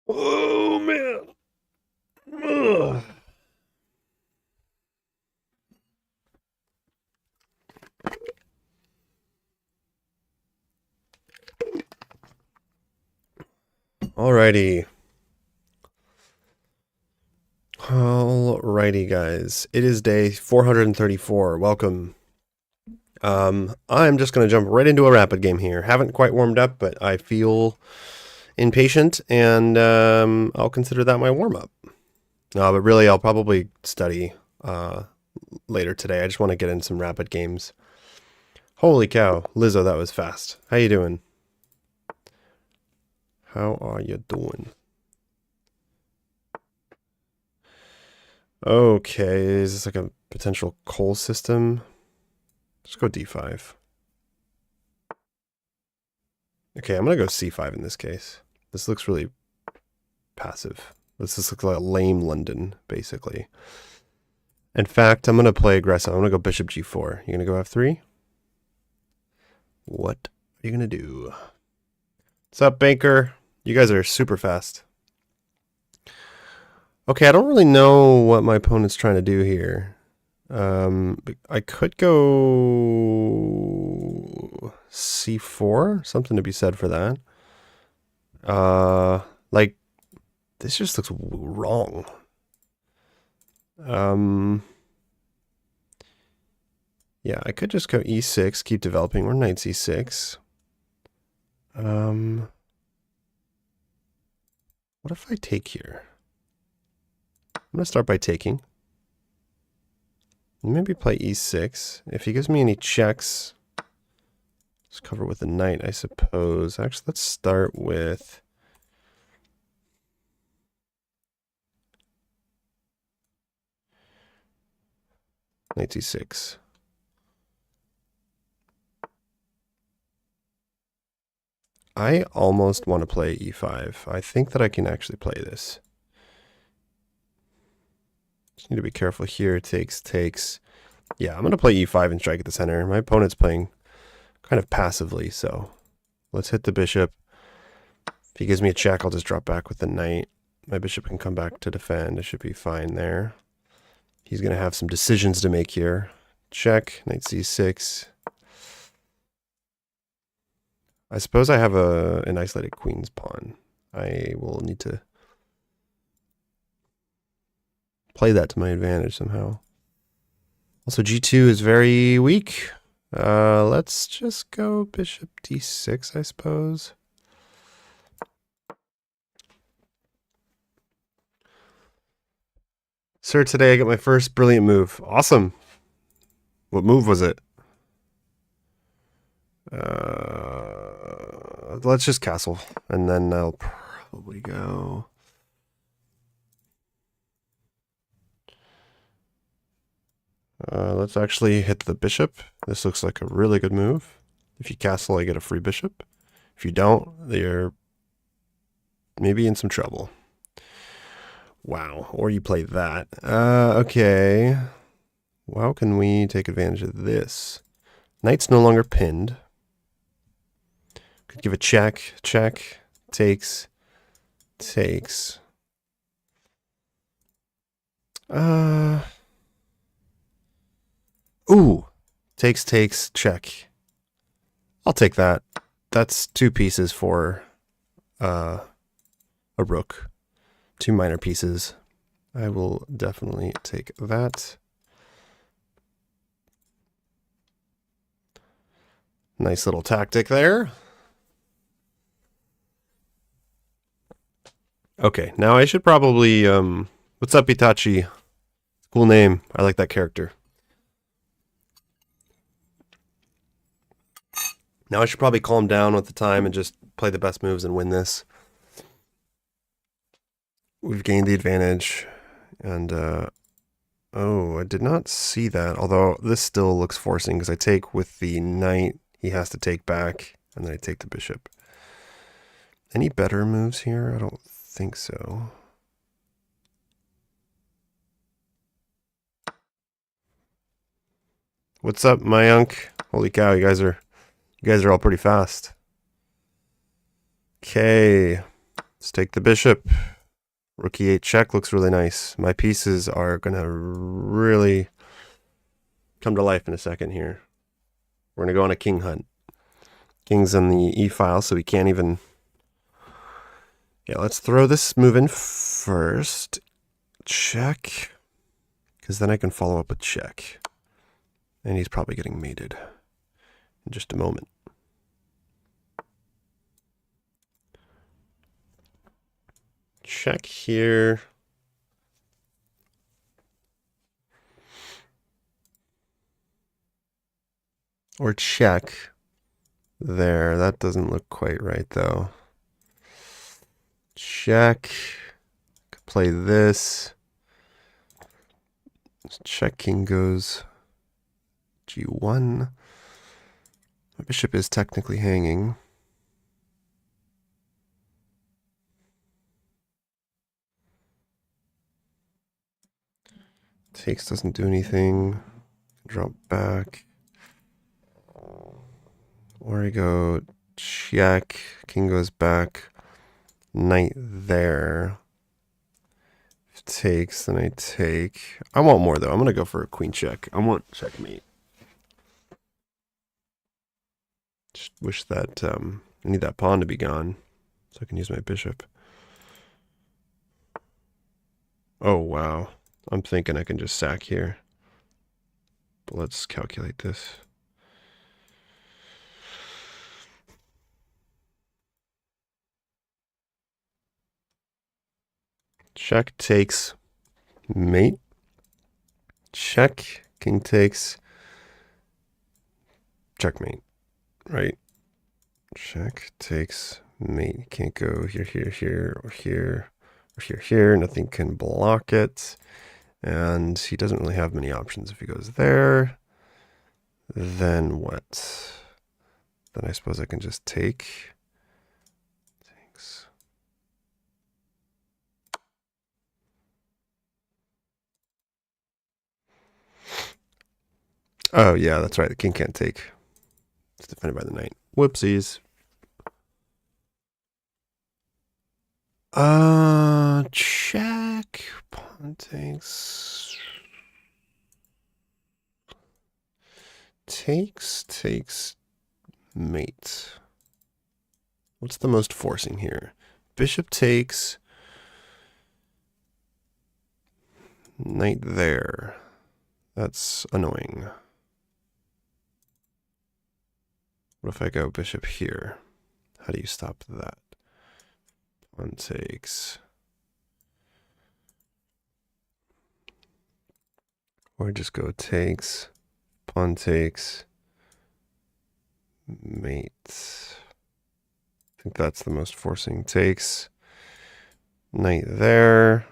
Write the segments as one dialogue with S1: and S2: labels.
S1: Oh man. Ugh. Alrighty. Alrighty, guys. It is day 434. Welcome. I'm just going to jump right into a rapid game here. Haven't quite warmed up, but I feel impatient, and I'll consider that my warm-up. No, but really, I'll probably study later today. I just want to get in some rapid games. Holy cow, Lizzo, that was fast. How you doing? How are you doing? Okay, is this like a potential coal system? Let's go D5. Okay, I'm gonna go C5 in this case. This looks really passive. This looks like a lame London, basically. In fact, I'm gonna play aggressive. I'm gonna go Bishop G4. You gonna go F3? What are you gonna do? What's up, Banker? You guys are super fast. Okay, I don't really know what my opponent's trying to do here. I could go C4. Something to be said for that. Like, this just looks wrong. Yeah, I could just go E6, keep developing, or knight C6. What if I take here? I'm gonna start by taking. Maybe play E6. If he gives me any checks, let's cover with a knight, I suppose. Actually, let's start with knight C6. I almost want to play E5. I think that I can actually play this. Just need to be careful here. Takes. Yeah, I'm going to play E5 and strike at the center. My opponent's playing kind of passively, so let's hit the bishop. If he gives me a check, I'll just drop back with the knight. My bishop can come back to defend. It should be fine there. He's going to have some decisions to make here. Check, knight C6. I suppose I have an isolated queen's pawn. I will need to play that to my advantage somehow. Also, G2 is very weak. Let's just go bishop D6, I suppose. Sir, today I got my first brilliant move. Awesome. What move was it? Let's just castle, and then I'll probably go. Let's actually hit the bishop. This looks like a really good move. If you castle, I get a free bishop. If you don't, you're maybe in some trouble. Wow, or you play that. Okay. How can we take advantage of this? Knight's no longer pinned. Could give a check. Check. Takes. Ooh. Takes, check. I'll take that. That's two pieces for a rook. Two minor pieces. I will definitely take that. Nice little tactic there. Okay, now I should probably, what's up, Itachi? Cool name. I like that character. Now I should probably calm down with the time and just play the best moves and win this. We've gained the advantage, and, oh, I did not see that, although this still looks forcing, because I take with the knight, he has to take back, and then I take the bishop. Any better moves here? I don't think so. What's up, Mayank? Holy cow, you guys are all pretty fast. Okay. Let's take the bishop. Rook e8 check looks really nice. My pieces are going to really come to life in a second here. We're going to go on a king hunt. King's on the e file, so we can't even... Yeah, let's throw this move in first. Check. Because then I can follow up with check. And he's probably getting mated in just a moment. Check here. Or check there. That doesn't look quite right, though. Check. Could play this. Check, king goes g1. My bishop is technically hanging. Takes doesn't do anything. Drop back. Or I go check. King goes back. Knight there. If it takes, then I take. I want more, though. I'm going to go for a queen check. I want checkmate. Just wish that I need that pawn to be gone so I can use my bishop. Oh, wow. I'm thinking I can just sack here. But let's calculate this. Check takes mate. Check. King takes checkmate. Right? Check takes mate. Can't go here, here, here, or here, or here, here. Nothing can block it. And he doesn't really have many options. If he goes there, then what? Then I suppose I can just take. Thanks. Oh, yeah, that's right. The king can't take. It's defended by the knight. Whoopsies. Check. Pawn takes. Takes, mate. What's the most forcing here? Bishop takes. Knight there. That's annoying. What if I go bishop here? How do you stop that? Pawn takes. Or just go takes. Pawn takes. Mate. I think that's the most forcing. Takes. Knight there.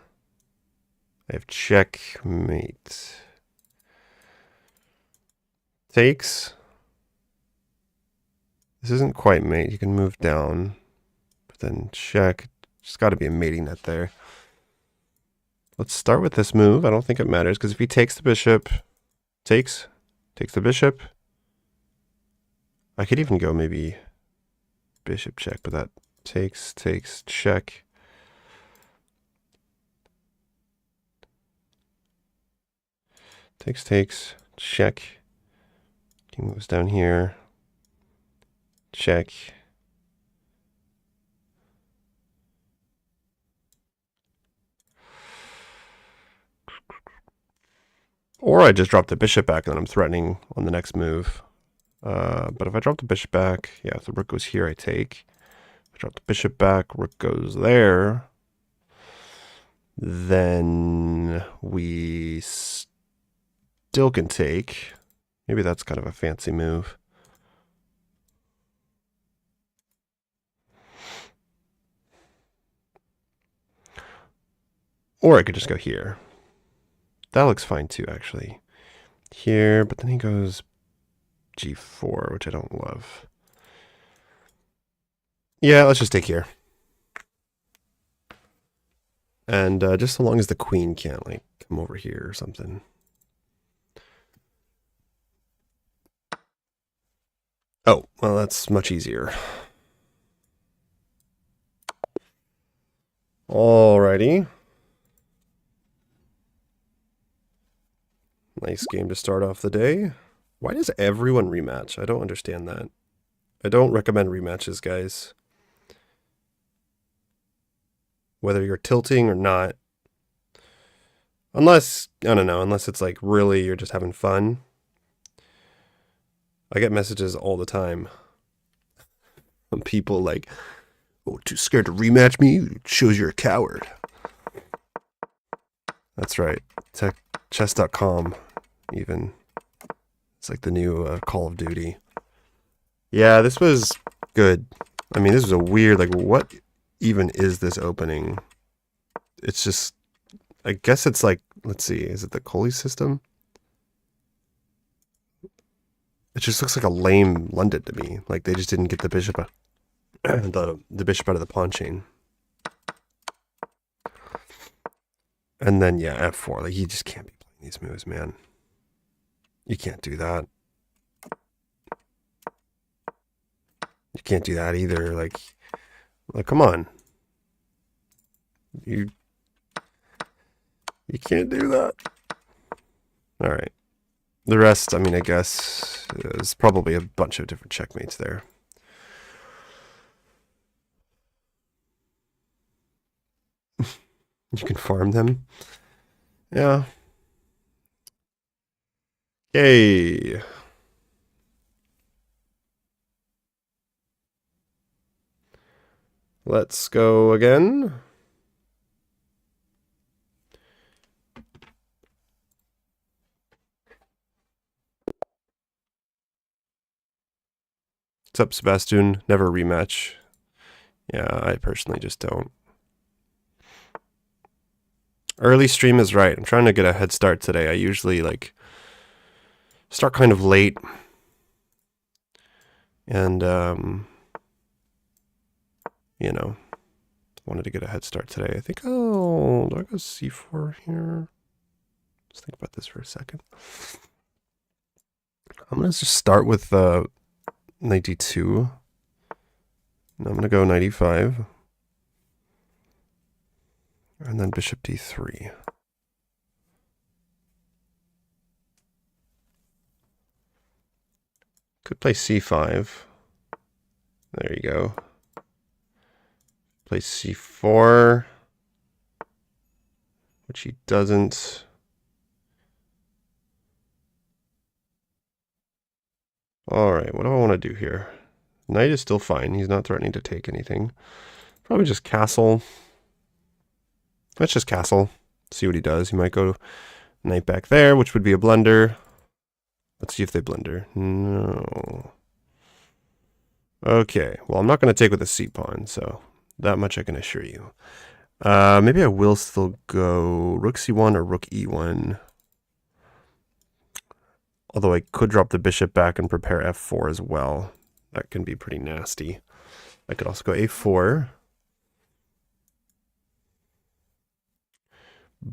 S1: I have checkmate. Takes. This isn't quite mate. You can move down. But then check. Just got to be a mating net there. Let's start with this move. I don't think it matters, because if he takes the bishop, takes the bishop. I could even go maybe bishop check, but that takes, check. Takes, check. King moves down here. Check. Or I just drop the bishop back and then I'm threatening on the next move. But if I drop the bishop back, yeah, if the rook goes here, I take. If I drop the bishop back, rook goes there. Then we still can take. Maybe that's kind of a fancy move. Or I could just go here. That looks fine too, actually. Here, but then he goes g4, which I don't love. Yeah, let's just take here. And just so long as the queen can't, like, come over here or something. Oh, well, that's much easier. Alrighty. Nice game to start off the day. Why does everyone rematch? I don't understand that. I don't recommend rematches, guys. Whether you're tilting or not. Unless, I don't know, unless it's like really you're just having fun. I get messages all the time from people like, oh, too scared to rematch me? It shows you're a coward. That's right. Chess.com, even. It's like the new Call of Duty. Yeah, this was good. I mean, this was a weird, like, what even is this opening? It's just, I guess it's like, let's see, is it the Coley system? It just looks like a lame London to me. Like they just didn't get the bishop, the bishop out of the pawn chain. And then yeah, f4. Like you just can't be playing these moves, man. You can't do that. You can't do that either. Like come on. You can't do that. All right. The rest, I mean, I guess there's probably a bunch of different checkmates there. You can farm them. Yeah. Yay. Let's go again. What's up, Sebastian? Never rematch. Yeah, I personally just don't. Early stream is right. I'm trying to get a head start today. I usually like start kind of late. And you know, wanted to get a head start today. I think do I go c4 here? Let's think about this for a second. I'm gonna just start with 92. And I'm gonna go 95. And then bishop d3. Could play c5. There you go. Play c4. Which he doesn't. Alright, what do I want to do here? Knight is still fine. He's not threatening to take anything. Probably just castle. Let's just castle. See what he does. He might go knight back there, which would be a blunder. Let's see if they blunder. No. Okay. Well, I'm not going to take with the c-pawn, so that much I can assure you. Maybe I will still go rook c1 or rook e1. Although I could drop the bishop back and prepare f4 as well. That can be pretty nasty. I could also go a4.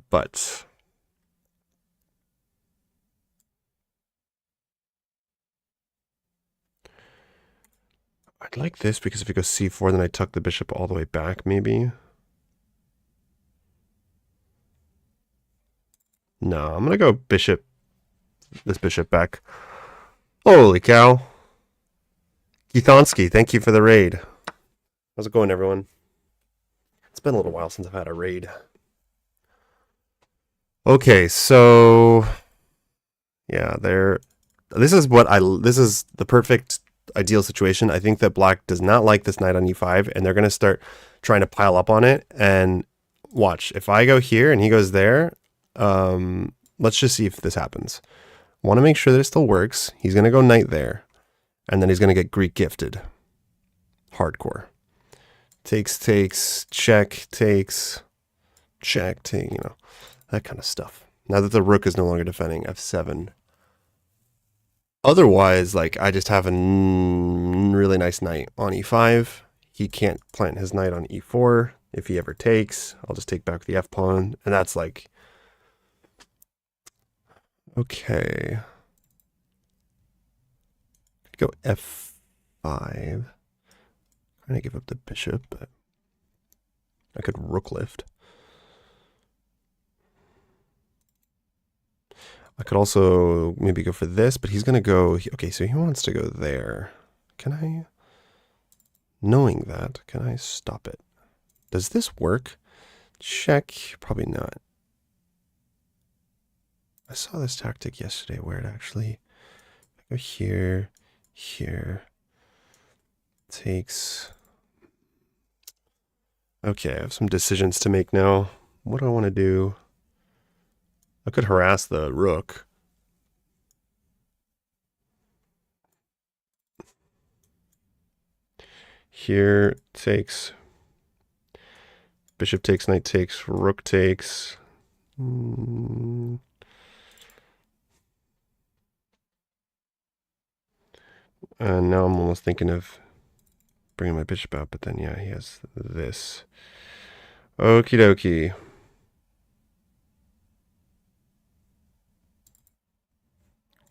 S1: But I'd like this because if it goes c4, then I tuck the bishop all the way back, maybe. No, I'm going to go bishop, this bishop back. Holy cow. Githonsky, thank you for the raid. How's it going, everyone? It's been a little while since I've had a raid. Okay, so yeah, this is the perfect ideal situation. I think that black does not like this knight on e5, and they're going to start trying to pile up on it. And watch, if I go here and he goes there, let's just see if this happens. Want to make sure that it still works. He's going to go knight there, and then he's going to get Greek gifted. Hardcore. Takes, check, takes, check, take, you know, that kind of stuff. Now that the rook is no longer defending, f7. Otherwise, like, I just have a really nice knight on e5. He can't plant his knight on e4. If he ever takes, I'll just take back the f-pawn. And that's like, okay. Go f5. Trying to give up the bishop, but I could rook lift. I could also maybe go for this, but he's going to go... Okay, so he wants to go there. Can I... Knowing that, can I stop it? Does this work? Check. Probably not. I saw this tactic yesterday where it actually... Go here, here. Takes... Okay, I have some decisions to make now. What do I want to do? I could harass the rook. Here takes... Bishop takes, knight takes, rook takes. And now I'm almost thinking of bringing my bishop out, but then yeah, he has this. Okie dokie.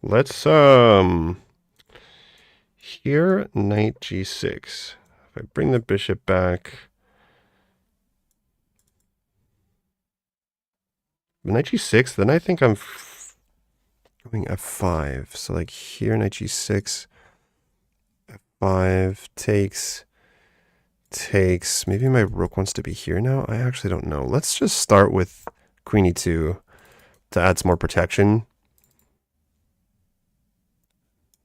S1: Let's here knight g6. If I bring the bishop back, knight g6, then I think I'm going f5. So like here knight g6, f5 takes. Maybe my rook wants to be here now. I actually don't know. Let's just start with queen e2 to add some more protection.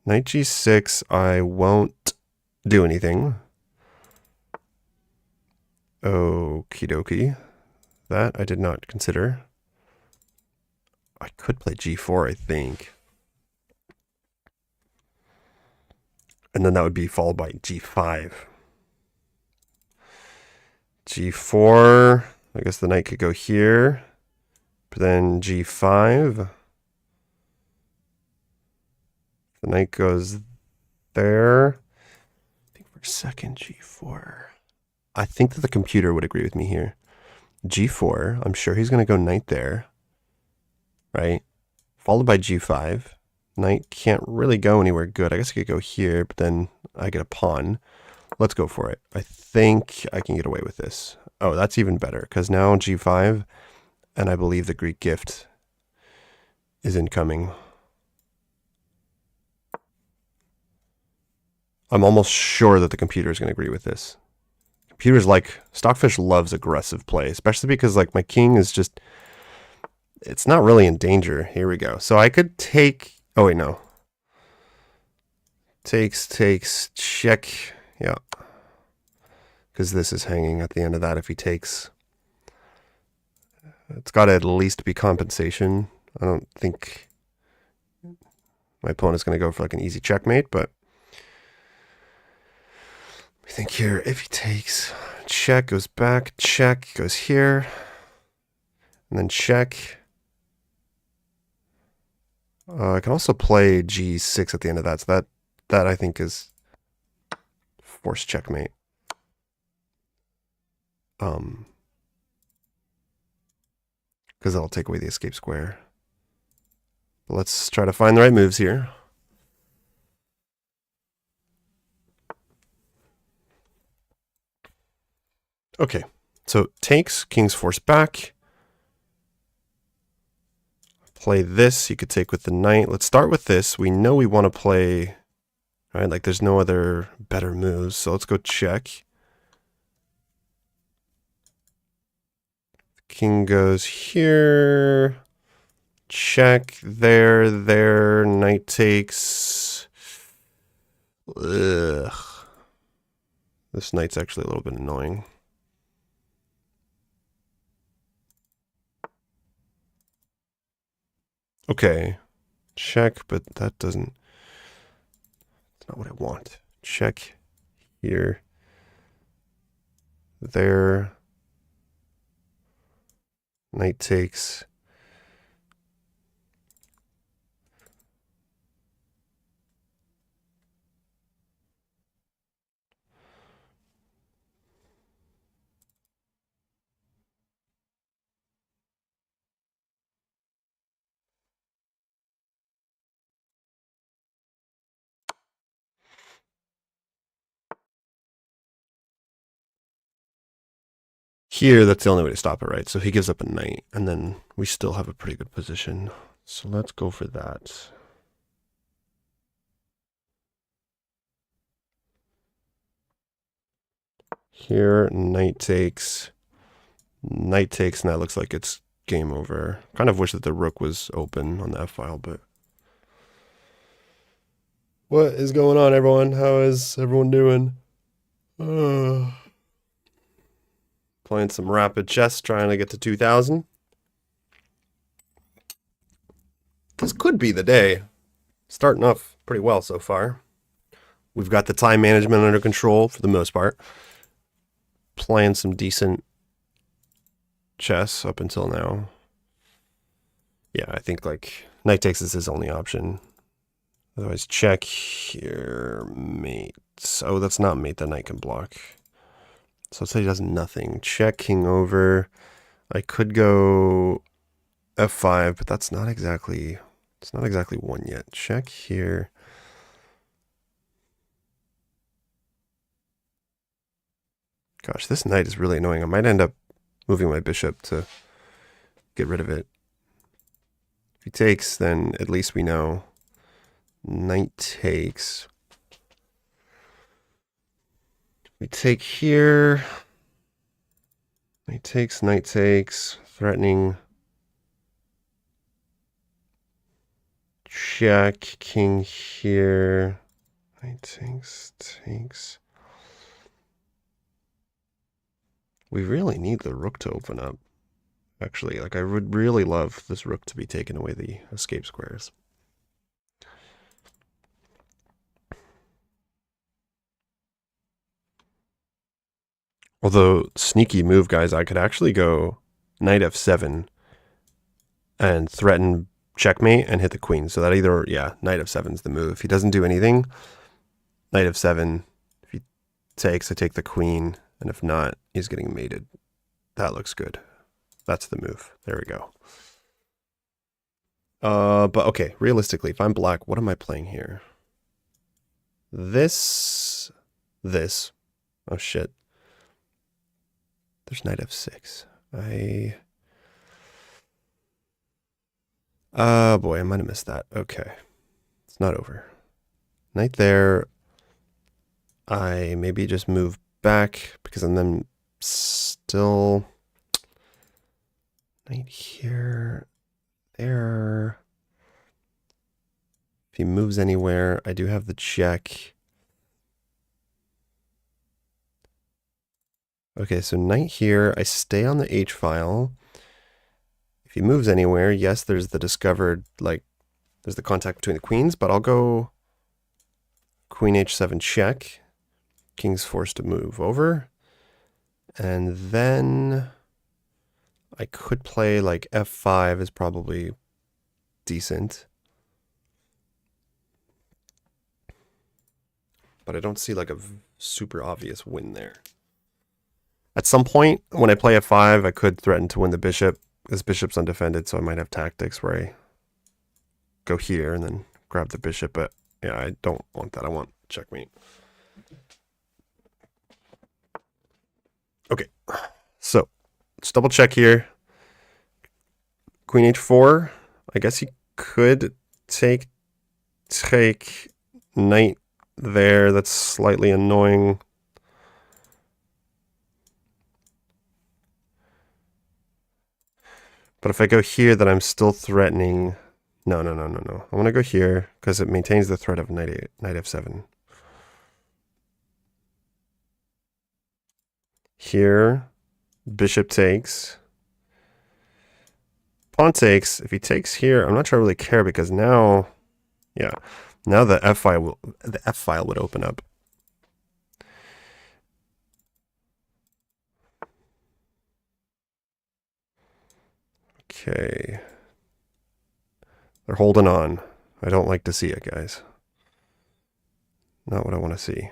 S1: Knight g6, I won't do anything. Okie dokie. That I did not consider. I could play g4, I think. And then that would be followed by g5. g4, I guess the knight could go here. But then g5. The knight goes there. I think for a second, g4. I think that the computer would agree with me here. g4, I'm sure he's going to go knight there. Right? Followed by g5. Knight can't really go anywhere good. I guess I could go here, but then I get a pawn. Let's go for it. I think I can get away with this. Oh, that's even better, because now g5, and I believe the Greek gift is incoming. I'm almost sure that the computer is going to agree with this. Computer's like, Stockfish loves aggressive play, especially because like my king is just, it's not really in danger. Here we go. So I could take, oh wait, no. Takes, check. Yeah. Because this is hanging at the end of that if he takes. It's got to at least be compensation. I don't think my opponent's going to go for like an easy checkmate, but I think here, if he takes, check, goes back, check, goes here, and then check. I can also play g6 at the end of that, so that I think is forced checkmate. Because that'll take away the escape square. But let's try to find the right moves here. Okay, so takes, king's forced back. Play this, you could take with the knight. Let's start with this. We know we want to play, right? Like there's no other better moves. So let's go check. King goes here. Check, there, knight takes. Ugh. This knight's actually a little bit annoying. Okay, check, but that doesn't, that's not what I want. Check here, there, knight takes. Here, that's the only way to stop it, right? So he gives up a knight, and then we still have a pretty good position. So let's go for that. Here, knight takes, and that looks like it's game over. Kind of wish that the rook was open on the f-file, but... What is going on, everyone? How is everyone doing? Playing some rapid chess, trying to get to 2,000. This could be the day. Starting off pretty well so far. We've got the time management under control for the most part. Playing some decent chess up until now. Yeah, I think like knight takes is his only option. Otherwise, check here, mate. Oh, that's not mate. The knight can block. So let's say he does nothing. Check, king over. I could go f5, but that's not exactly... It's not exactly one yet. Check here. Gosh, this knight is really annoying. I might end up moving my bishop to get rid of it. If he takes, then at least we know. Knight takes. We take here. Knight takes, threatening. Check, king here. Knight takes. We really need the rook to open up. Actually, like I would really love this rook to be taking away the escape squares. Although, sneaky move, guys, I could actually go knight f7 and threaten checkmate and hit the queen. So that either, yeah, knight f7 is the move. If he doesn't do anything, knight f7. If he takes, I take the queen. And if not, he's getting mated. That looks good. That's the move. There we go. But okay, realistically, if I'm black, what am I playing here? This. Oh, shit. There's knight f6. Boy, I might have missed that. Okay. It's not over. Knight there. I maybe just move back because I'm then still... Knight here. There. If he moves anywhere, I do have the check. Okay, so knight here. I stay on the H file. If he moves anywhere, yes, there's the discovered, like, there's the contact between the queens, but I'll go queen h7 check. King's forced to move over. And then I could play like f5 is probably decent. But I don't see like a super obvious win there. At some point, when I play f5, I could threaten to win the bishop. This bishop's undefended, so I might have tactics where I go here and then grab the bishop. But yeah, I don't want that. I want checkmate. Okay, so let's double check here. Queen h4. I guess he could take knight there. That's slightly annoying. But if I go here, then I'm still threatening. No. I want to go here because it maintains the threat of knight f7. Here, bishop takes. Pawn takes. If he takes here, I'm not sure I really care because now, yeah, now the f file would open up. Okay. They're holding on. I don't like to see it, guys. Not what I want to see.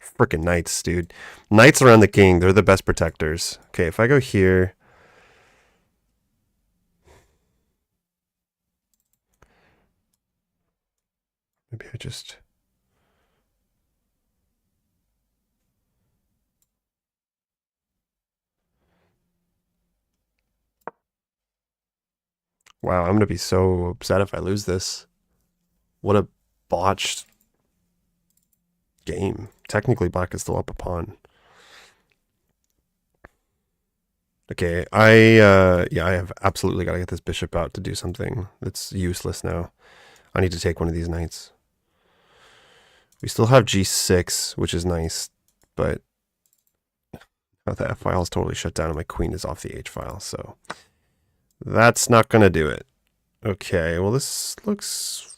S1: Frickin' knights, dude. Knights around the king, they're the best protectors. Okay, if I go here... Maybe I just... Wow, I'm gonna be so upset if I lose this. What a botched game. Technically, black is still up a pawn. Okay, yeah, I have absolutely got to get this bishop out to do something that's useless now. I need to take one of these knights. We still have g6, which is nice, but the f file is totally shut down and my queen is off the h file, so that's not going to do it. Okay, well this looks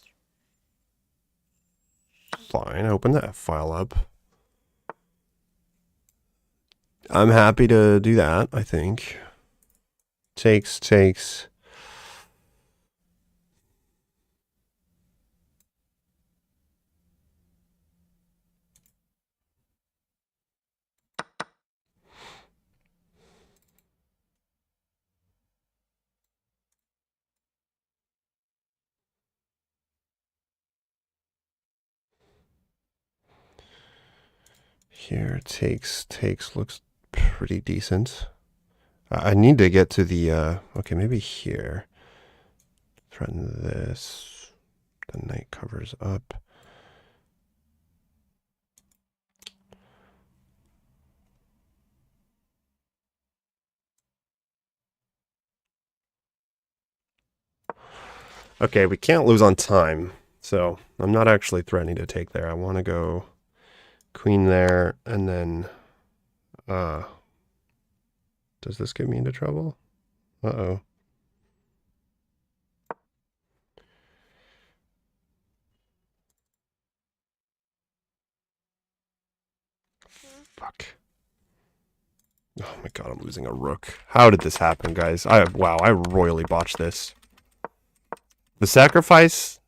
S1: fine. Open the f file up. I'm happy to do that, I think. Takes. Here, takes looks pretty decent. I need to get to the, okay, maybe here. Threaten this. The knight covers up. Okay, we can't lose on time, so I'm not actually threatening to take there. I want to go queen there, and then, does this get me into trouble? Uh-oh. Fuck. Oh my god, I'm losing a rook. How did this happen, guys? Wow, I royally botched this. The sacrifice?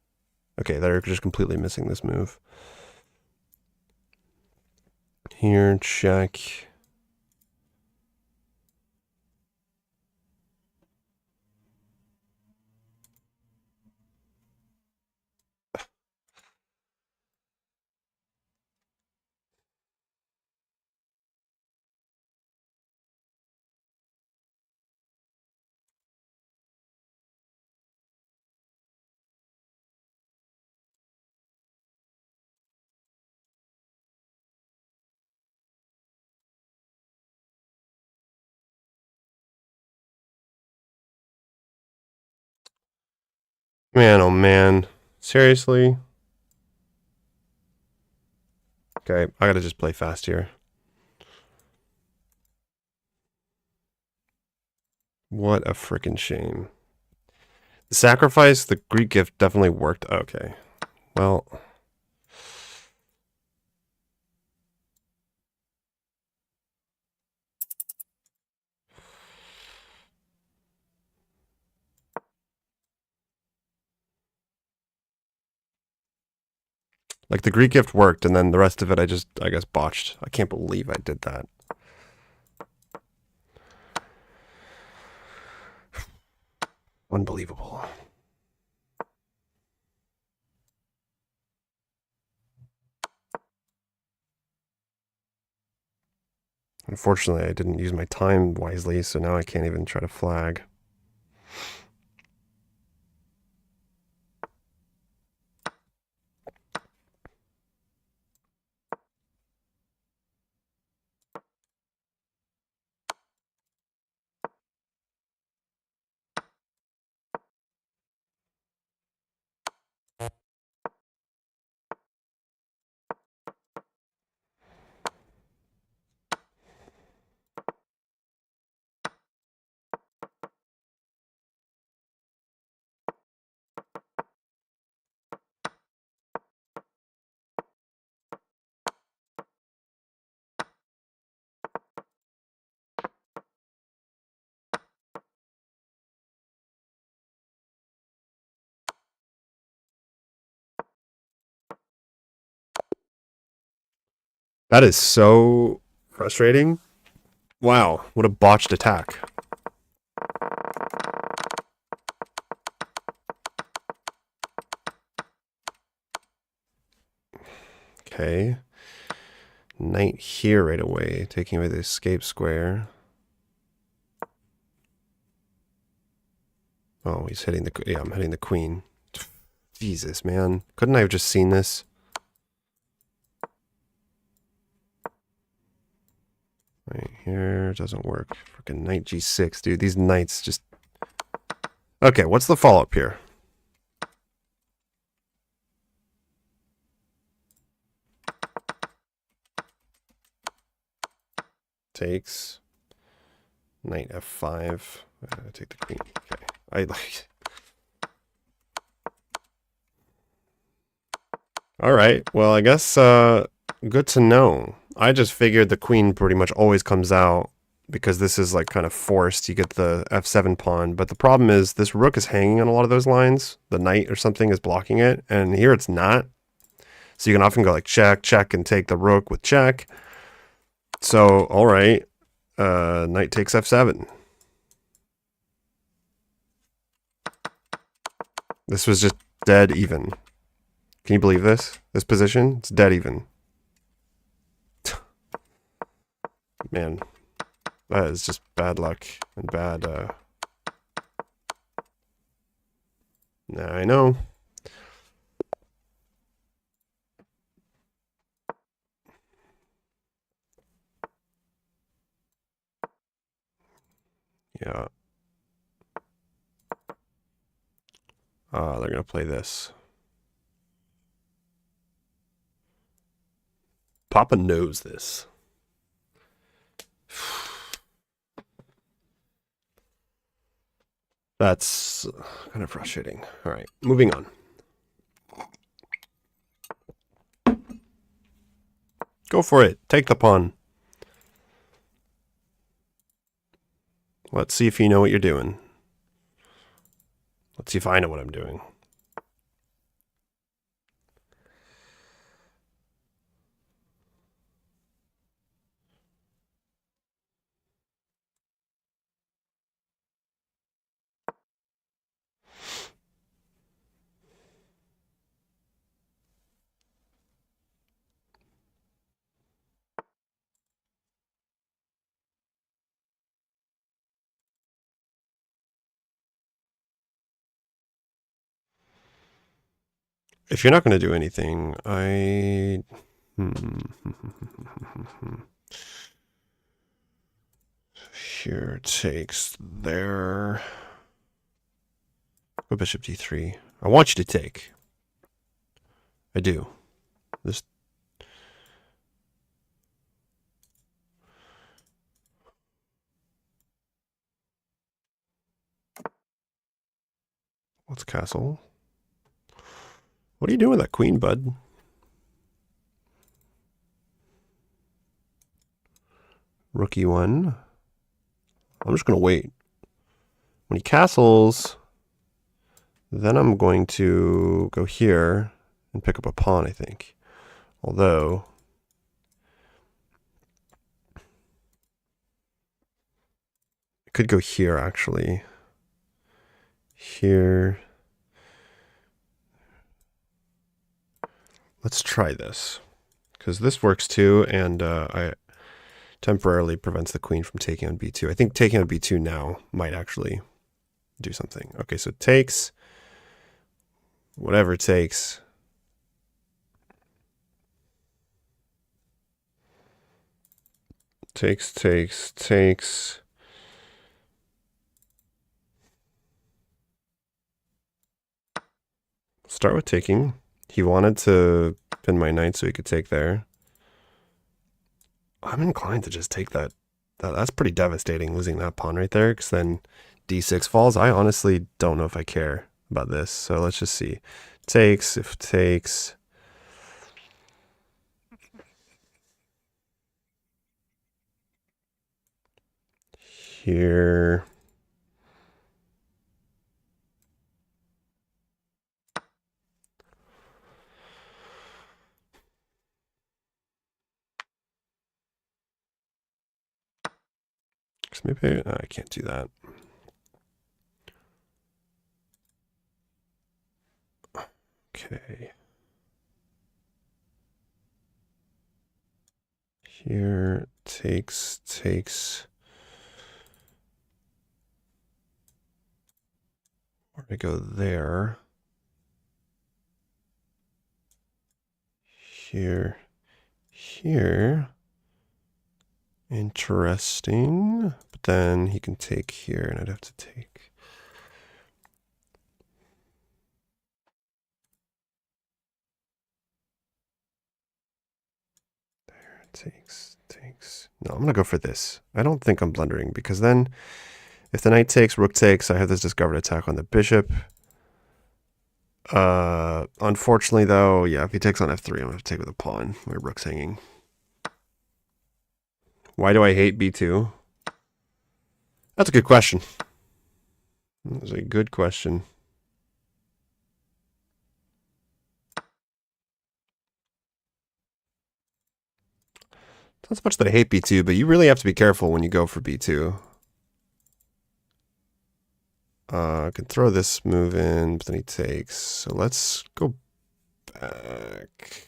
S1: Okay, they're just completely missing this move. Here, check. Man, oh man. Seriously? Okay, I gotta just play fast here. What a freaking shame. The sacrifice, the Greek gift definitely worked. Okay. Well. Like, the Greek gift worked, and then the rest of it I guess, botched. I can't believe I did that. Unbelievable. Unfortunately, I didn't use my time wisely, so now I can't even try to flag. That is so frustrating. Wow, what a botched attack. Okay. Knight here right away, taking away the escape square. Oh, he's hitting the... Yeah, I'm hitting the queen. Jesus, man. Couldn't I have just seen this? Right here. Doesn't work. Freaking knight g6, dude. These knights just... Okay, what's the follow-up here? Takes. Knight f5. Take the queen. Okay. I like... Alright, well, I guess, good to know. I just figured the queen pretty much always comes out because this is, like, kind of forced. You get the f7 pawn, but the problem is this rook is hanging on a lot of those lines. The knight or something is blocking it, and here it's not. So you can often go, like, check, check, and take the rook with check. So, alright, knight takes f7. This was just dead even. Can you believe this? This position? It's dead even. Man, that is just bad luck and bad, I know. Yeah. They're gonna play this. Papa knows this. That's kind of frustrating. All right, moving on. Go for it. Take the pawn. Let's see if you know what you're doing. Let's see if I know what I'm doing. If you're not going to do anything, Here takes there. Go bishop d3. I want you to take. I do. This. What's castle? What are you doing with that queen, bud? Rook e1. I'm just going to wait. When he castles, then I'm going to go here and pick up a pawn, I think. Although, I could go here, actually. Here. Let's try this. Because this works too, and I temporarily prevents the queen from taking on b2. I think taking on b2 now might actually do something. Okay, so it takes. Whatever it takes. Takes. Start with taking. He wanted to pin my knight so he could take there. I'm inclined to just take that. That's pretty devastating, losing that pawn right there, because then d6 falls. I honestly don't know if I care about this, so let's just see. Takes, if takes. Here. Maybe I can't do that. Okay. Here, takes. Or I go there. Here. Here. Interesting. But then he can take here, and I'd have to take. There, takes. No, I'm going to go for this. I don't think I'm blundering, because then if the knight takes, rook takes, I have this discovered attack on the bishop. Unfortunately, though, yeah, if he takes on f3, I'm going to have to take with a pawn where rook's hanging. Why do I hate b2? That's a good question. That's a good question. It's not so much that I hate b2, but you really have to be careful when you go for b2. I can throw this move in, but then he takes. So let's go back.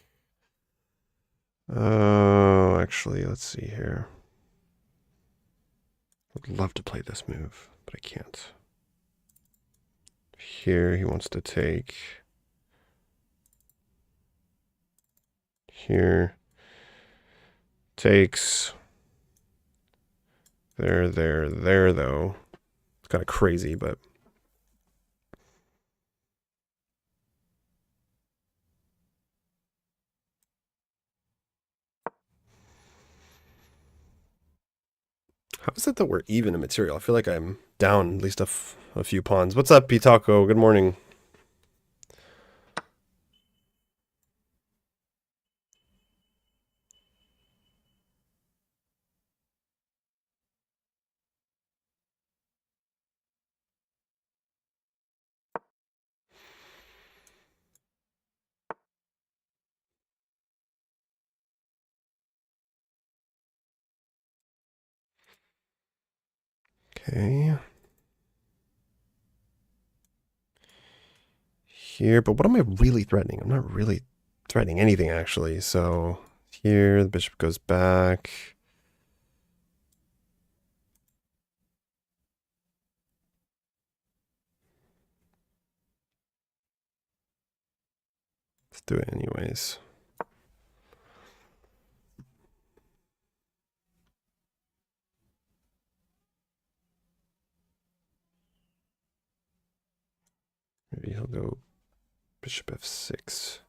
S1: Oh, actually, let's see here. I'd love to play this move, but I can't. Here, he wants to take. Here. Takes. There, though. It's kind of crazy, but... How is it that we're even in material? I feel like I'm down at least a few pawns. What's up, Pitaco? Good morning. Okay. Here, but what am I really threatening? I'm not really threatening anything, actually. So here, the bishop goes back. Let's do it anyways. Maybe he'll go bishop f6.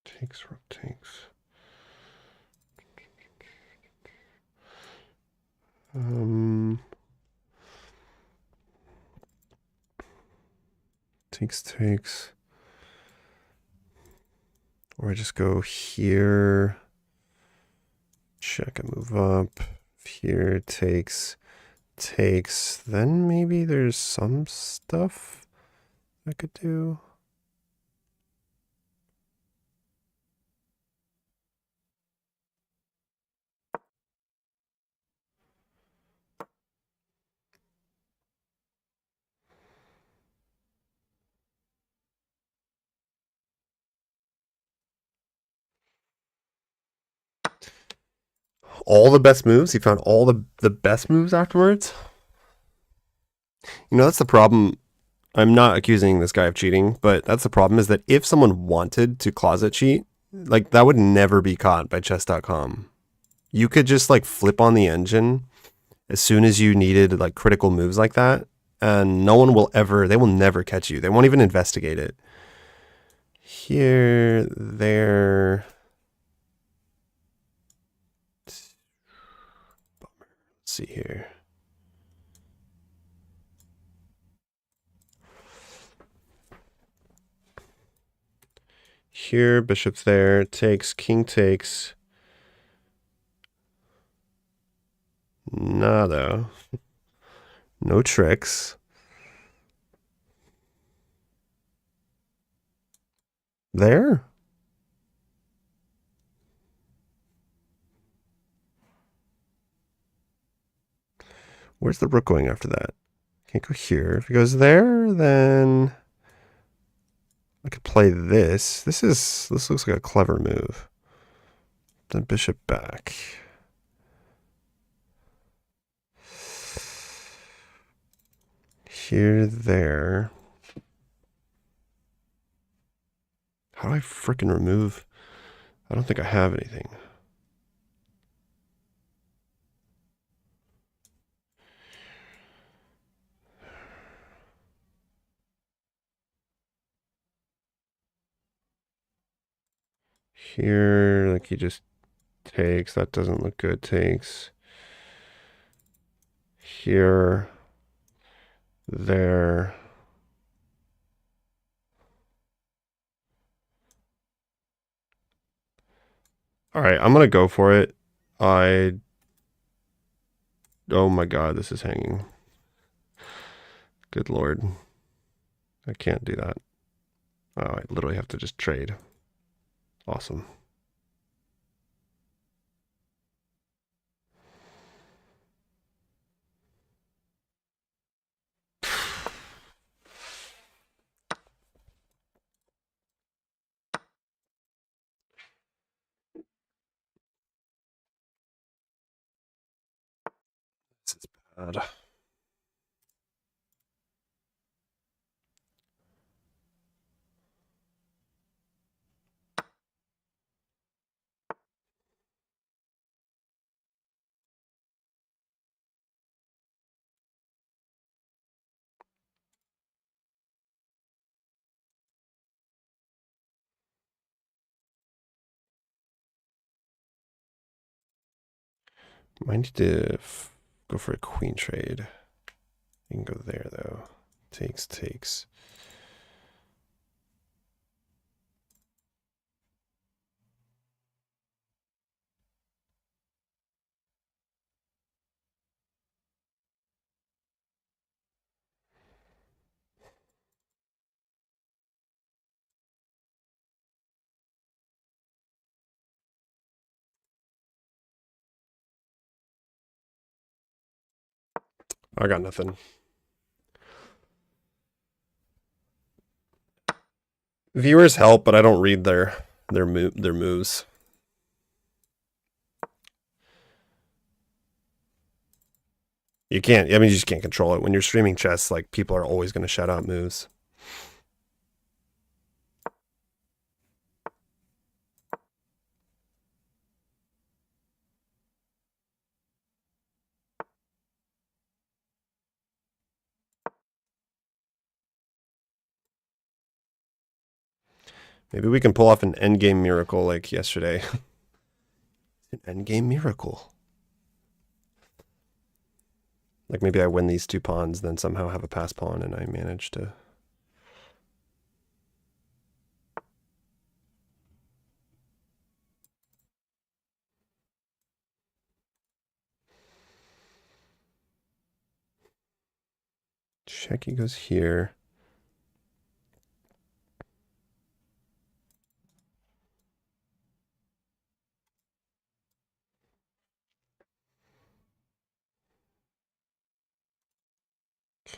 S1: Takes, rook takes. Takes. Or I just go here. Check and move up. Here, takes. Then maybe there's some stuff I could do. All the best moves? He found all the best moves afterwards? You know, that's the problem. I'm not accusing this guy of cheating, but that's the problem is that if someone wanted to closet cheat, like that would never be caught by chess.com. You could just like flip on the engine as soon as you needed like critical moves like that, and no one will ever, they will never catch you. They won't even investigate it. Here, there. Bummer. Let's see here. Here, bishop's there, takes, king takes. Nada. No tricks. There? Where's the rook going after that? Can't go here. If it goes there, then... I could play this. This looks like a clever move. Then bishop back. Here, there. How do I frickin' remove? I don't think I have anything. Here, like he just takes. That doesn't look good. Takes. Here. There. All right, I'm gonna go for it. Oh my god, this is hanging. Good lord. I can't do that. Oh, I literally have to just trade. Awesome. This is bad. Might need to go for a queen trade. You can go there though. Takes, takes. I got nothing. Viewers help, but I don't read their moves. You can't. I mean, you just can't control it when you're streaming chess. Like people are always going to shout out moves. Maybe we can pull off an endgame miracle like yesterday. An endgame miracle. Like maybe I win these two pawns, then somehow have a pass pawn, and I manage to. Check, he goes here.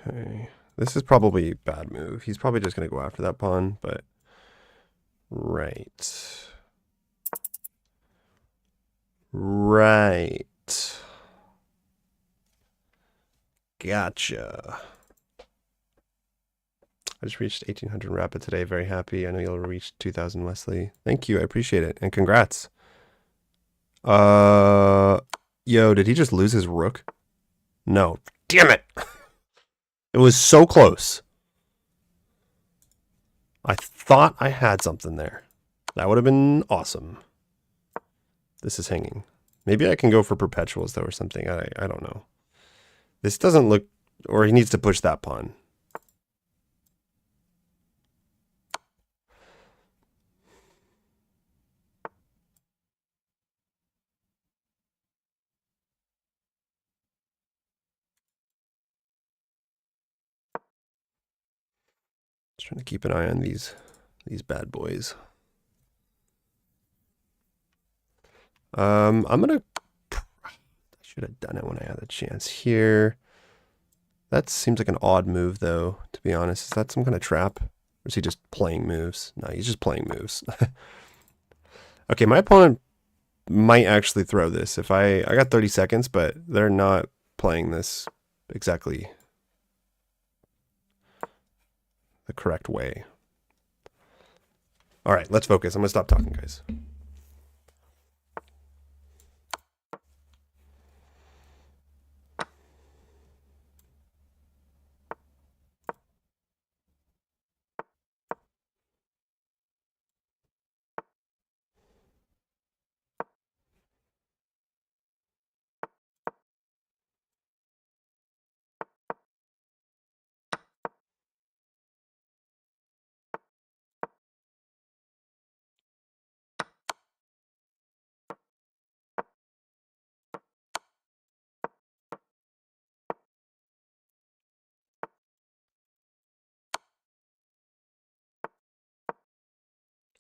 S1: Okay. This is probably a bad move. He's probably just going to go after that pawn, but... Right. Right. Gotcha. I just reached 1800 rapid today. Very happy. I know you'll reach 2000, Wesley. Thank you. I appreciate it. And congrats. Yo, did he just lose his rook? No. Damn it. It was so close. I thought I had something there. That would have been awesome. This is hanging. Maybe I can go for perpetuals, though, or something. I don't know. This doesn't look... Or he needs to push that pawn. Just trying to keep an eye on these bad boys. I'm gonna... I should have done it when I had the chance here. That seems like an odd move, though, to be honest. Is that some kind of trap? Or is he just playing moves? No, he's just playing moves. Okay, my opponent might actually throw this. If I got 30 seconds, but they're not playing this exactly the correct way. All right, let's focus. I'm gonna stop talking, guys.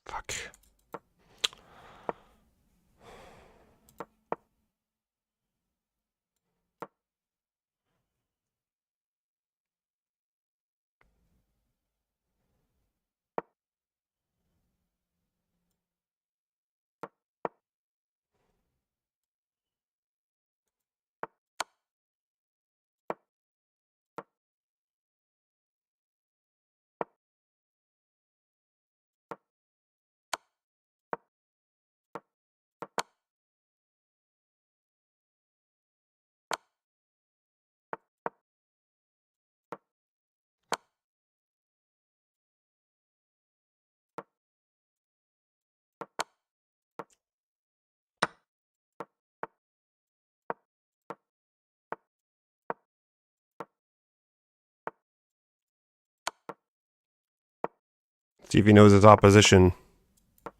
S1: Fuck. See if he knows his opposition. I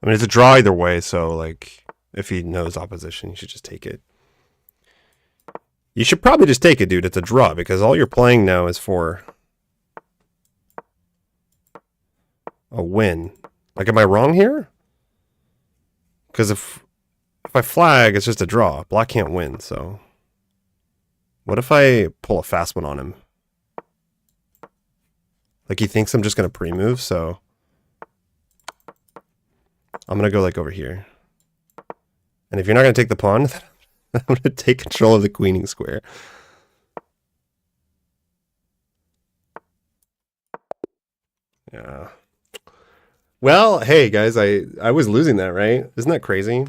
S1: mean, it's a draw either way, so, like, if he knows opposition, you should just take it. You should probably just take it, dude. It's a draw, because all you're playing now is for a win. Like, am I wrong here? Because if I flag, it's just a draw. Black can't win, so... What if I pull a fast one on him? Like, he thinks I'm just going to pre-move, so... I'm going to go, like, over here. And if you're not going to take the pawn, I'm going to take control of the queening square. Yeah. Well, hey, guys, I was losing that, right? Isn't that crazy?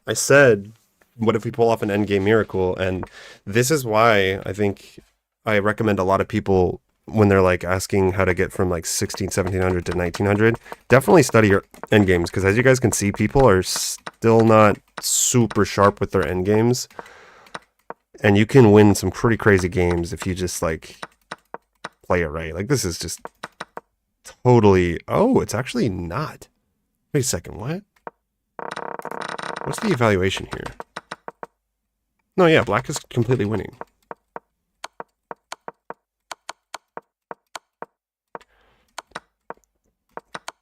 S1: I said, what if we pull off an endgame miracle? And this is why I think I recommend a lot of people, when they're like asking how to get from like 1700 to 1900, definitely study your endgames, because as you guys can see, people are still not super sharp with their endgames, and you can win some pretty crazy games if you just like play it right. Like, this is just totally... Oh, it's actually not. Wait a second, what? What's the evaluation here? No, yeah, black is completely winning.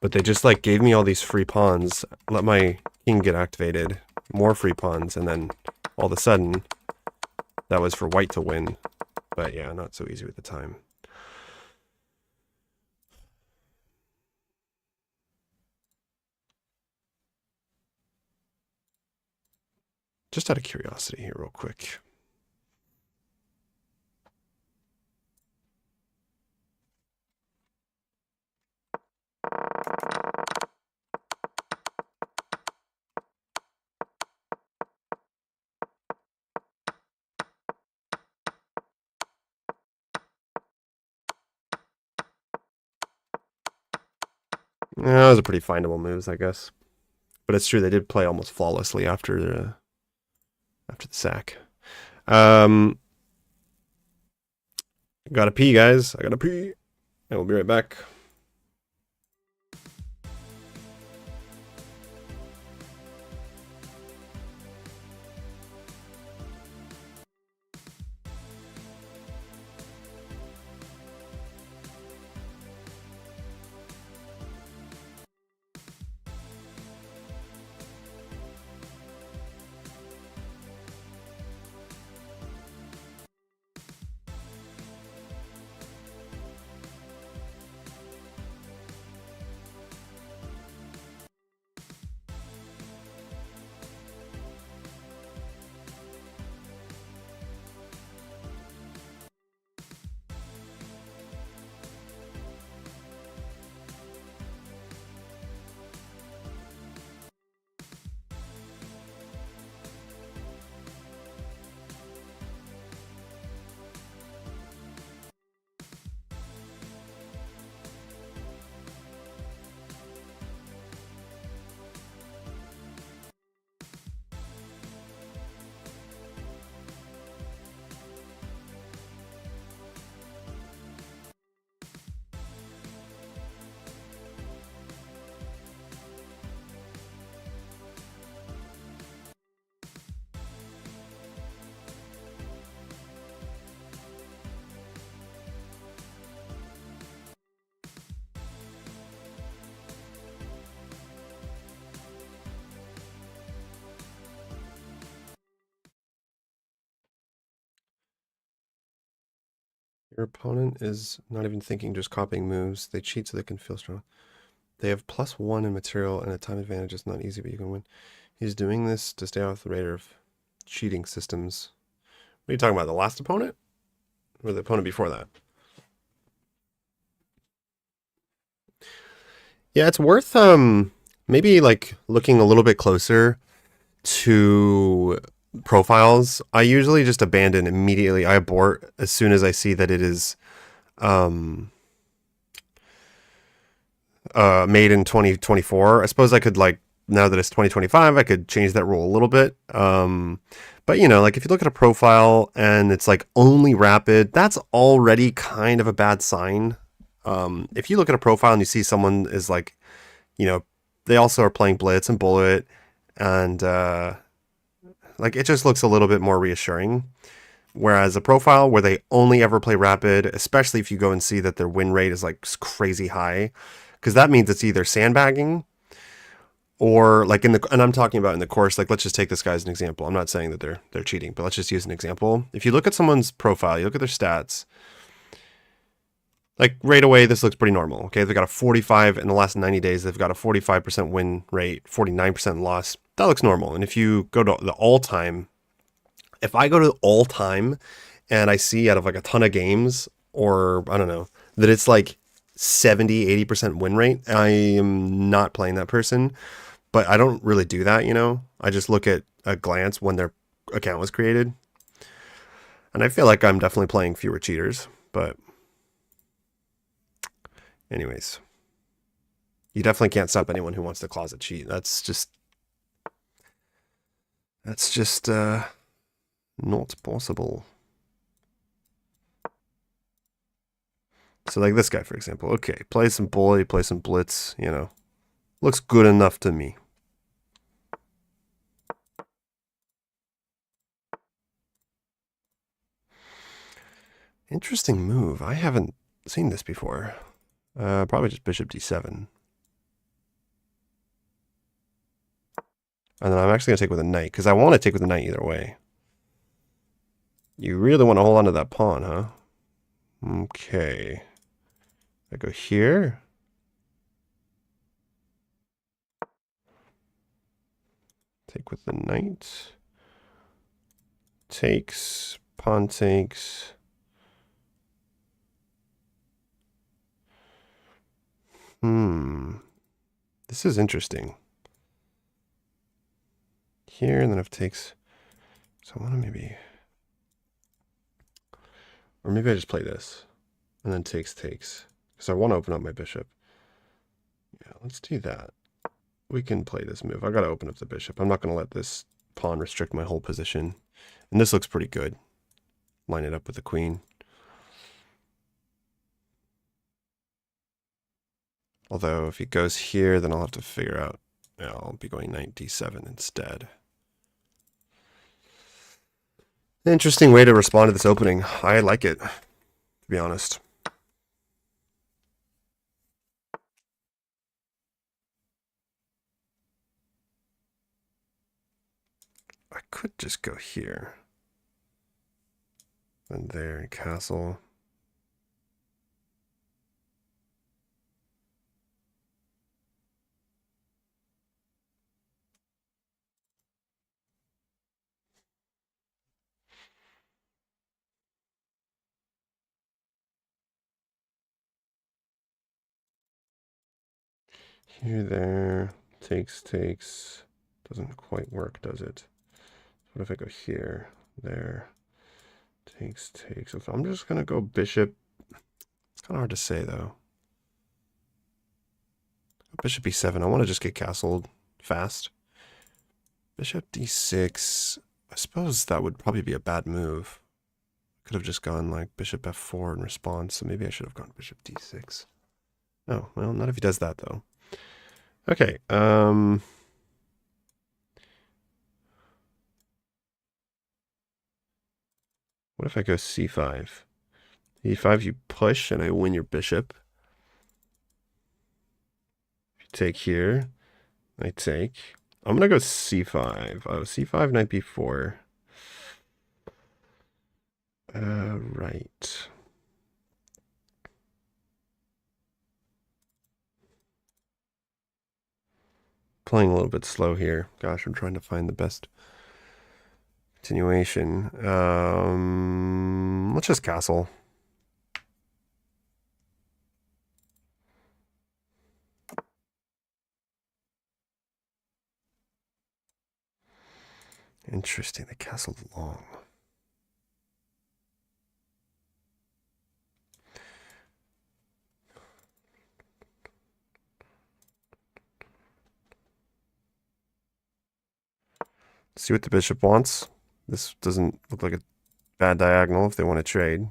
S1: But they just, like, gave me all these free pawns, let my king get activated, more free pawns, and then all of a sudden, that was for white to win. But yeah, not so easy with the time. Just out of curiosity here real quick. Yeah, those are pretty findable moves, I guess. But it's true, they did play almost flawlessly after the sack. Gotta pee, guys. I gotta pee. And we'll be right back. Your opponent is not even thinking, just copying moves. They cheat so they can feel strong. They have +1 in material and a time advantage. It's not easy, but you can win. He's doing this to stay off the radar of cheating systems. What are you talking about? The last opponent? Or the opponent before that? Yeah, it's worth maybe like looking a little bit closer to profiles. I usually just abandon immediately. I abort as soon as I see that it is made in 2024. I suppose I could, like, now that it's 2025, I could change that rule a little bit. But you know, like if you look at a profile and it's like only rapid, that's already kind of a bad sign. If you look at a profile and you see someone is like, you know, they also are playing blitz and bullet, and like it just looks a little bit more reassuring. Whereas a profile where they only ever play rapid, especially if you go and see that their win rate is like crazy high, because that means it's either sandbagging or like and I'm talking about in the course, like let's just take this guy as an example. I'm not saying that they're cheating, but let's just use an example. If you look at someone's profile, you look at their stats, like right away, this looks pretty normal. Okay, they've got a 45 in the last 90 days. They've got a 45% win rate, 49% loss. That looks normal. And if you go to the all-time, if I go to all-time and I see out of like a ton of games, or I don't know, that it's like 70, 80% win rate, I am not playing that person. But I don't really do that, you know? I just look at a glance when their account was created. And I feel like I'm definitely playing fewer cheaters, but anyways. You definitely can't stop anyone who wants to closet cheat. That's just not possible. So like this guy, for example. Okay, play some bully, play some blitz, you know. Looks good enough to me. Interesting move. I haven't seen this before. Probably just bishop d7. And then I'm actually going to take with a knight, because I want to take with a knight either way. You really want to hold on to that pawn, huh? Okay. I go here. Take with the knight. Takes. Pawn takes. This is interesting. Here, and then if takes. So I want to maybe. Or maybe I just play this. And then takes. Because I want to open up my bishop. Yeah, let's do that. We can play this move. I got to open up the bishop. I'm not going to let this pawn restrict my whole position. And this looks pretty good. Line it up with the queen. Although if he goes here, then I'll have to figure out. Yeah, I'll be going knight d7 instead. Interesting way to respond to this opening. I like it, to be honest. I could just go here. And there, castle. Here, there, takes. Doesn't quite work, does it? What if I go here, there, takes. So I'm just going to go bishop. It's kind of hard to say, though. Bishop e7. I want to just get castled fast. Bishop d6. I suppose that would probably be a bad move. Could have just gone like bishop f4 in response, so maybe I should have gone bishop d6. Oh, well, not if he does that, though. Okay, what if I go c5? e5, you push, and I win your bishop. If you take here, I take. I'm going to go c5. Oh, c5, knight b4. Right. playing a little bit slow here. Gosh, I'm trying to find the best continuation. Let's just castle. Interesting, the castle's long. See what the bishop wants. This doesn't look like a bad diagonal if they want to trade.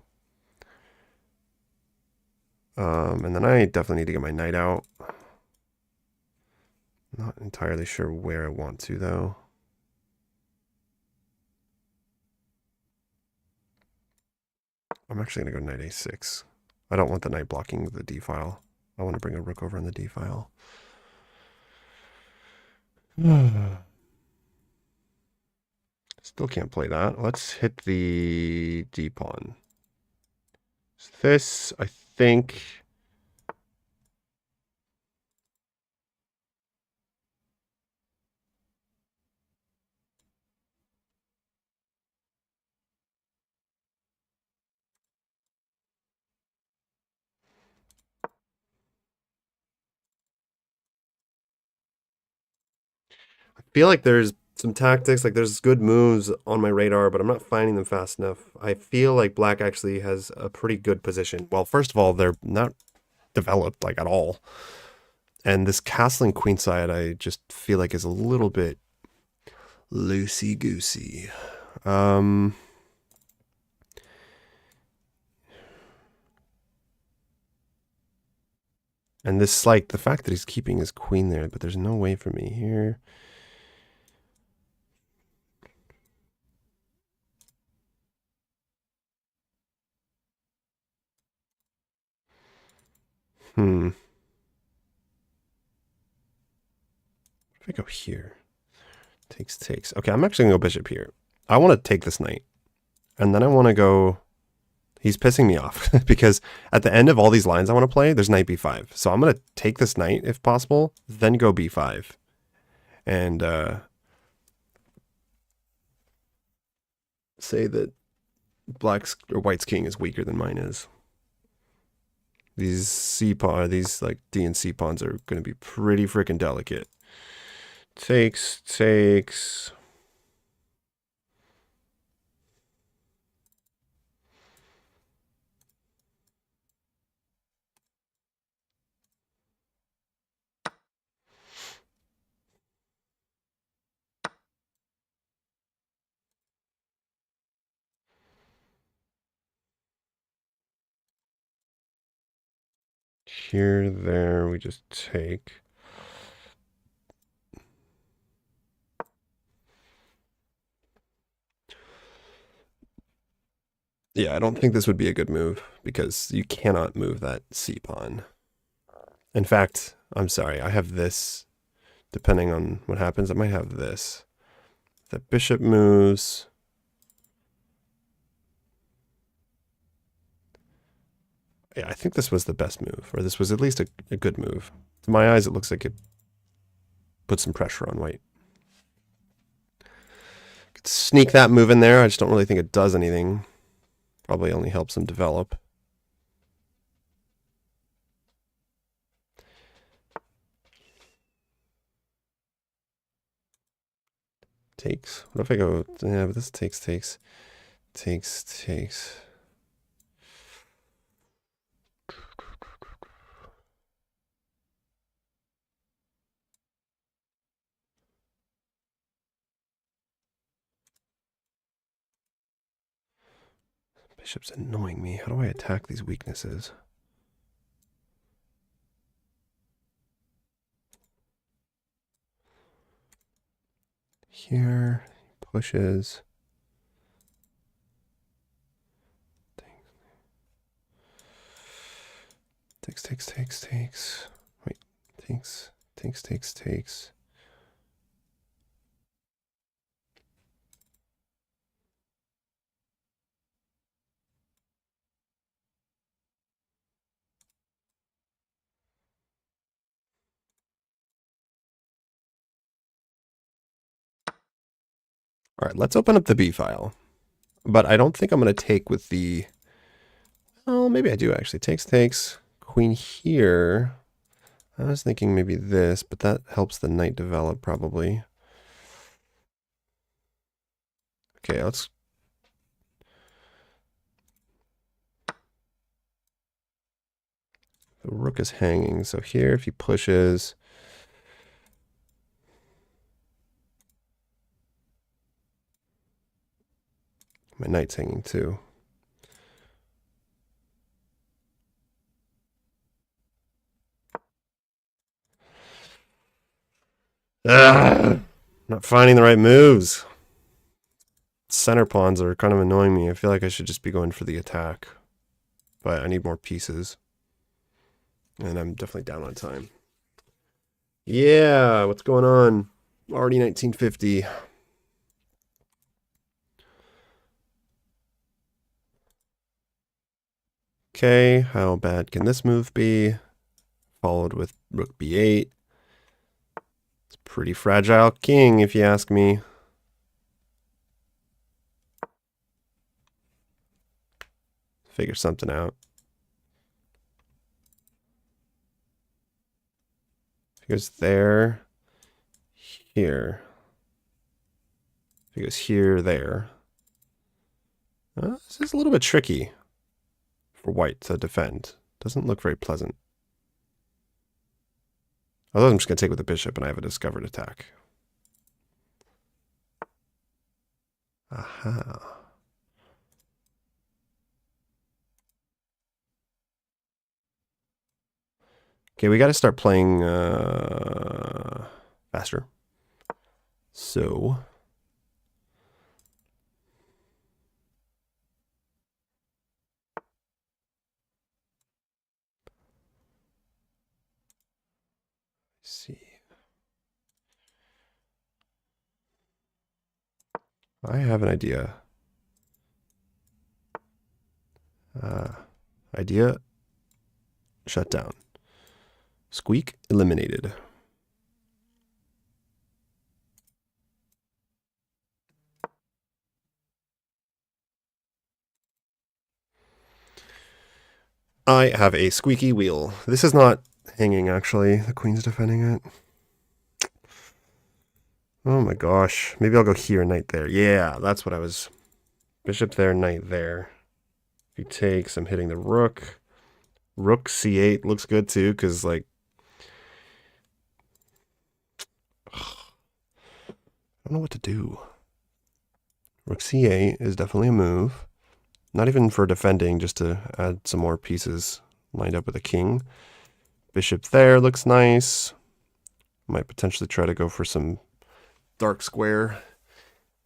S1: And then I definitely need to get my knight out. Not entirely sure where I want to, though. I'm actually going to go knight a6. I don't want the knight blocking the d file. I want to bring a rook over on the d file. Still can't play that. Let's hit the d pawn. This, I think... I feel like there's some tactics, like there's good moves on my radar, but I'm not finding them fast enough. I feel like black actually has a pretty good position. Well, first of all, they're not developed like at all. And this castling queenside, I just feel like is a little bit loosey-goosey. And this, like, the fact that he's keeping his queen there, but there's no way for me here. If I go here, takes. Okay, I'm actually gonna go bishop here. I want to take this knight, and then I want to go. He's pissing me off because at the end of all these lines I want to play, there's knight b5. So I'm gonna take this knight if possible, then go b5, and say that black's or white's king is weaker than mine is. These C pawn, these like D and C pawns are going to be pretty freaking delicate. Takes. Here, there, we just take. Yeah, I don't think this would be a good move because you cannot move that C pawn. In fact, I'm sorry, I have this. Depending on what happens, I might have this. The bishop moves. Yeah, I think this was the best move, or this was at least a good move. To my eyes, it looks like it put some pressure on white. Could sneak that move in there. I just don't really think it does anything. Probably only helps him develop. Takes. What if I go? Yeah, but this takes. Bishop's annoying me. How do I attack these weaknesses? Here, pushes. Takes. Wait, takes. All right, let's open up the B file. But I don't think I'm going to take with the... Oh, maybe I do actually. Takes. Queen here. I was thinking maybe this, but that helps the knight develop probably. Okay, let's... The rook is hanging. So here, if he pushes... My knight's hanging too. Not finding the right moves. Center pawns are kind of annoying me. I feel like I should just be going for the attack. But I need more pieces. And I'm definitely down on time. Yeah, what's going on? Already 1950. Okay, how bad can this move be? Followed with rook b8. It's a pretty fragile king, if you ask me. Figure something out. If he goes there, here. If he goes here, there. This is a little bit tricky for white to defend. Doesn't look very pleasant. Although I'm just going to take with the bishop and I have a discovered attack. Aha. Okay, we got to start playing faster. So... see. I have an idea. Idea shut down. Squeak eliminated. I have a squeaky wheel. This is not hanging, actually. The queen's defending it. Oh my gosh. Maybe I'll go here, knight there. Yeah, that's what I was... Bishop there, knight there. If he takes, I'm hitting the rook. Rook c8 looks good too, because, like... I don't know what to do. Rook c8 is definitely a move. Not even for defending, just to add some more pieces lined up with a king. Bishop there looks nice. Might potentially try to go for some dark square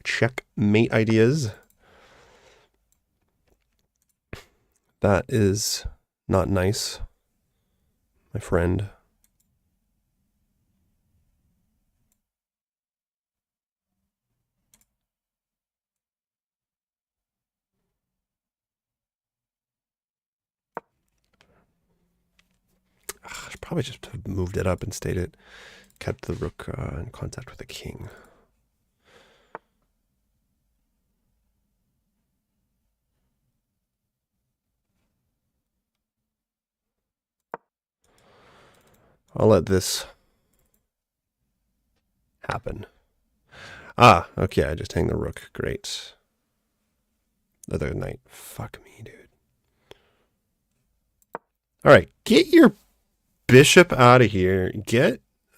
S1: checkmate ideas. That is not nice, my friend. I should probably just have moved it up and stayed it. Kept the rook in contact with the king. I'll let this happen. Ah, okay, I just hang the rook. Great. Other knight. Fuck me, dude. Alright, get your bishop out of here.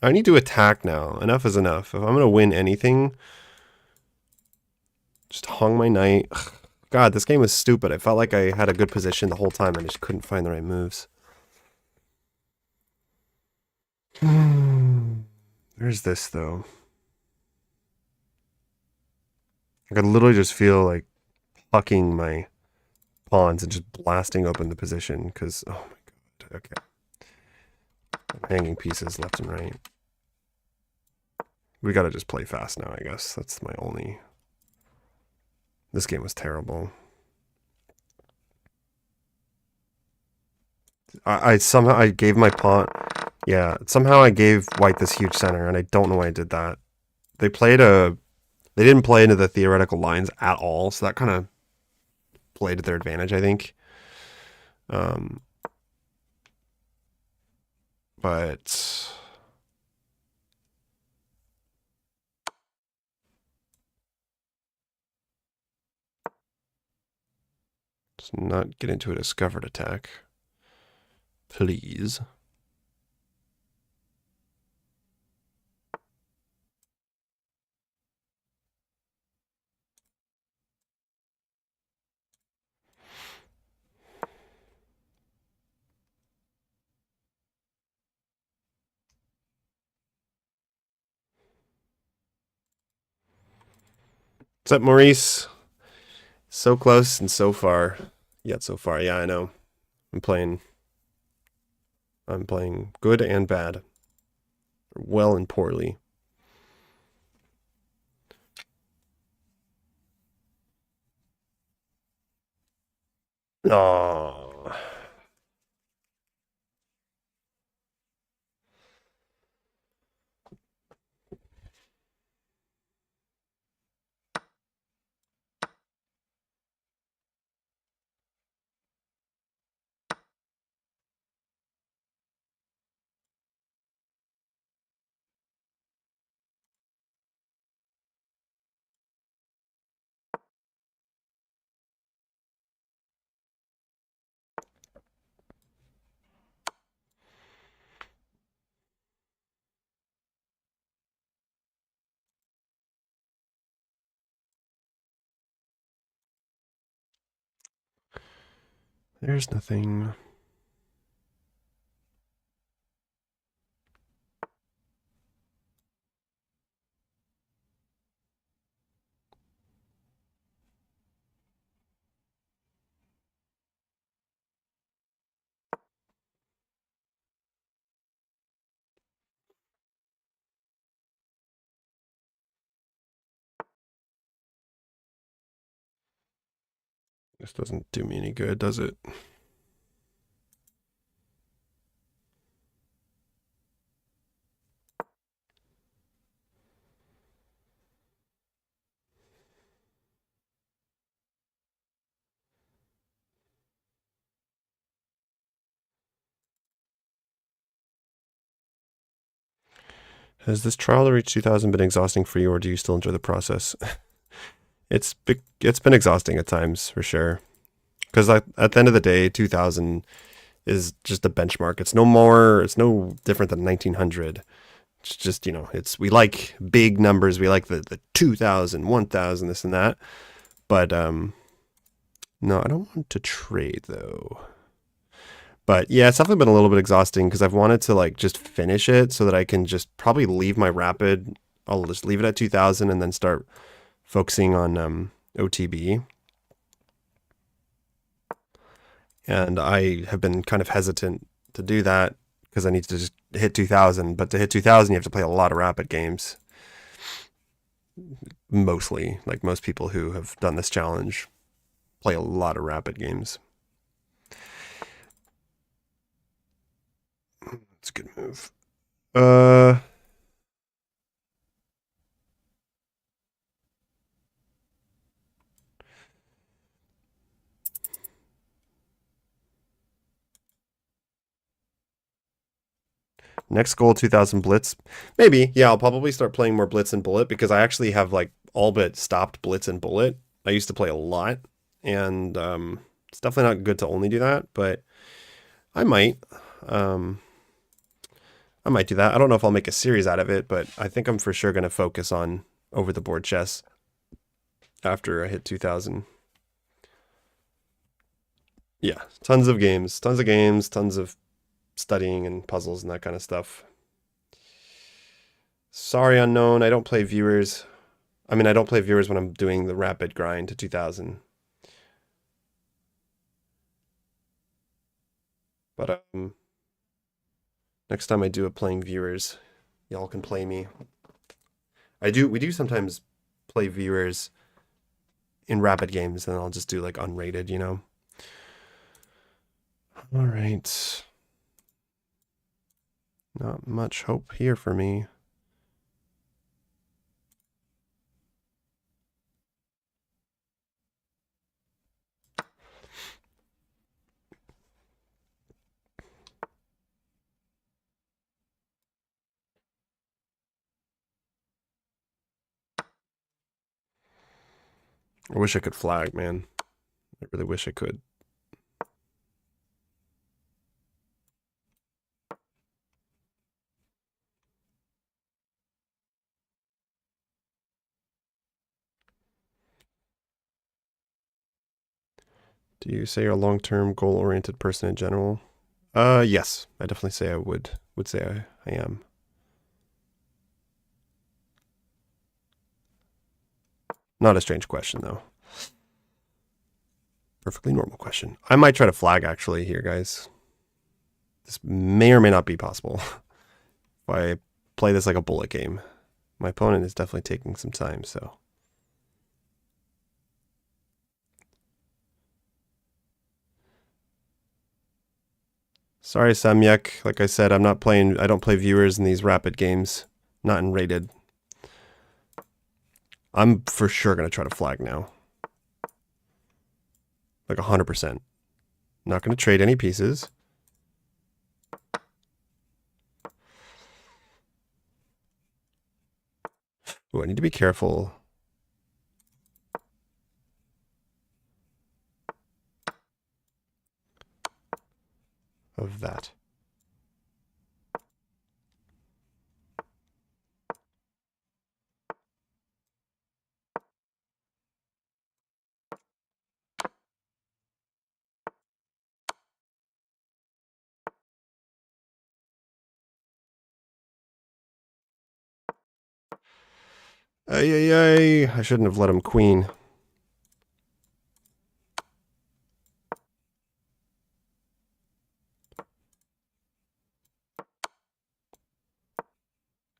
S1: I need to attack now. Enough is enough. If I'm going to win anything, just hung my knight. Ugh. God, this game was stupid. I felt like I had a good position the whole time and I just couldn't find the right moves. There's this, though. I could literally just feel like plucking my pawns and just blasting open the position because, oh my god, okay. I'm hanging pieces left and right. We gotta just play fast now, I guess. That's my only... This game was terrible. I somehow gave my pawn... Yeah, somehow I gave white this huge center, and I don't know why I did that. They played a They didn't play into the theoretical lines at all, so that kind of played to their advantage, I think. But let's not get into a discovered attack, please. What's up, Maurice? So close and so far. Yet so far. Yeah, I know. I'm playing good and bad. Well and poorly. Oh. There's nothing. This doesn't do me any good, does it? Has this trial to reach 2000 been exhausting for you, or do you still enjoy the process? It's been exhausting at times, for sure. Because at the end of the day, 2000 is just a benchmark. It's no different than 1900. It's just, we like big numbers. We like the 2000, 1000, this and that. But no, I don't want to trade though. But yeah, it's definitely been a little bit exhausting because I've wanted to just finish it so that I can just probably leave my rapid. I'll just leave it at 2000 and then start focusing on OTB. And I have been kind of hesitant to do that because I need to just hit 2000. But to hit 2000, you have to play a lot of rapid games. Mostly, like most people who have done this challenge, play a lot of rapid games. It's a good move. Next goal, 2000 Blitz. Maybe, yeah, I'll probably start playing more Blitz and Bullet because I actually have all but stopped Blitz and Bullet. I used to play a lot, and it's definitely not good to only do that, but I might. I might do that. I don't know if I'll make a series out of it, but I think I'm for sure going to focus on over the board chess after I hit 2000. Yeah, tons of games, tons of studying and puzzles and that kind of stuff. Sorry, unknown. I don't play viewers. I mean, I don't play viewers when I'm doing the rapid grind to 2000. But next time I do it playing viewers, y'all can play me. We do sometimes play viewers in rapid games, and I'll just do unrated, All right. Not much hope here for me. I wish I could flag, man. I really wish I could. Do you say you're a long-term goal-oriented person in general? Yes. I definitely say I would say I am. Not a strange question, though. Perfectly normal question. I might try to flag, actually, here, guys. This may or may not be possible. If I play this like a bullet game. My opponent is definitely taking some time, so... Sorry, Samyek. Like I said, I don't play viewers in these rapid games. Not in rated. I'm for sure going to try to flag now. Like 100%. Not going to trade any pieces. Ooh, I need to be careful of that. Ay, ay, ay. I shouldn't have let him queen.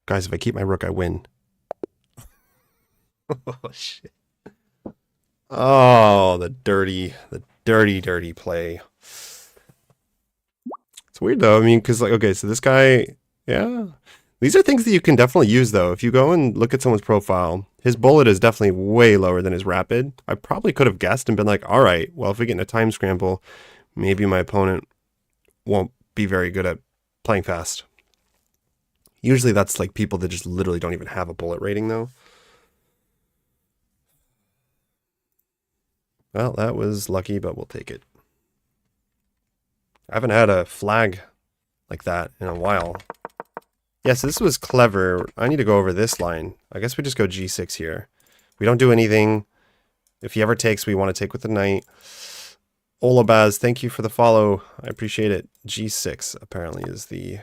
S1: Guys, if I keep my rook, I win. Oh, shit. Oh, the dirty play. It's weird, though. I mean, because, like, okay, so this guy, yeah. These are things that you can definitely use, though. If you go and look at someone's profile, his bullet is definitely way lower than his rapid. I probably could have guessed and been like, all right, well, if we get in a time scramble, maybe my opponent won't be very good at playing fast. Usually that's like people that just literally don't even have a bullet rating, though. Well, that was lucky, but we'll take it. I haven't had a flag like that in a while. Yes, this was clever. I need to go over this line. I guess we just go g6 here. We don't do anything. If he ever takes, we want to take with the knight. Olabaz, thank you for the follow. I appreciate it. g6 apparently is the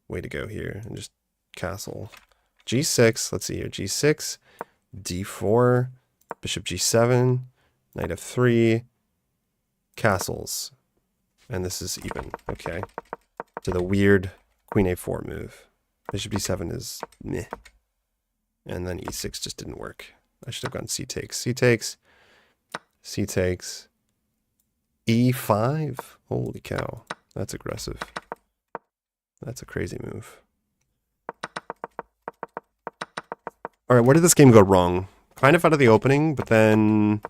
S1: way to go here. And just castle. g6, let's see here. g6, d4, bishop g7, knight f3, castles. And this is even. Okay. To the weird queen a4 move. Bishop d7 is meh. And then e6 just didn't work. I should have gone c takes. C takes. C takes. e5. Holy cow. That's aggressive. That's a crazy move. Alright, where did this game go wrong? Kind of out of the opening, but then...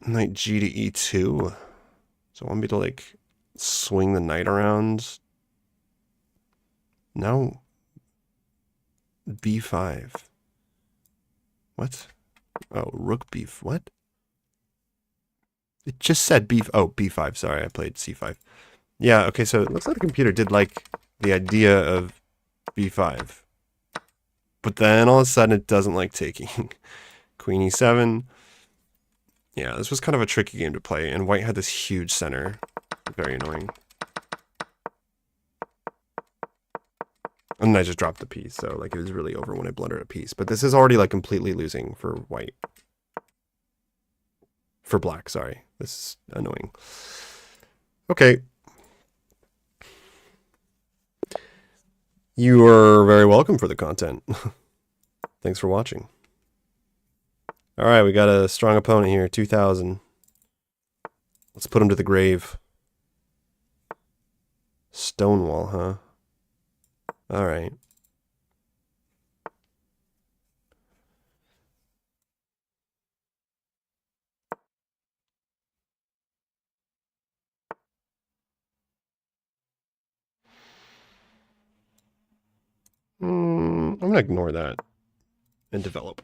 S1: Knight g to e2. So I want me to, like, swing the knight around. No. b5. What? Oh, rook b... What? It just said b... Oh, b5. Sorry, I played c5. Yeah, okay, so it looks like the computer did like the idea of b5. But then all of a sudden it doesn't like taking. Queen e7. Yeah, this was kind of a tricky game to play, and white had this huge center. Very annoying. And then I just dropped the piece, so like it was really over when I blundered a piece. But this is already like completely losing for white. For black, sorry. This is annoying. Okay. You are very welcome for the content. Thanks for watching. Alright, we got a strong opponent here, 2000. Let's put him to the grave. Stonewall, huh? Alright. I'm gonna ignore that. and develop.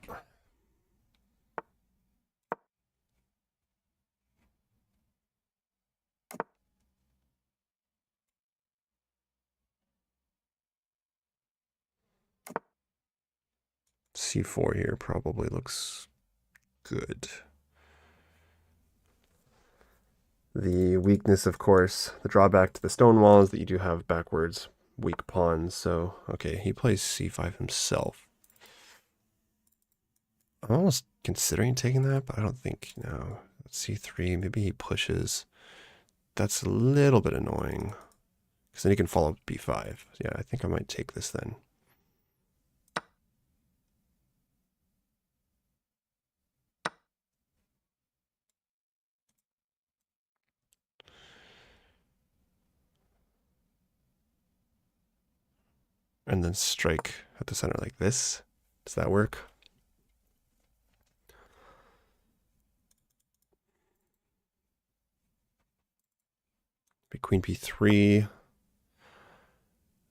S1: C4 here probably looks good. The weakness, of course, the drawback to the stone wall is that you do have backwards weak pawns. So, okay, he plays C5 himself. I'm almost considering taking that, but I don't think, no. C3, maybe he pushes. That's a little bit annoying. Because then he can follow B5. Yeah, I think I might take this then. And then strike at the center like this. Does that work? Be Queen B3.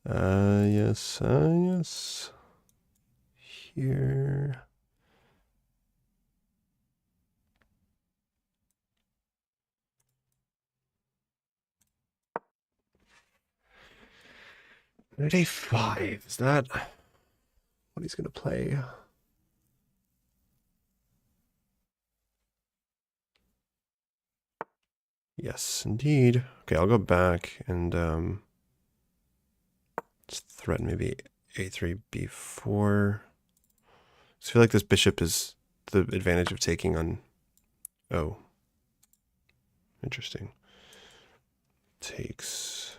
S1: Yes. Here. Knight A5. Is that what he's going to play? Yes, indeed. Okay, I'll go back and just threaten maybe A3, B4. I feel like this bishop is the advantage of taking on... Oh. Interesting. Takes.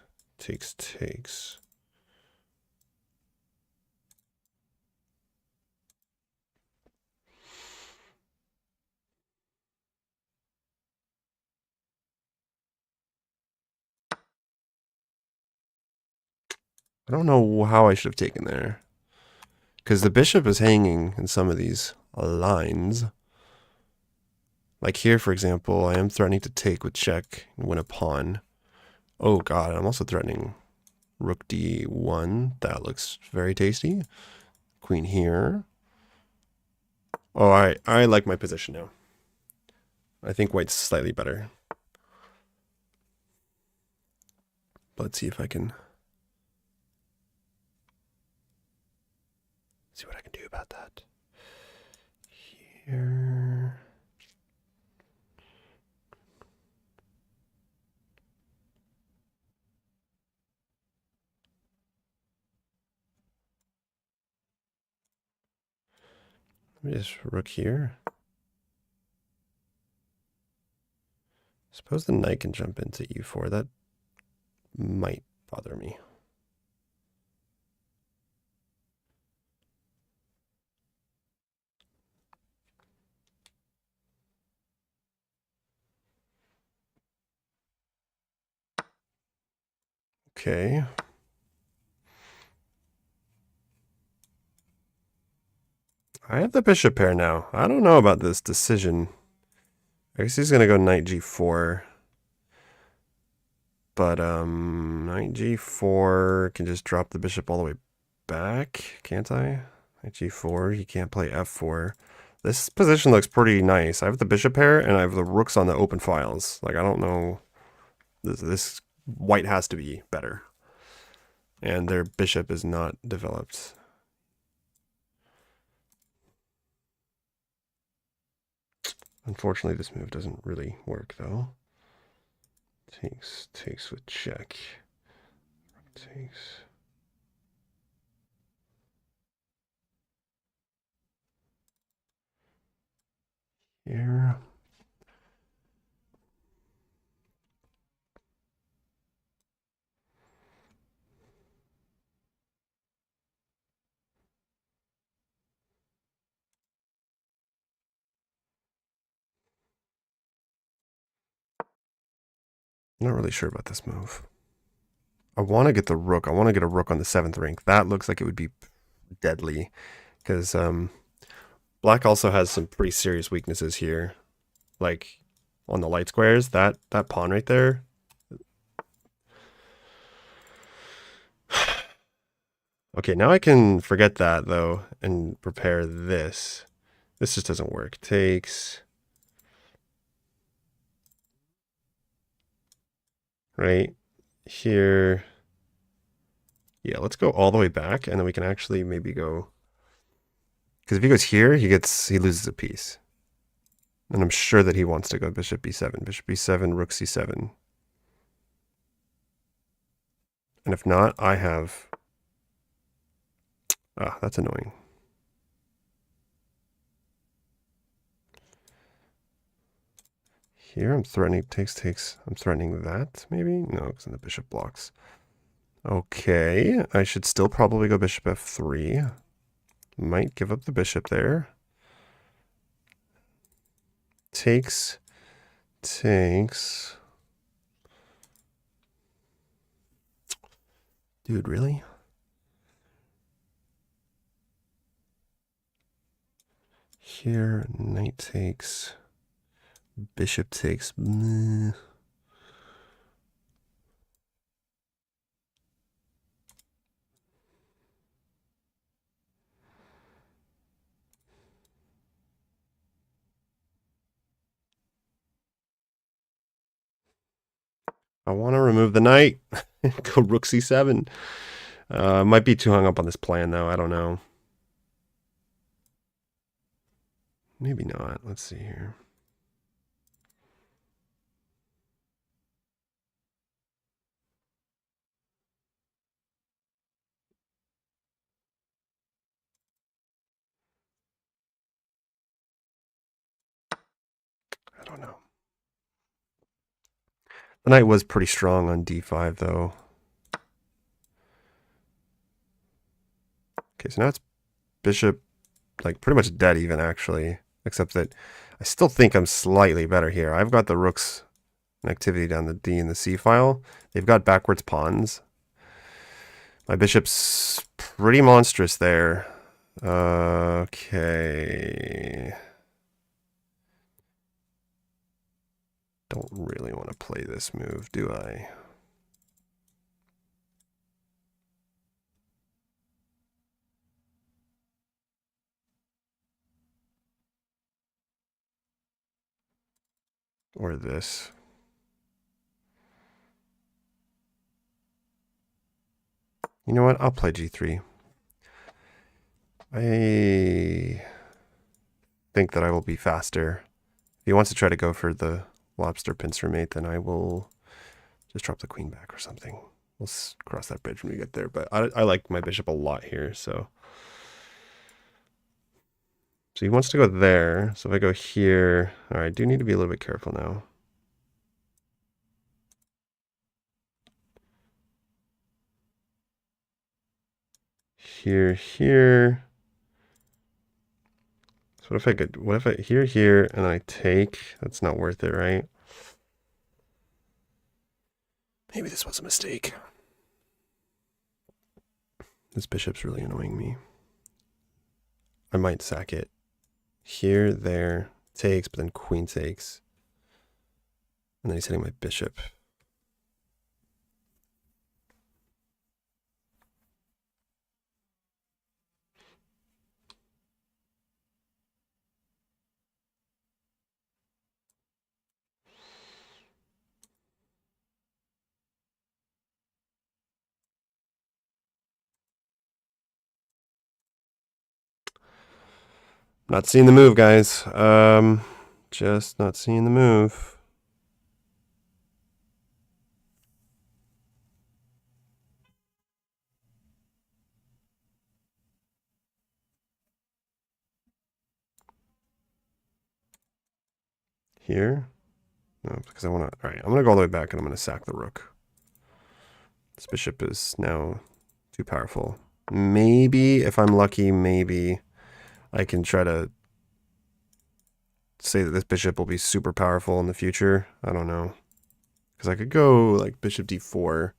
S1: I don't know how I should have taken there. Because the bishop is hanging in some of these lines. Like here, for example, I am threatening to take with check and win a pawn. Oh god, I'm also threatening rook d1. That looks very tasty. Queen here. Oh, I like my position now. I think white's slightly better. But let's see if I can... see what I can do about that. Here... Let me just rook here. Suppose the knight can jump into e4. That might bother me. Okay. I have the bishop pair now. I don't know about this decision. I guess he's going to go knight g4. But knight g4 can just drop the bishop all the way back, can't I? Knight g4, he can't play f4. This position looks pretty nice. I have the bishop pair and I have the rooks on the open files. Like, I don't know. This white has to be better. And their bishop is not developed. Unfortunately, this move doesn't really work, though. Takes with check. Takes. Here. I'm not really sure about this move. I want to get the rook. I want to get a rook on the 7th rank. That looks like it would be deadly. Because black also has some pretty serious weaknesses here. Like, on the light squares, that pawn right there. Okay, now I can forget that, though, and prepare this. This just doesn't work. Takes... right here. Yeah, let's go all the way back, and then we can actually maybe go... because if he goes here, he loses a piece. And I'm sure that he wants to go bishop b7, bishop b7, rook c7. And if not, I have... ah, that's annoying. Here, I'm threatening, takes. I'm threatening that, maybe? No, because then the bishop blocks. Okay, I should still probably go bishop f3. Might give up the bishop there. Takes. Dude, really? Here, knight takes. Bishop takes. Meh. I want to remove the knight. Go rook c7. Might be too hung up on this plan, though. I don't know. Maybe not. Let's see here. I don't know. The knight was pretty strong on d5, though. Okay, so now it's bishop, like pretty much dead even, actually. Except that I still think I'm slightly better here. I've got the rooks and activity down the D and the C file. They've got backwards pawns. My bishop's pretty monstrous there. Okay. Don't really want to play this move, do I? Or this. You know what? I'll play g3. I think that I will be faster. If he wants to try to go for the lobster pincer mate, then I will just drop the queen back or something. We'll cross that bridge when we get there. But I like my bishop a lot here, so... so he wants to go there. So if I go here... all right, I do need to be a little bit careful now. Here. So what if I here, and I take? That's not worth it, right? Maybe this was a mistake. This bishop's really annoying me. I might sack it. Here, there, takes, but then queen takes. And then he's hitting my bishop. Not seeing the move, guys. Just not seeing the move. Here? No, because I want to... all right, I'm going to go all the way back and I'm going to sack the rook. This bishop is now too powerful. Maybe, if I'm lucky, maybe I can try to say that this bishop will be super powerful in the future. I don't know. Because I could go like bishop d4.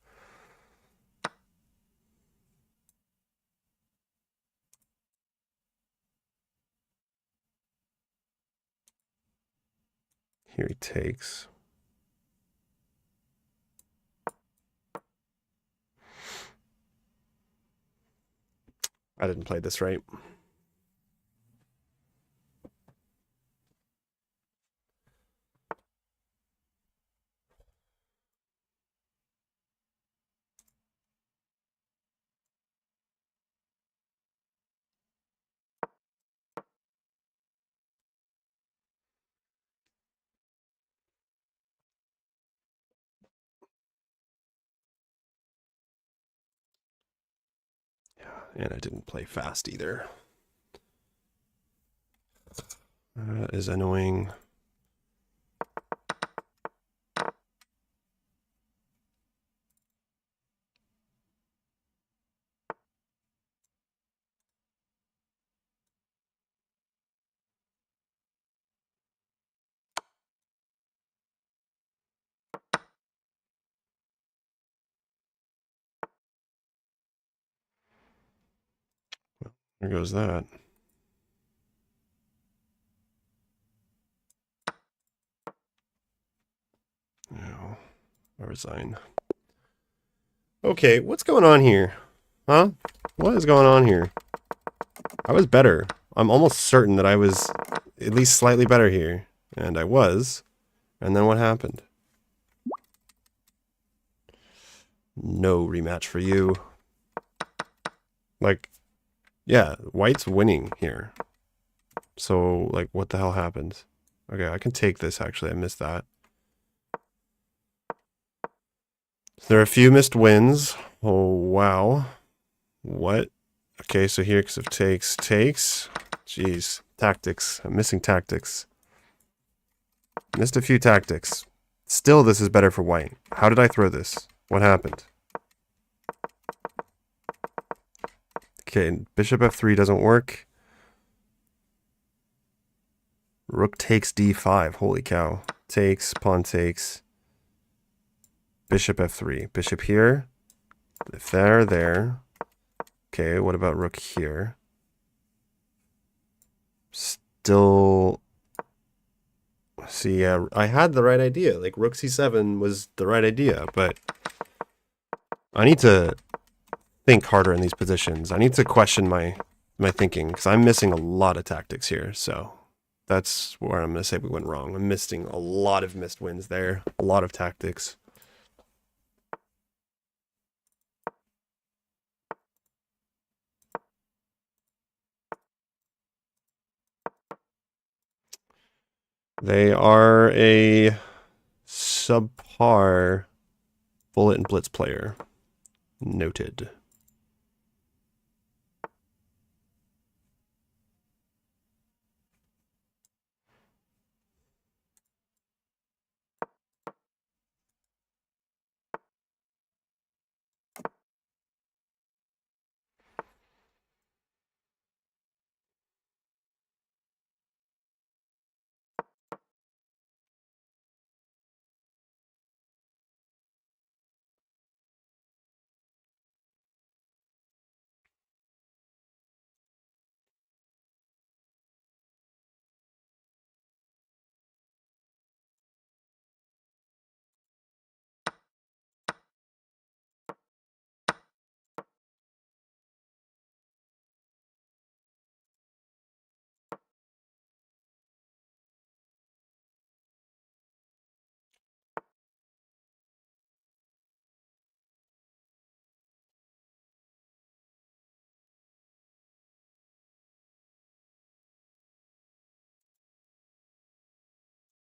S1: Here he takes. I didn't play this right. And I didn't play fast either. That is annoying. There goes that. No, I resign. Okay, what's going on here? Huh? What is going on here? I was better. I'm almost certain that I was at least slightly better here. And I was. And then what happened? No rematch for you. Like, yeah, white's winning here. So, like, what the hell happened? Okay, I can take this, actually. I missed that. There are a few missed wins. Oh, wow. What? Okay, so here, because of takes. Jeez. Tactics. I'm missing tactics. Missed a few tactics. Still, this is better for white. How did I throw this? What happened? Okay, bishop f3 doesn't work. Rook takes d5. Holy cow. Takes, pawn takes. Bishop f3. Bishop here. If they're there. Okay, what about rook here? Still... See, yeah, I had the right idea. Like, rook c7 was the right idea, but I need to think harder in these positions. I need to question my thinking, because I'm missing a lot of tactics here, so that's where I'm going to say we went wrong. I'm missing a lot of missed wins there, a lot of tactics. They are a subpar bullet and blitz player. Noted.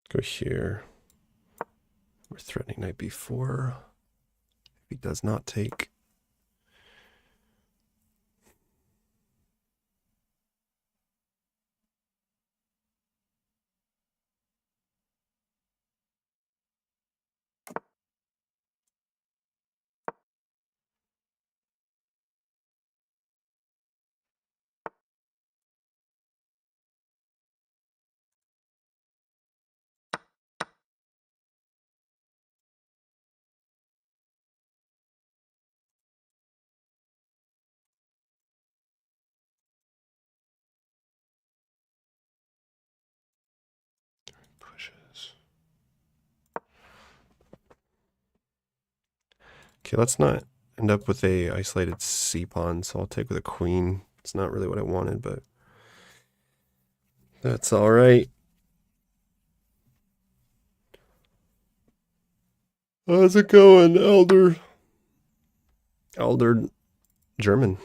S1: Go here. We're threatening knight b4. If he does not take. Pushes. Okay, let's not end up with a isolated c pawn, so I'll take with a queen. It's not really what I wanted, but that's all right. How's it going, Elder? Elder German.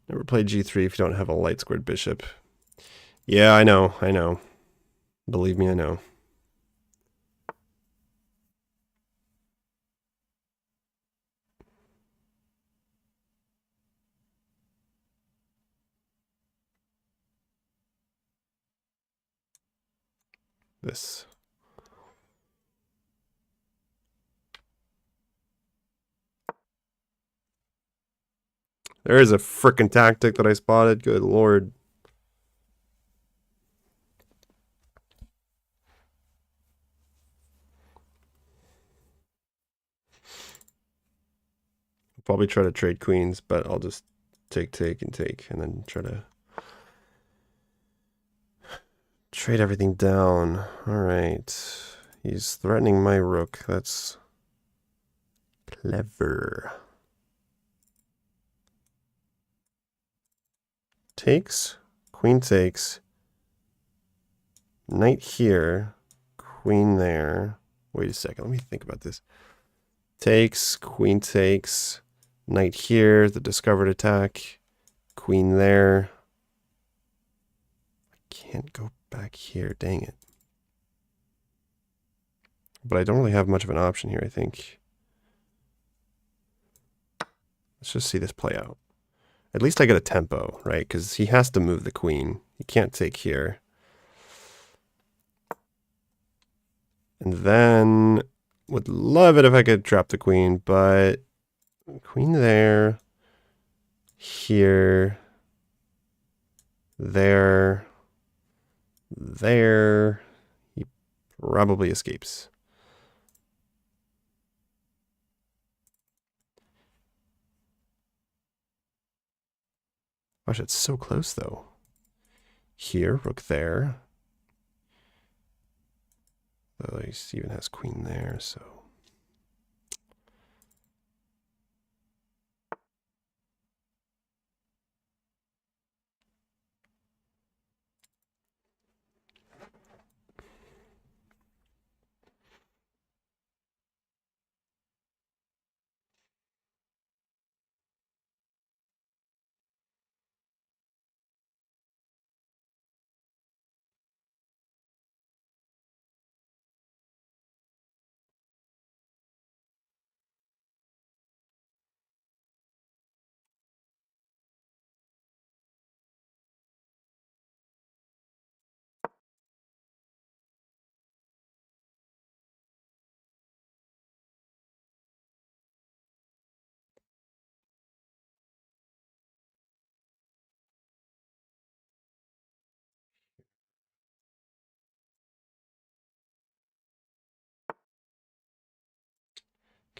S1: Never play G3 if you don't have a light squared bishop. Yeah, I know. Believe me, I know. This. There is a frickin' tactic that I spotted. Good lord. I'll probably try to trade queens, but I'll just take, and then try to trade everything down. All right. He's threatening my rook. That's clever. Takes, queen takes, knight here, queen there. Wait a second, let me think about this. Takes, queen takes, knight here, the discovered attack, queen there. I can't go back here, dang it. But I don't really have much of an option here, I think. Let's just see this play out. At least I get a tempo, right? Because he has to move the queen. He can't take here. And then would love it if I could trap the queen, but queen there, here, there, there. He probably escapes. Gosh, it's so close though. Here, rook there. Though he even has queen there, so.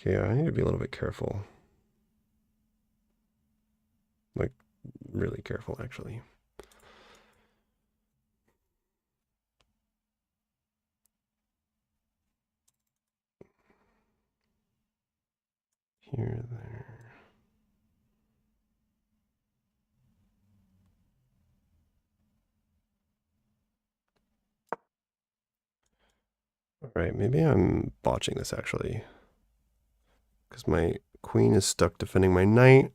S1: Okay, I need to be a little bit careful. Like, really careful, actually. Here, there. All right, maybe I'm botching this, actually. Because my queen is stuck defending my knight.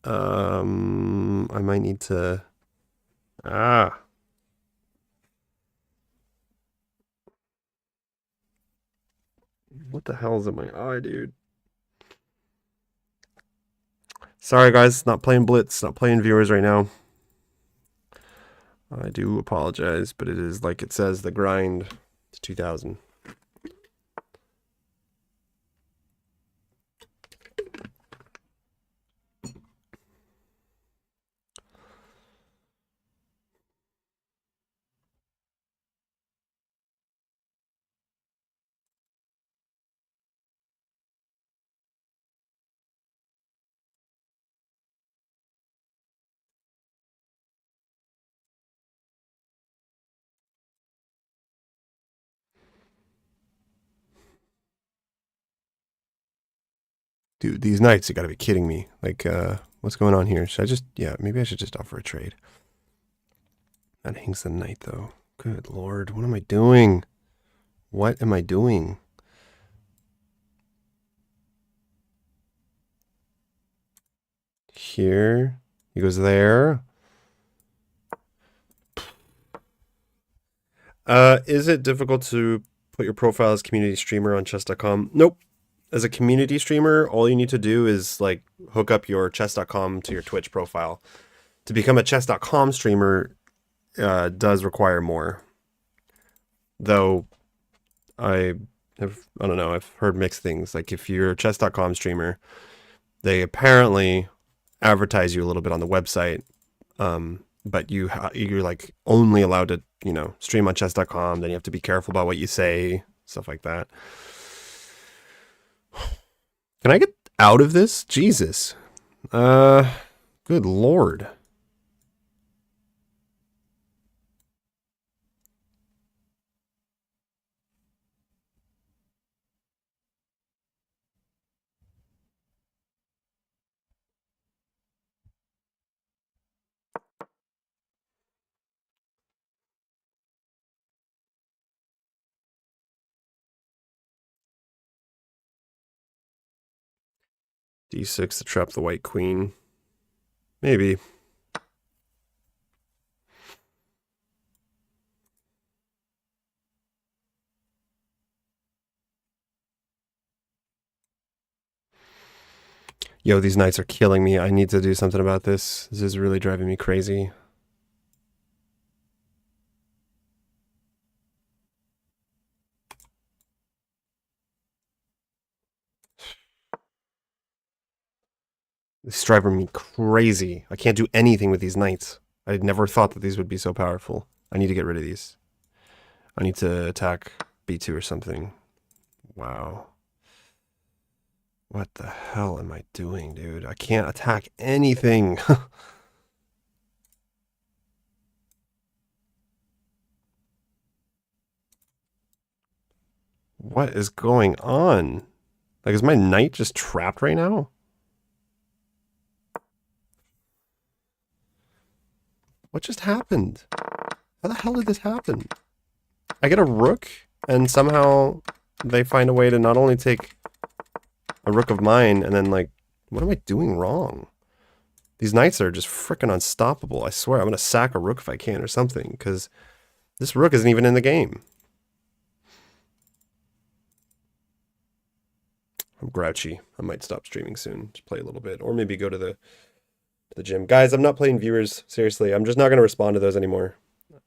S1: I might need to... Ah! What the hell is in my eye, dude? Sorry, guys. Not playing Blitz. Not playing viewers right now. I do apologize, but it is like it says, the grind to 2000. Dude, these knights, you gotta be kidding me. Like, What's going on here? Should I just, yeah, maybe I should just offer a trade. That hangs the knight, though. Good lord, what am I doing? What am I doing? Here. He goes there. Is it difficult to put your profile as community streamer on chess.com? Nope. As a community streamer, all you need to do is like hook up your chess.com to your Twitch profile. To become a chess.com streamer does require more. Though I don't know, I've heard mixed things. Like if you're a chess.com streamer, they apparently advertise you a little bit on the website. But you're like only allowed to, stream on chess.com. Then you have to be careful about what you say, stuff like that. Can I get out of this? Jesus. Good lord. D6 to trap the white queen. Maybe. Yo, these knights are killing me. I need to do something about this. This is really driving me crazy. This is driving me crazy. I can't do anything with these knights. I never thought that these would be so powerful. I need to get rid of these. I need to attack B2 or something. Wow. What the hell am I doing, dude? I can't attack anything. What is going on? Like, is my knight just trapped right now? What just happened? How the hell did this happen? I get a rook, and somehow they find a way to not only take a rook of mine, and then, like, what am I doing wrong? These knights are just freaking unstoppable. I swear, I'm going to sack a rook if I can or something, because this rook isn't even in the game. I'm grouchy. I might stop streaming soon. Just play a little bit, or maybe go to the gym. Guys, I'm not playing viewers. Seriously, I'm just not going to respond to those anymore.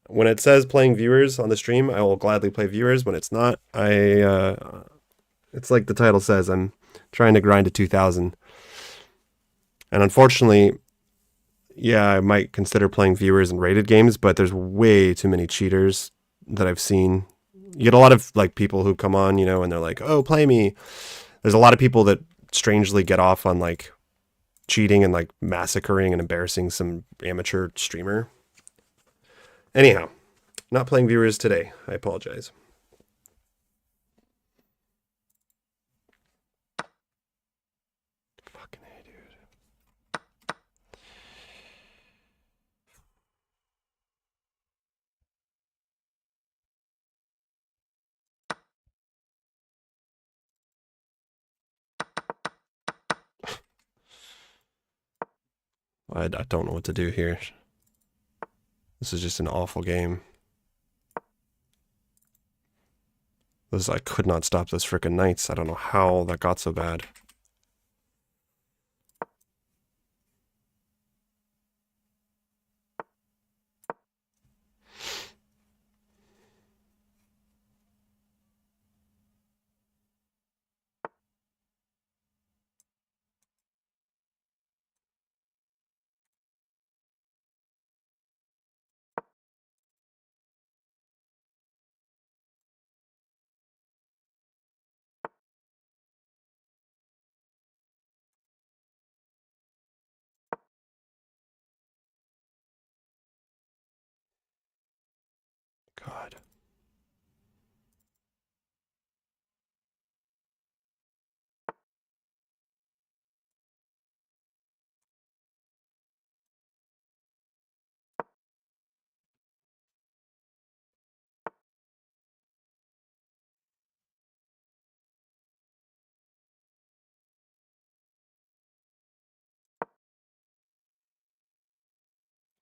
S1: When it says playing viewers on the stream, I will gladly play viewers. When it's not, it's like the title says, I'm trying to grind to 2,000. And unfortunately, yeah, I might consider playing viewers in rated games, but there's way too many cheaters that I've seen. You get a lot of like people who come on, and they're like, "Oh, play me." There's a lot of people that strangely get off on like cheating and like massacring and embarrassing some amateur streamer. Anyhow, not playing viewers today. I apologize. Fucking A, dude. I don't know what to do here. This is just an awful game. I could not stop those frickin' knights. I don't know how that got so bad.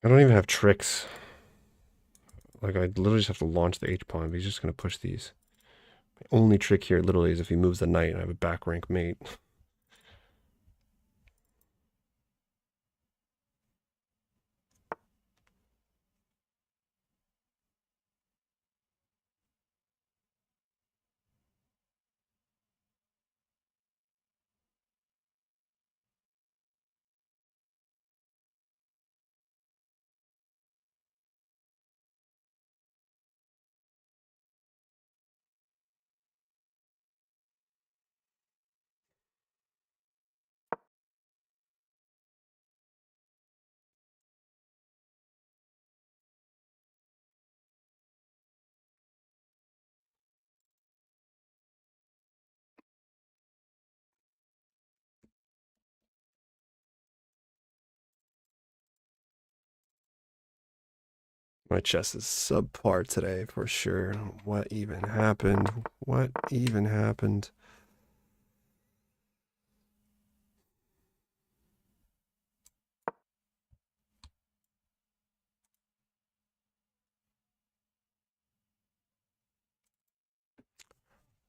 S1: I don't even have tricks. Like, I literally just have to launch the H-pawn, but he's just going to push these. My only trick here, literally, is if he moves the knight and I have a back rank mate. My chess is subpar today, for sure. What even happened? What even happened?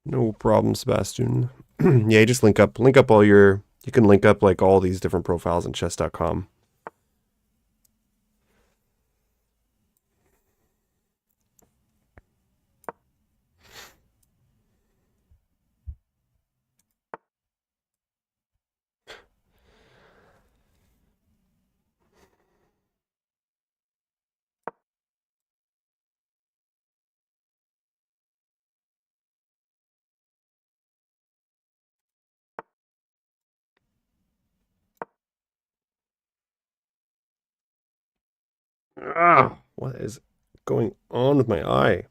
S1: No problem, Sebastian. Yeah, you just link up all your, you can link up like all these different profiles in chess.com. Ah, what is going on with my eye?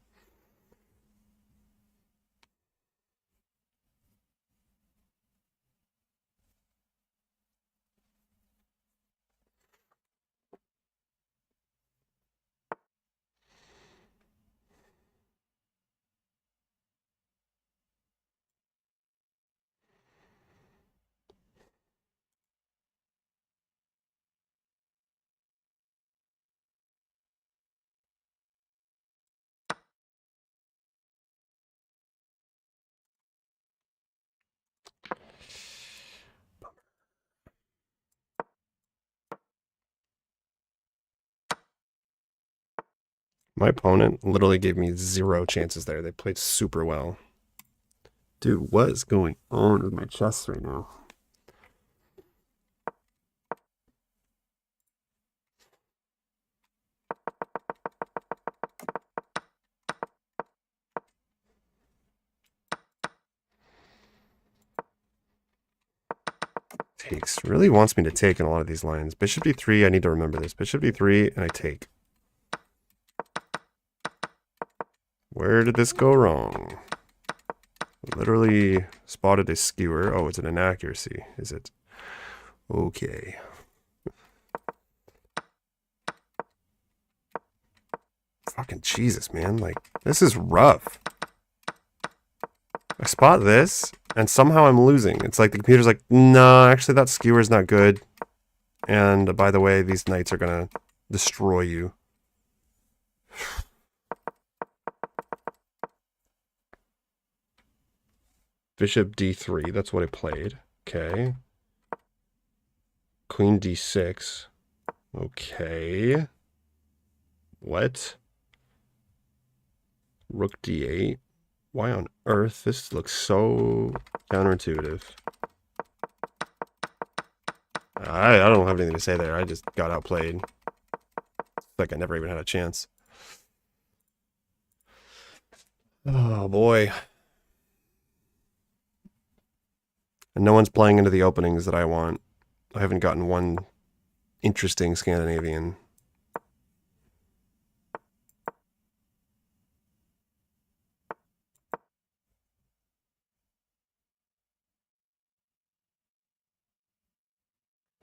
S1: My opponent literally gave me 0 chances there. They played super well. Dude, what is going on with my chess right now? Takes. Really wants me to take in a lot of these lines. Bishop d3, I need to remember this. Bishop d3, and I take. Where did this go wrong? Literally spotted a skewer. Oh, it's an inaccuracy, is it? Okay. Fucking Jesus, man. Like, this is rough. I spot this, and somehow I'm losing. It's like the computer's like, no, actually that skewer's not good. And by the way, these knights are gonna destroy you. Bishop d3, that's what I played. Okay. Queen d6. Okay. What? Rook d8. Why on earth? This looks so counterintuitive. I don't have anything to say there. I just got outplayed. It's like I never even had a chance. Oh boy. And no one's playing into the openings that I want. I haven't gotten one interesting Scandinavian.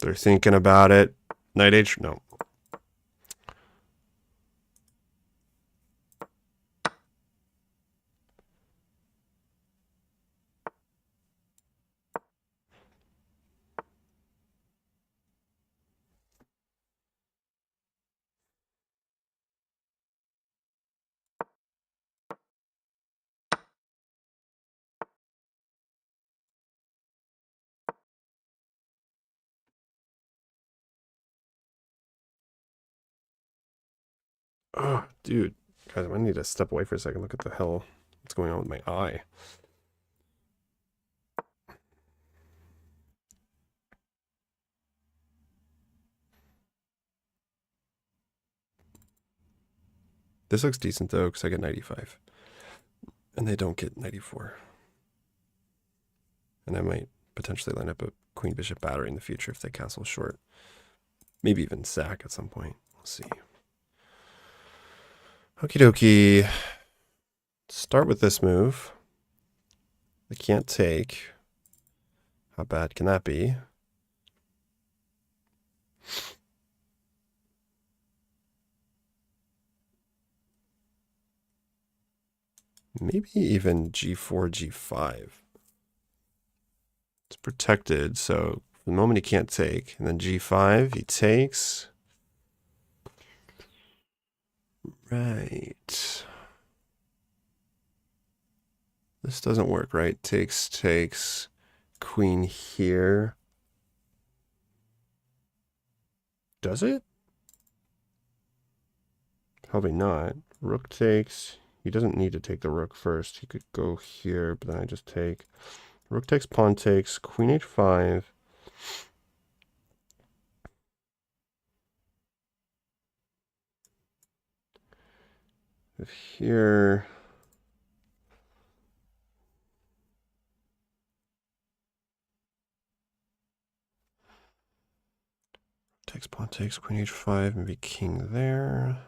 S1: They're thinking about it. Knight H, no. Oh, dude. Guys, I need to step away for a second. Look at the hell. What's going on with my eye? This looks decent, though, because I get 95. And they don't get 94. And I might potentially line up a queen bishop battery in the future if they castle short. Maybe even sack at some point. We'll see. Okie dokie. Start with this move. They can't take. How bad can that be? Maybe even g4, g5. It's protected, so for the moment he can't take. And then g5, he takes. Right. This doesn't work, right? Takes. Queen here. Does it? Probably not. Rook takes. He doesn't need to take the rook first. He could go here, but then I just take. Rook takes, pawn takes, queen h5. If here. Takes, pawn takes, queen h5, maybe king there.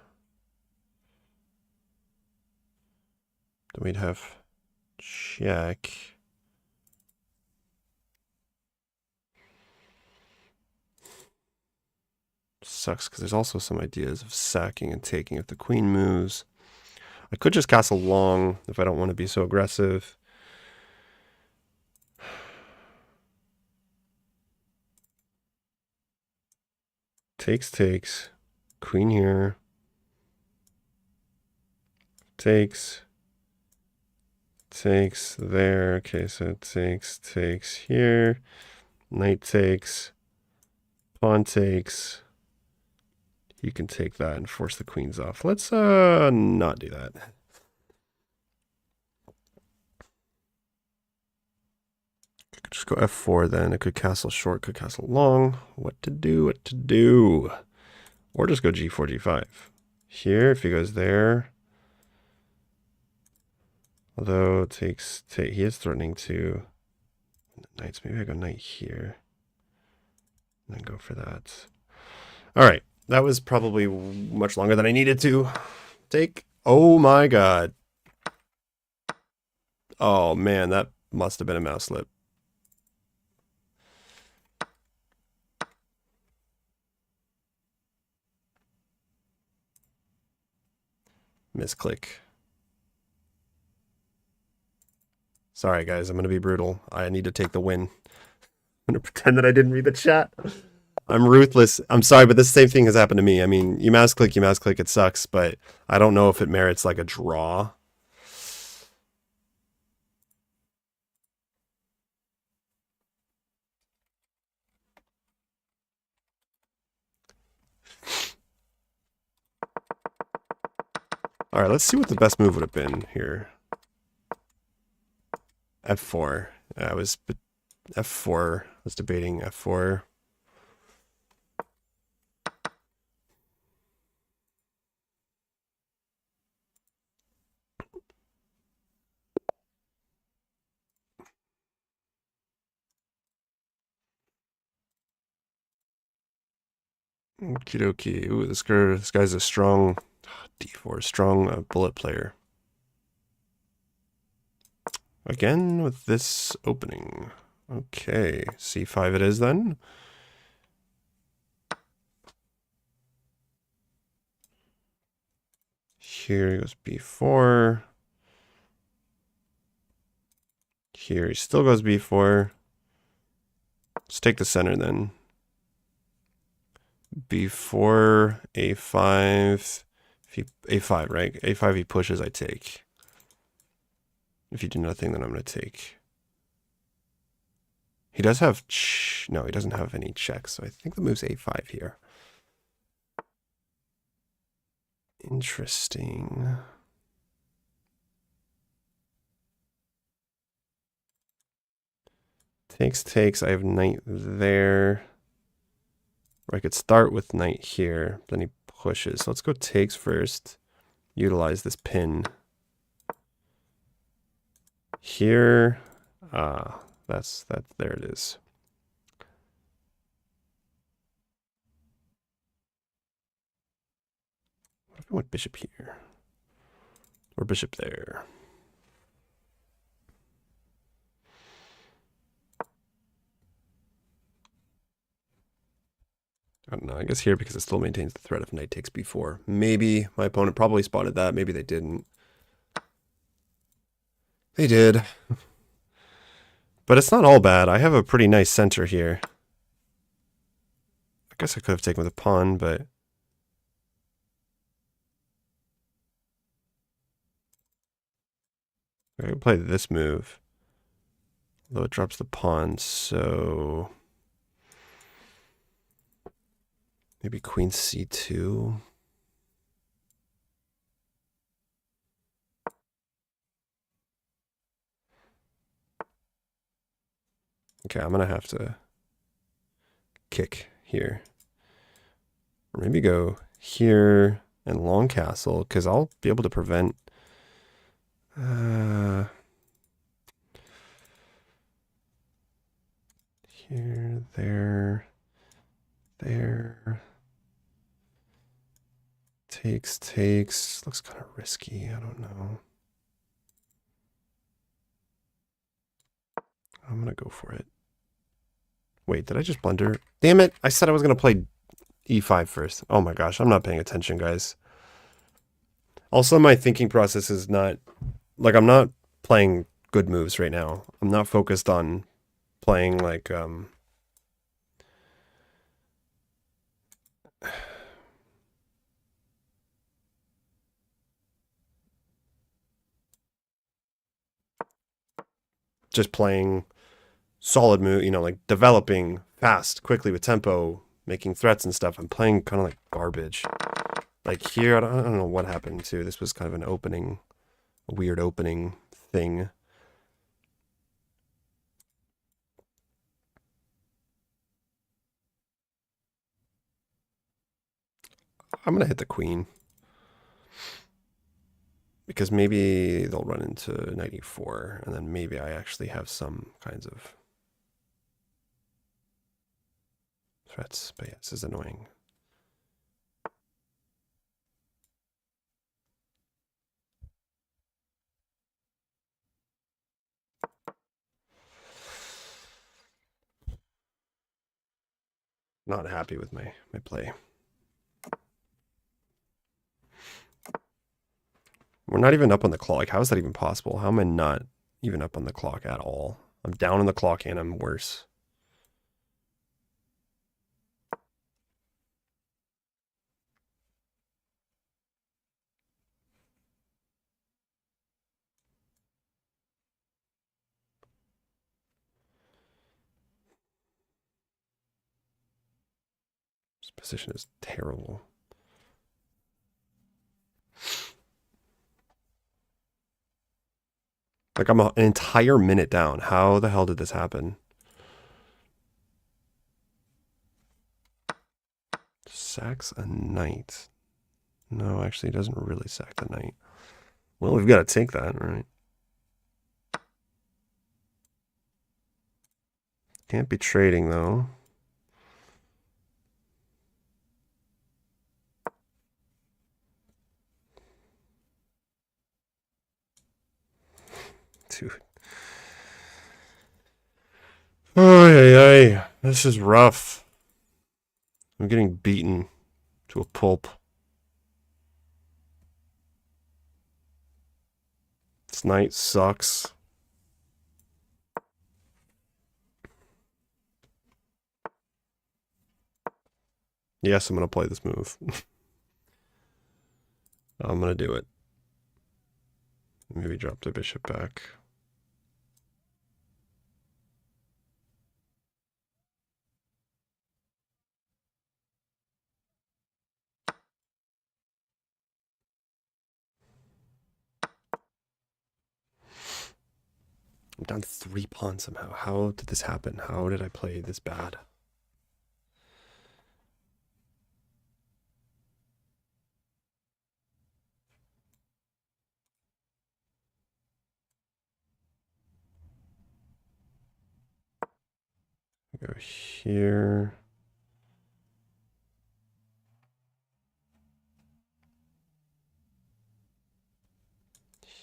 S1: Then we'd have check. Sucks because there's also some ideas of sacking and taking if the queen moves. I could just castle long if I don't want to be so aggressive. Takes. Queen here. Takes there. Okay, so it takes here. Knight takes. Pawn takes. You can take that and force the queens off. Let's not do that. Could just go f4 then. It could castle short, could castle long. What to do? Or just go g4, g5. Here, if he goes there. Although it takes, he is threatening to knights. Maybe I go knight here. And then go for that. All right. That was probably much longer than I needed to take. Oh my god. Oh man, that must have been a mouse slip. Misclick. Sorry guys, I'm going to be brutal. I need to take the win. I'm going to pretend that I didn't read the chat. I'm ruthless. I'm sorry, but this same thing has happened to me. I mean, you mouse click, it sucks, but I don't know if it merits like a draw. All right, let's see what the best move would have been here. F4. I was F4. I was debating F4. Okie dokie. Ooh, this guy's a strong D4, strong bullet player. Again with this opening. Okay, C5 it is then. Here goes B4. Here he still goes B4. Let's take the center then. B4, A5. A5, right? A5 he pushes, I take. If you do nothing, then I'm going to take. He does have... No, he doesn't have any checks, so I think the move's A5 here. Interesting. Takes. I have knight there. Or I could start with knight here. Then he pushes. So let's go takes first. Utilize this pin. Here. That's that. There it is. What if I went bishop here? Or bishop there? I don't know. I guess here because it still maintains the threat of knight takes b4. Maybe my opponent probably spotted that. Maybe they didn't. They did. But it's not all bad. I have a pretty nice center here. I guess I could have taken with a pawn, but... I can play this move. Although it drops the pawn, so... Maybe queen c2. Okay, I'm going to have to kick here. Or maybe go here and long castle, because I'll be able to prevent... here, there, there. Takes. Looks kind of risky. I don't know. I'm going to go for it. Wait, did I just blunder? Damn it. I said I was going to play e5 first. Oh my gosh, I'm not paying attention, guys. Also, my thinking process is not... Like, I'm not playing good moves right now. I'm not focused on playing, like, just playing solid move, you know, like developing fast, quickly with tempo, making threats and stuff. I'm playing kind of like garbage. Like here, I don't know what happened to. This was kind of an opening, a weird opening thing. I'm going to hit the queen. Because maybe they'll run into knight e4, and then maybe I actually have some kinds of threats. But yeah, this is annoying. Not happy with my play. We're not even up on the clock. Like, how is that even possible? How am I not even up on the clock at all? I'm down on the clock and I'm worse. This position is terrible. Like, I'm an entire minute down. How the hell did this happen? Sacks a knight. No, actually, it doesn't really sack the knight. Well, we've got to take that, right? Can't be trading, though. Dude. Ay. This is rough. I'm getting beaten to a pulp. This knight sucks. Yes, I'm going to play this move. I'm going to do it. Maybe drop the bishop back. I'm down 3 pawns somehow. How did this happen? How did I play this bad? Go here.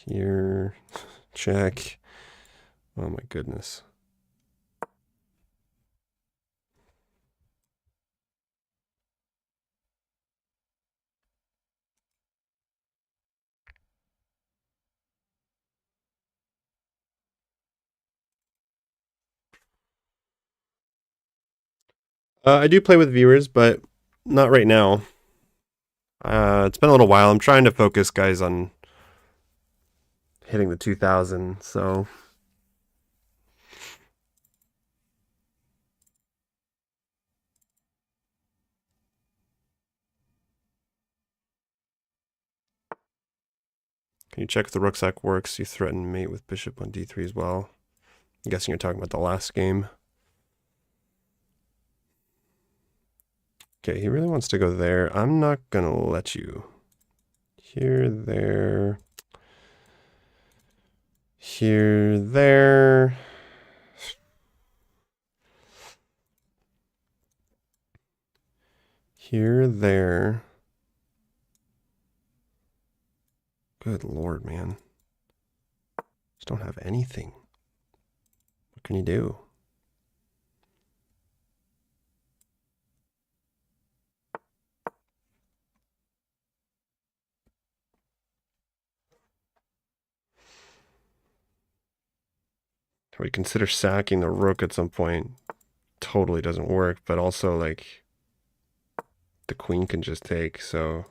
S1: Here. Check. Oh my goodness. I do play with viewers, but not right now. It's been a little while. I'm trying to focus, guys, on hitting the 2,000. So can you check if the rucksack works? You threaten mate with bishop on d3 as well. I'm guessing you're talking about the last game. Okay, he really wants to go there. I'm not gonna let you. Here, there. Here, there. Here, there. Good lord, man. Just don't have anything. What can you do? I would consider sacking the rook at some point. Totally doesn't work, but also, like, the queen can just take, so...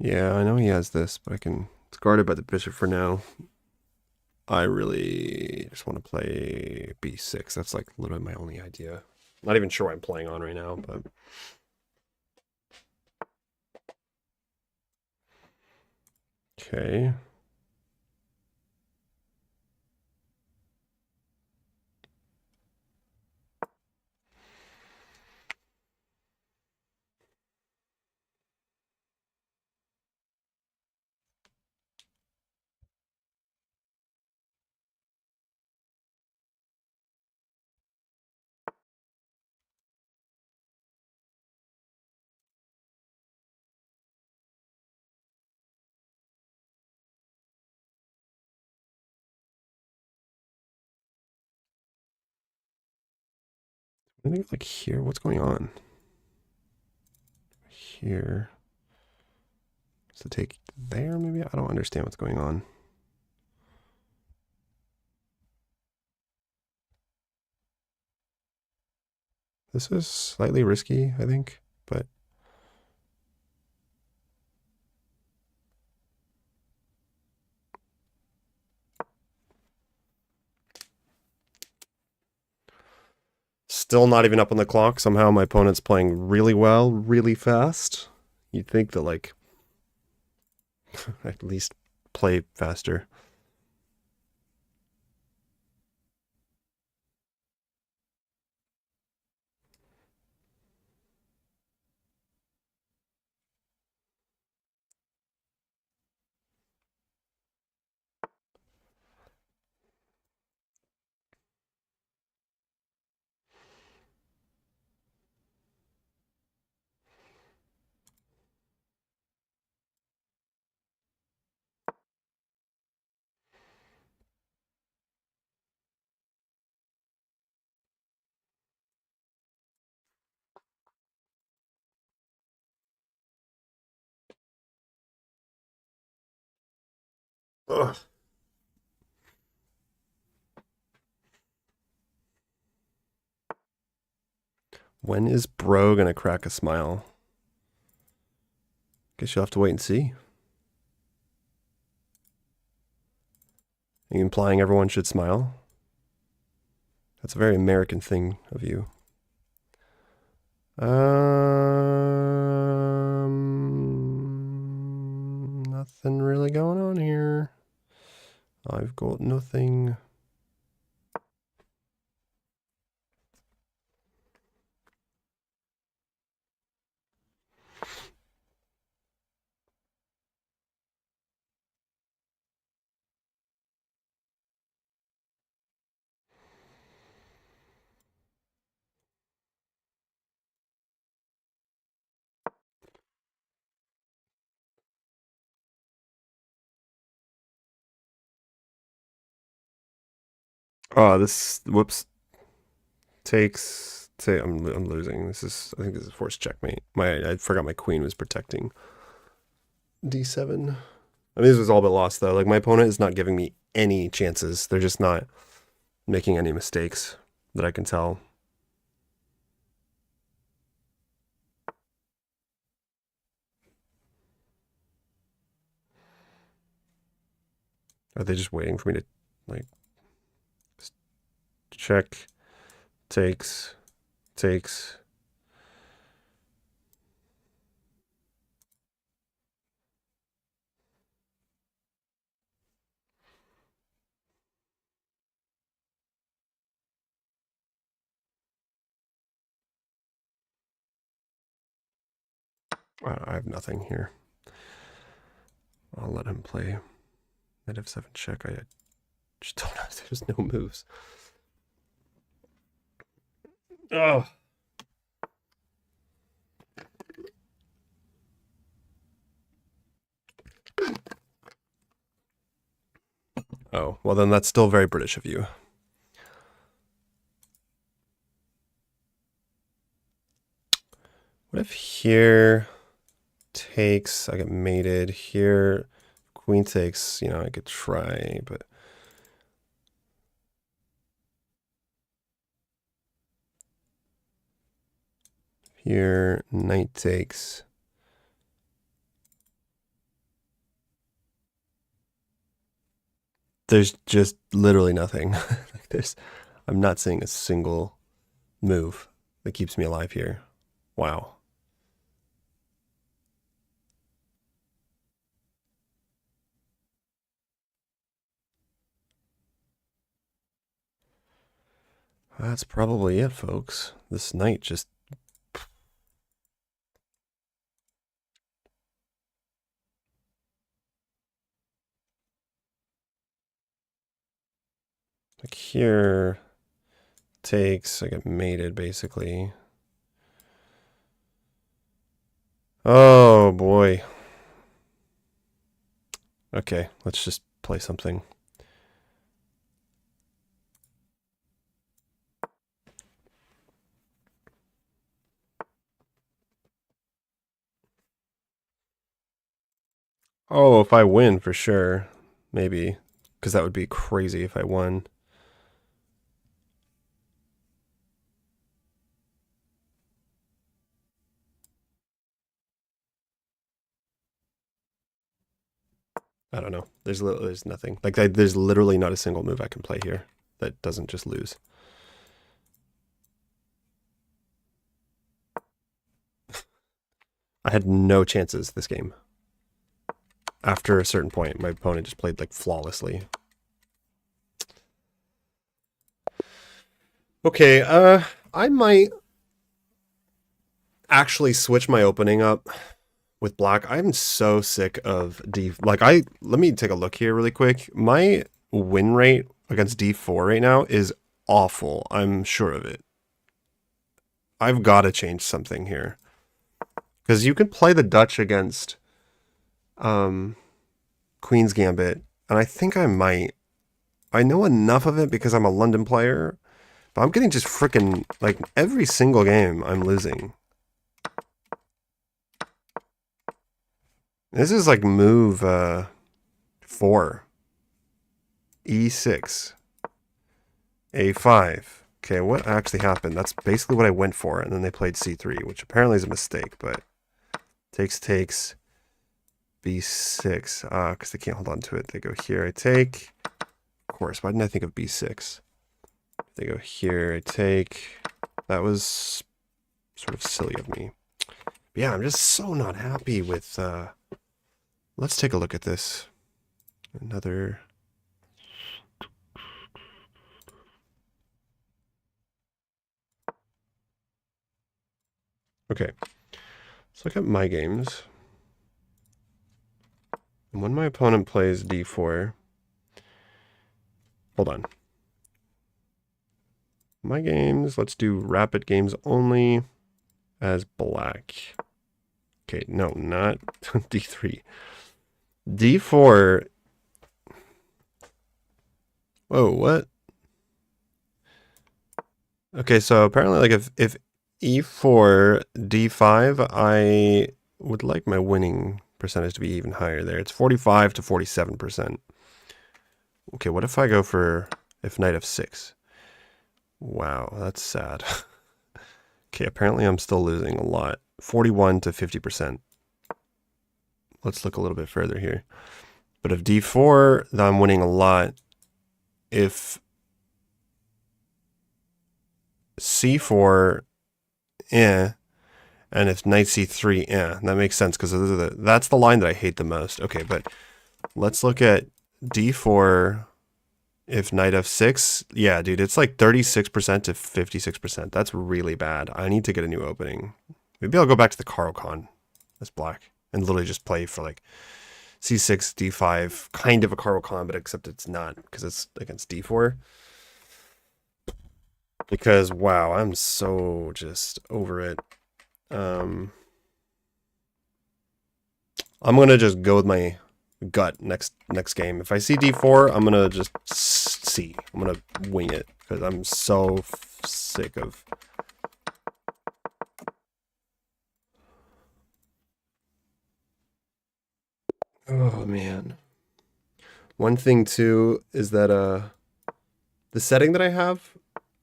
S1: Yeah, I know he has this, but I can... It's guarded by the bishop for now. I really just want to play b6. That's like literally my only idea. Not even sure what I'm playing on right now, but... Okay. I think like here. What's going on? Here. Does it take there maybe? I don't understand what's going on. This is slightly risky, I think, but... Still not even up on the clock. Somehow my opponent's playing really well, really fast. You'd think that, like, at least play faster. Ugh. When is bro gonna crack a smile? Guess you'll have to wait and see. Are you implying everyone should smile? That's a very American thing of you. Nothing really going on here. I've got nothing. Oh, this whoops takes. I'm losing. This is. I think this is forced checkmate. I forgot my queen was protecting d7. I mean, this was all but lost though. Like my opponent is not giving me any chances. They're just not making any mistakes that I can tell. Are they just waiting for me to like check? Takes. I have nothing here. I'll let him play knight f7 check. I just don't know. There's no moves. Oh. Oh, well then that's still very British of you. What if here takes, I get mated, here queen takes, you know, I could try, but here knight takes. There's just literally nothing. I'm not seeing a single move that keeps me alive here. Wow. That's probably it, folks. This knight just... Like here takes, I get mated basically. Oh boy. Okay, let's just play something. Oh, if I win, for sure. Maybe. Because that would be crazy if I won. I don't know. There's nothing. Like, there's literally not a single move I can play here that doesn't just lose. I had no chances this game. After a certain point, my opponent just played, like, flawlessly. Okay, I might actually switch my opening up with black. I'm so sick of let me take a look here really quick. My win rate against d4 right now is awful. I'm sure of it. I've got to change something here. Because you can play the Dutch against Queen's Gambit, and I think I might. I know enough of it because I'm a London player, but I'm getting just freaking, like, every single game I'm losing. This is like move 4. E6, A5. Okay, what actually happened? That's basically what I went for, and then they played C3, which apparently is a mistake, but takes, B6. Because they can't hold on to it. They go here, I take. Of course, why didn't I think of B6? They go here, I take. That was sort of silly of me. But yeah, I'm just so not happy with... Let's take a look at this. Another... Okay, let's look at my games. And when my opponent plays d4... Hold on. My games, let's do rapid games only as black. Okay, no, not d3. d4... Whoa, what? Okay, so apparently, like, if e4, d5, I would like my winning percentage to be even higher there. It's 45 to 47%. Okay, what if I go for if knight f6? Wow, that's sad. Okay, apparently I'm still losing a lot. 41 to 50%. Let's look a little bit further here. But if d4, then I'm winning a lot. If c4, and if knight c3, that makes sense because that's the line that I hate the most. Okay, but let's look at d4. If knight f6, yeah, dude, it's like 36% to 56%. That's really bad. I need to get a new opening. Maybe I'll go back to the caro kann as black and literally just play for like c6, d5, kind of a caro kann, but except it's not because it's against d4. Because, wow, I'm so just over it. I'm going to just go with my gut next game. If I see d4, I'm going to just see. I'm going to wing it because I'm so sick of... Oh, man. One thing, too, is that the setting that I have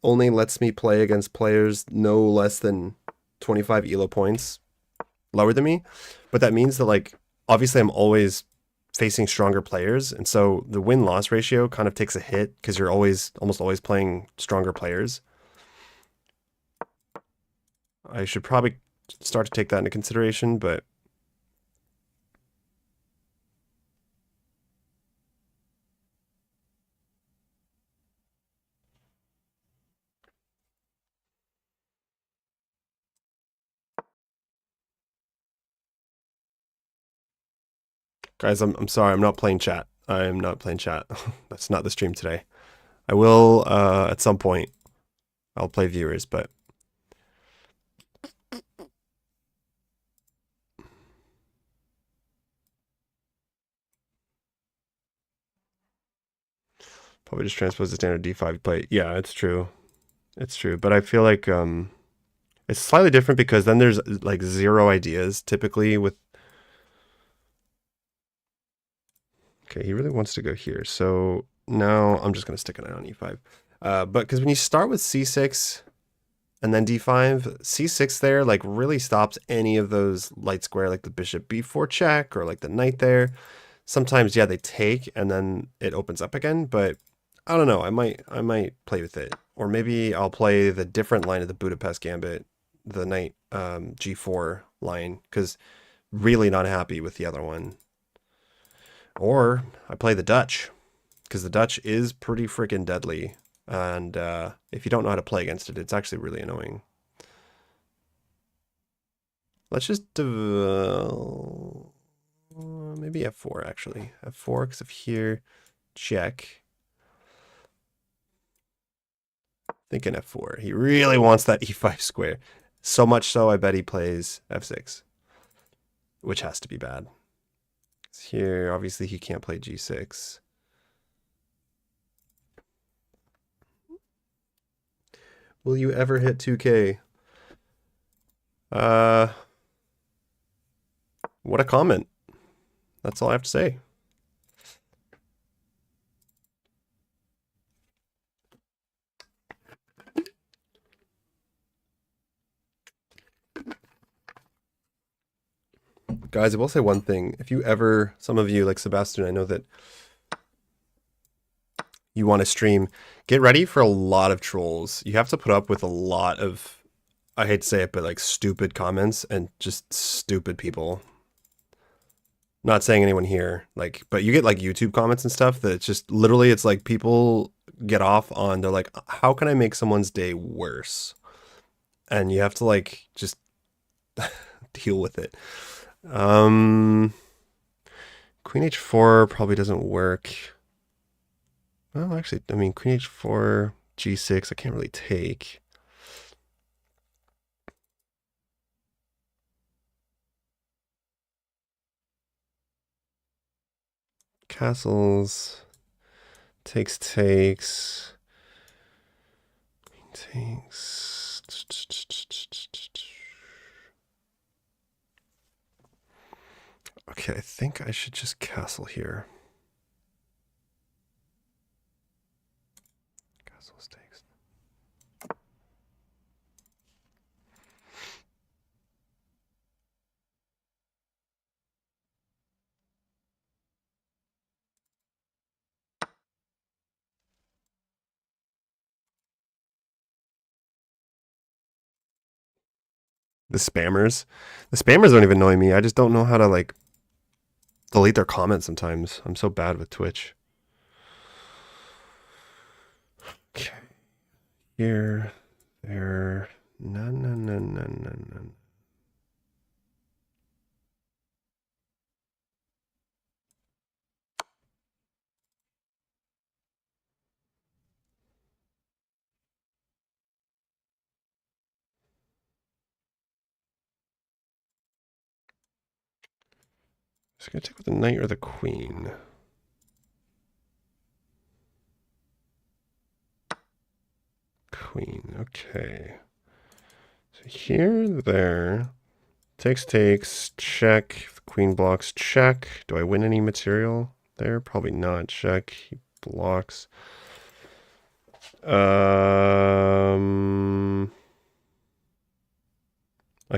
S1: only lets me play against players no less than 25 elo points lower than me. But that means that, like, obviously I'm always facing stronger players, and so the win-loss ratio kind of takes a hit because you're almost always playing stronger players. I should probably start to take that into consideration, but... Guys, I'm sorry, I'm not playing chat. I am not playing chat. That's not the stream today. I will, at some point, I'll play viewers, but... Probably just transpose the standard d5 play. Yeah, it's true. It's true, but I feel like it's slightly different because then there's like zero ideas typically with... Okay, he really wants to go here, so now I'm just going to stick an eye on e5. But because when you start with c6 and then d5, c6 there like really stops any of those light square, like the bishop b4 check or like the knight there. Sometimes, yeah, they take and then it opens up again, but I don't know. I might play with it, or maybe I'll play the different line of the Budapest Gambit, the knight g4 line, because really not happy with the other one. Or I play the Dutch, because the Dutch is pretty freaking deadly, and if you don't know how to play against it, it's actually really annoying. Let's just maybe f4 actually. f4 because of here, check. Thinking f4. He really wants that e5 square. So much so, I bet he plays f6. Which has to be bad. Here, obviously, he can't play g6. Will you ever hit 2K? What a comment. That's all I have to say. Guys, I will say one thing. If you ever, some of you, like Sebastian, I know that you want to stream, get ready for a lot of trolls. You have to put up with a lot of, I hate to say it, but like stupid comments and just stupid people. Not saying anyone here, like, but you get like YouTube comments and stuff that it's just literally, it's like people get off on, they're like, how can I make someone's day worse? And you have to like just deal with it. Queen h4 probably doesn't work. Well, actually, I mean, Queen h4, g6, I can't really take. Castles, takes. Okay, I think I should just castle here. Castles takes. The spammers. The spammers don't even annoy me. I just don't know how to like delete their comments sometimes. I'm so bad with Twitch. Okay. Here, there. No. Just gonna take with the knight or the queen. Queen, okay. So here, there. Takes, check. Queen blocks, check. Do I win any material there? Probably not. Check. He blocks. I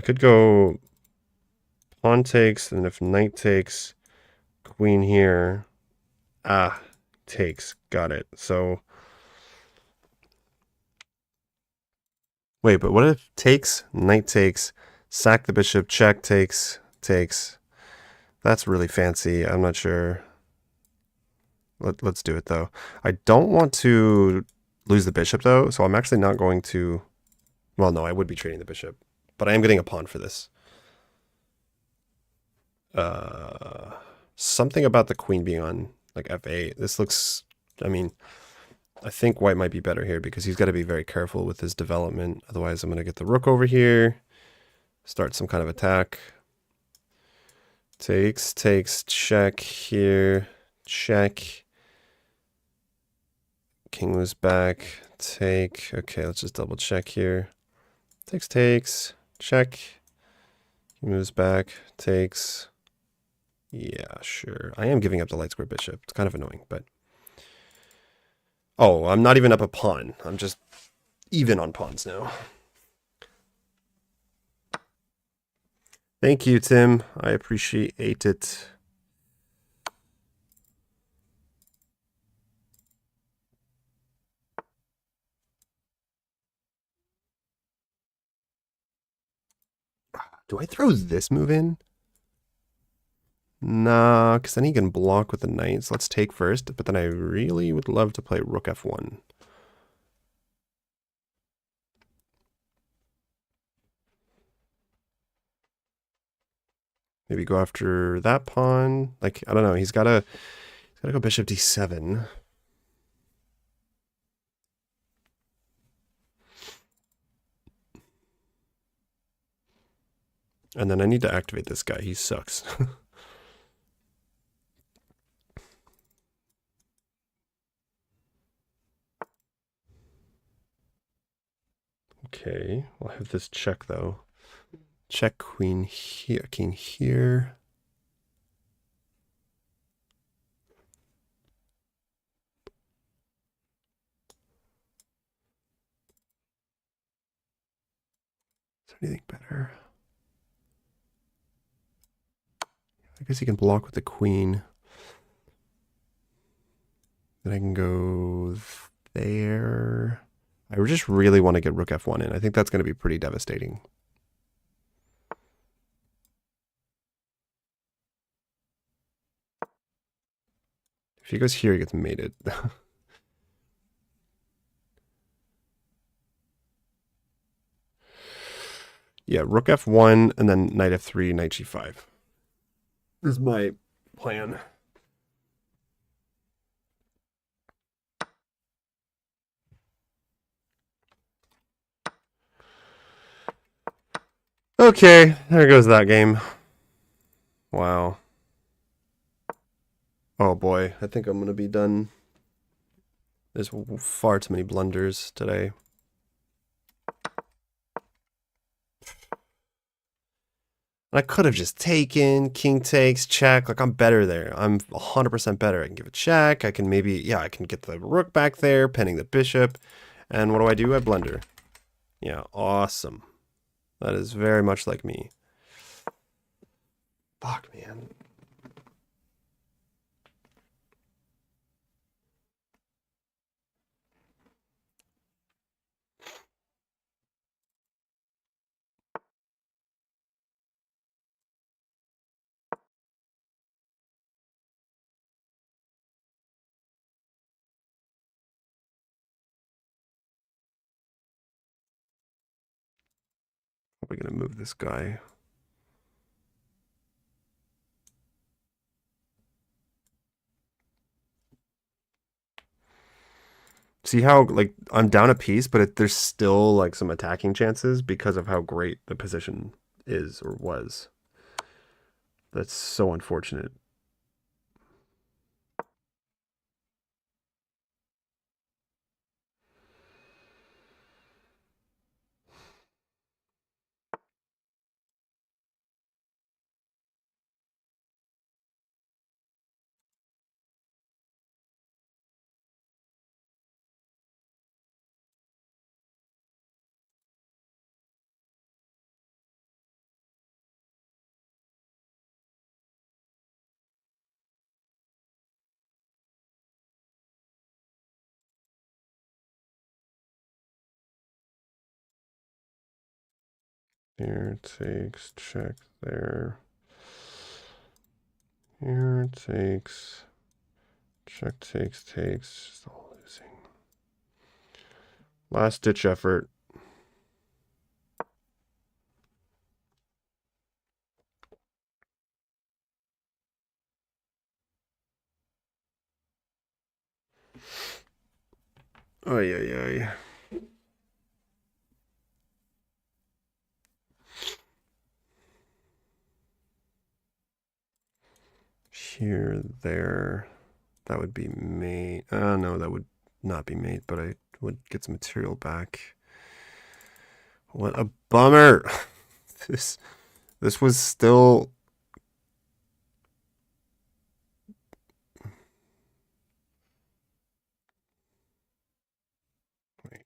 S1: could go pawn takes, and if knight takes, queen here. Ah, takes. Got it. So wait, but what if takes, knight takes, sack the bishop, check, takes. That's really fancy. I'm not sure. Let's do it though. I don't want to lose the bishop though, so I'm actually not going to. Well, no, I would be trading the bishop, but I am getting a pawn for this. Something about the queen being on like f8. This looks. I mean, I think white might be better here because he's got to be very careful with his development. Otherwise, I'm going to get the rook over here, start some kind of attack. Takes, check here, check. King moves back, take. Okay, let's just double check here. Takes, check. He moves back, takes. Yeah, sure. I am giving up the light square bishop. It's kind of annoying, but... Oh, I'm not even up a pawn. I'm just even on pawns now. Thank you, Tim. I appreciate it. Do I throw this move in? Nah, because then he can block with the knights. Let's take first, but then I really would love to play rook f1. Maybe go after that pawn. Like, I don't know. He's gotta go bishop d7. And then I need to activate this guy. He sucks. Okay, we'll have this check though. Check queen here, king here. Is there anything better? I guess he can block with the queen. Then I can go there. I just really want to get rook f1 in. I think that's going to be pretty devastating. If he goes here, he gets mated. Yeah, rook f1 and then knight f3, knight g5. This is my plan. Okay, there goes that game. Wow. Oh boy, I think I'm going to be done. There's far too many blunders today. I could have just taken, king takes, check. Like, I'm better there. I'm 100% better. I can give a check. I can maybe, yeah, I can get the rook back there, penning the bishop. And what do? I blunder. Yeah, awesome. That is very much like me. Fuck, man. Probably gonna move this guy. See how, like, I'm down a piece, but there's still, like, some attacking chances because of how great the position is or was. That's so unfortunate. Here takes, check there. Here takes, check takes, just all losing. Last ditch effort. Oy, oy, oy. Here, there. That would be mate. No, that would not be mate, but I would get some material back. What a bummer. This was still. Wait.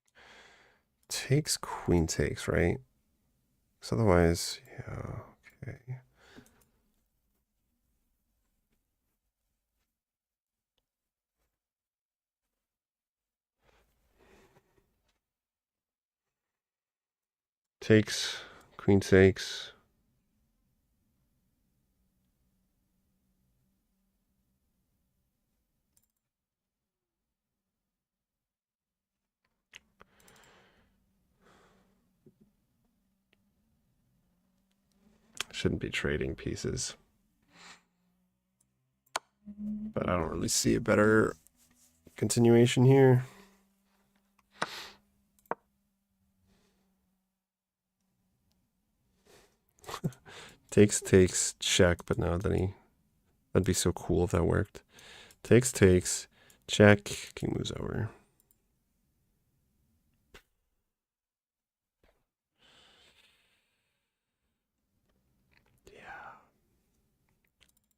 S1: Takes, queen takes, right? Because otherwise, yeah, okay. Takes, queen takes. Shouldn't be trading pieces. But I don't really see a better continuation here. Takes, check, but no, that'd be so cool if that worked. Takes, check, king moves over.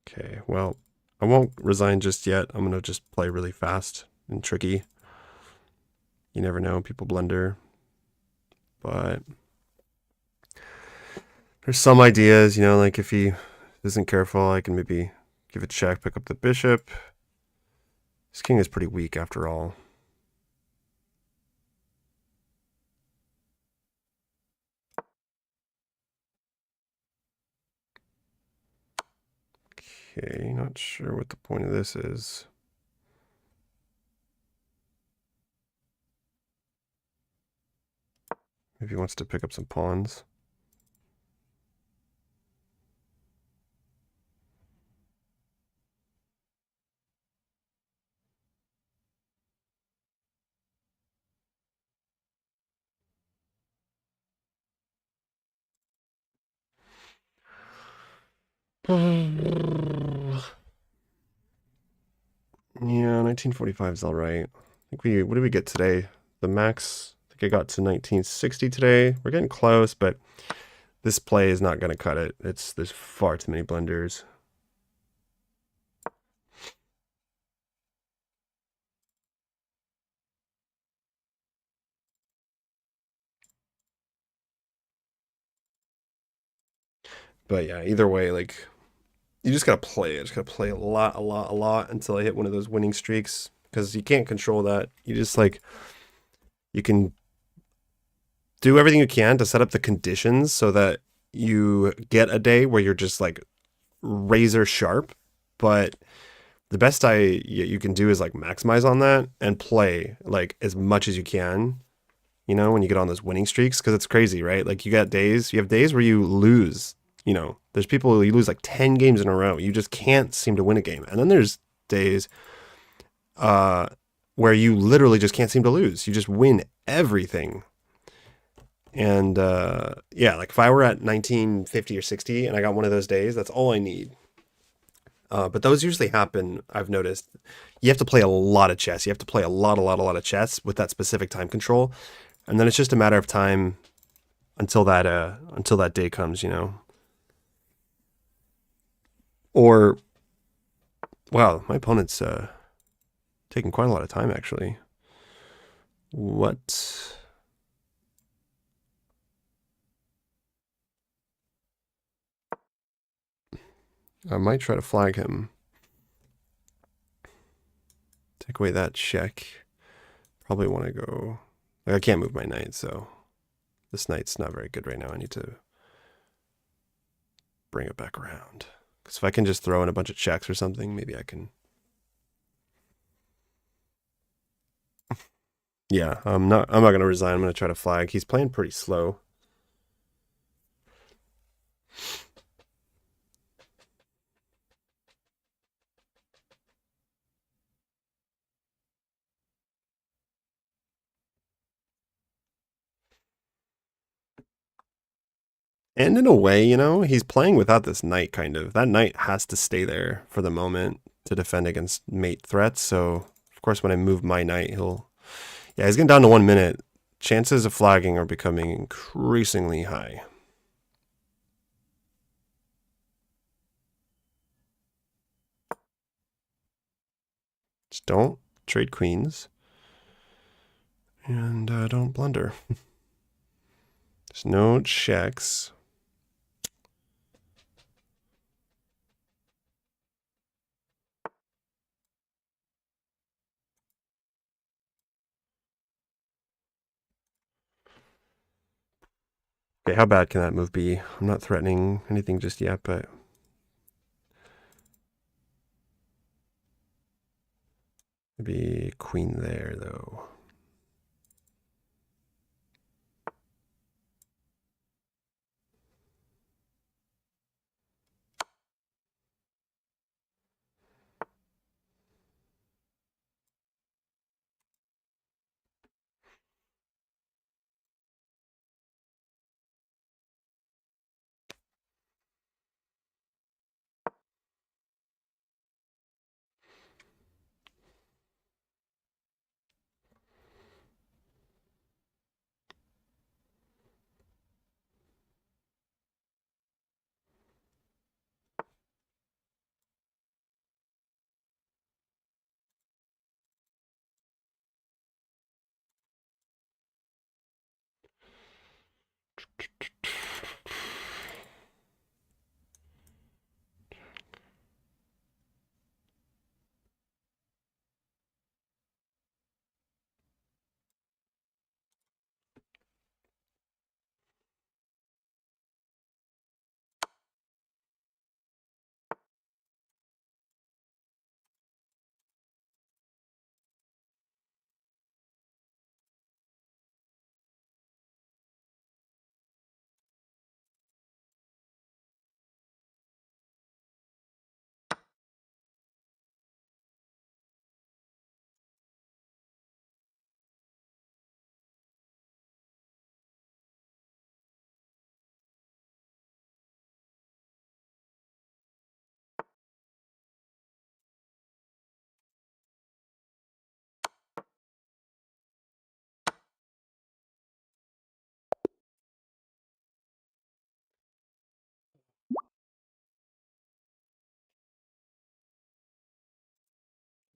S1: Okay, well, I won't resign just yet. I'm going to just play really fast and tricky. You never know, people blunder. But there's some ideas, you know, like if this isn't careful, I can maybe give a check, pick up the bishop. This king is pretty weak after all. Okay, not sure what the point of this is. Maybe he wants to pick up some pawns. Yeah, 1945 is all right. I think what did we get today? The max, I think I got to 1960 today. We're getting close, but this play is not going to cut it. There's far too many blunders. But yeah, either way, like, you just gotta play it. Just gotta play a lot until I hit one of those winning streaks. Because you can't control that. You just like, you can do everything you can to set up the conditions so that you get a day where you're just like razor sharp. But the best you can do is like maximize on that and play like as much as you can, you know, when you get on those winning streaks. Because it's crazy, right? Like you have days where you lose. You know, there's people who you lose like 10 games in a row. You just can't seem to win a game. And then there's days where you literally just can't seem to lose. You just win everything. And yeah, like if I were at 1950 or 60 and I got one of those days, that's all I need. But those usually happen, I've noticed. You have to play a lot of chess. You have to play a lot of chess with that specific time control. And then it's just a matter of time until that day comes, you know. Or wow, my opponent's taking quite a lot of time actually. What? I might try to flag him. Take away that check. Probably want to go. Like, I can't move my knight, so this knight's not very good right now. I need to bring it back around. Because if I can just throw in a bunch of checks or something, maybe I can. Yeah, I'm not gonna resign. I'm gonna try to flag. He's playing pretty slow. And in a way, you know, he's playing without this knight, kind of. That knight has to stay there for the moment to defend against mate threats. So, of course, when I move my knight, he'll... Yeah, he's getting down to 1 minute. Chances of flagging are becoming increasingly high. Just don't trade queens. And don't blunder. There's no checks. Okay, how bad can that move be? I'm not threatening anything just yet, but... Maybe queen there, though.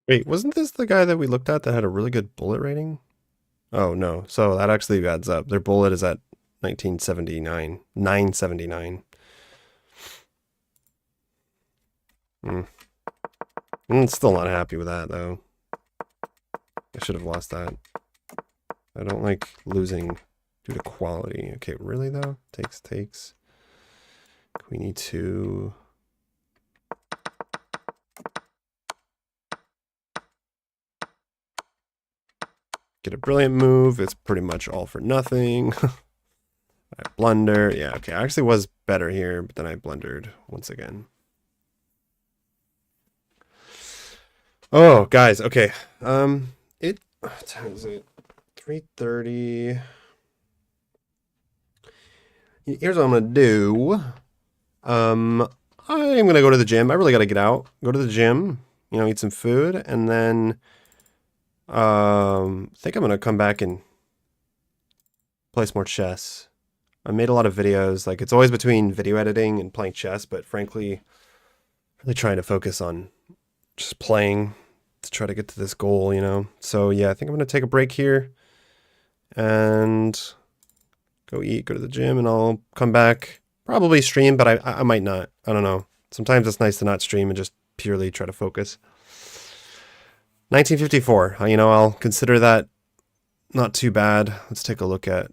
S1: Wait, wasn't this the guy that we looked at that had a really good bullet rating? Oh, no. So that actually adds up. Their bullet is at 1979. 979. Hmm. I'm still not happy with that, though. I should have lost that. I don't like losing due to quality. Okay, really, though? Takes. Queenie 2. Get a brilliant move. It's pretty much all for nothing. I blunder. Yeah, okay. I actually was better here, but then I blundered once again. Oh, guys. Okay. What time is it? 3:30. Here's what I'm gonna do. I'm gonna go to the gym. I really gotta get out. Go to the gym. Eat some food, and then I think I'm gonna come back and play some more chess. I made a lot of videos. Like it's always between video editing and playing chess, but frankly, really trying to focus on just playing to try to get to this goal. So yeah, I think I'm gonna take a break here and go eat, go to the gym, and I'll come back. Probably stream, but I might not. I don't know. Sometimes it's nice to not stream and just purely try to focus. 1954. I'll consider that not too bad. Let's take a look at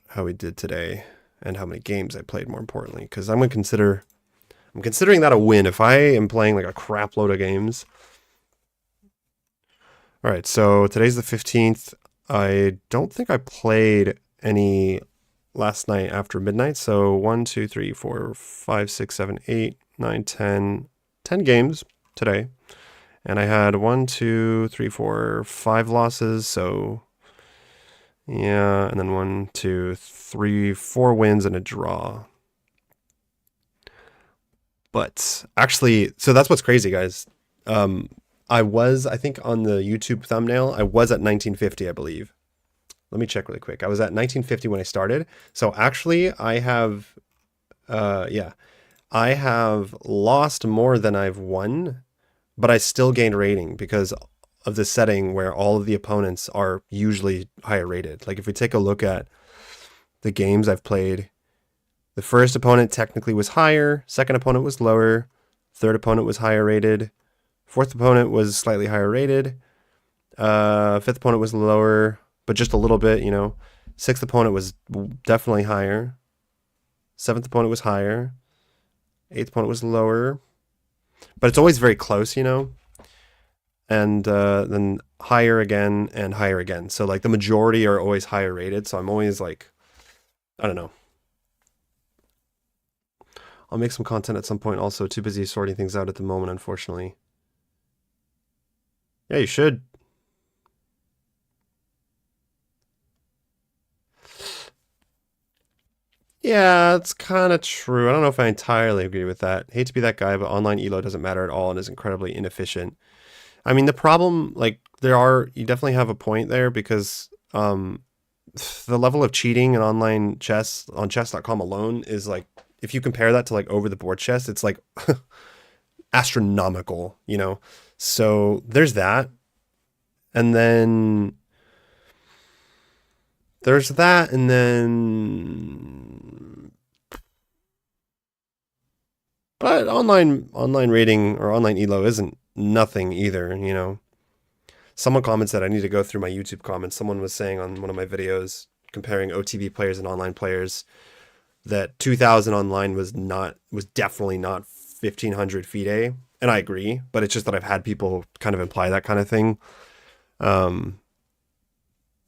S1: how we did today and how many games I played, more importantly, because I'm considering that a win if I am playing like a crap load of games. All right, so today's the 15th. I don't think I played any last night after midnight. So 1, 2, 3, 4, 5, 6, 7, 8, 9, 10 games today. And I had 1, 2, 3, 4, 5 losses. So yeah, and then 1, 2, 3, 4 wins and a draw. But actually, so that's what's crazy, guys. I think on the YouTube thumbnail, I was at 1950, I believe. Let me check really quick. I was at 1950 when I started. So actually, I have lost more than I've won, but I still gained rating because of the setting where all of the opponents are usually higher rated. Like if we take a look at the games I've played, the first opponent technically was higher, second opponent was lower, third opponent was higher rated, fourth opponent was slightly higher rated, fifth opponent was lower, but just a little bit, Sixth opponent was definitely higher. Seventh opponent was higher. Eighth opponent was lower. But it's always very close, And then higher again and higher again. So like the majority are always higher rated. So I'm always like, I don't know. I'll make some content at some point also. Too busy sorting things out at the moment, unfortunately. Yeah, you should. Yeah, it's kind of true. I don't know if I entirely agree with that. Hate to be that guy, but online elo doesn't matter at all and is incredibly inefficient. I mean, the problem, like, you definitely have a point there because the level of cheating in online chess on chess.com alone is like, if you compare that to like over the board chess, it's like astronomical, So there's that. And then there's that, and then but online rating or online elo isn't nothing either. Someone comments that I need to go through my YouTube comments. Someone was saying on one of my videos comparing OTB players and online players that 2000 online was definitely not 1500 FIDE, and I agree, but it's just that I've had people kind of imply that kind of thing.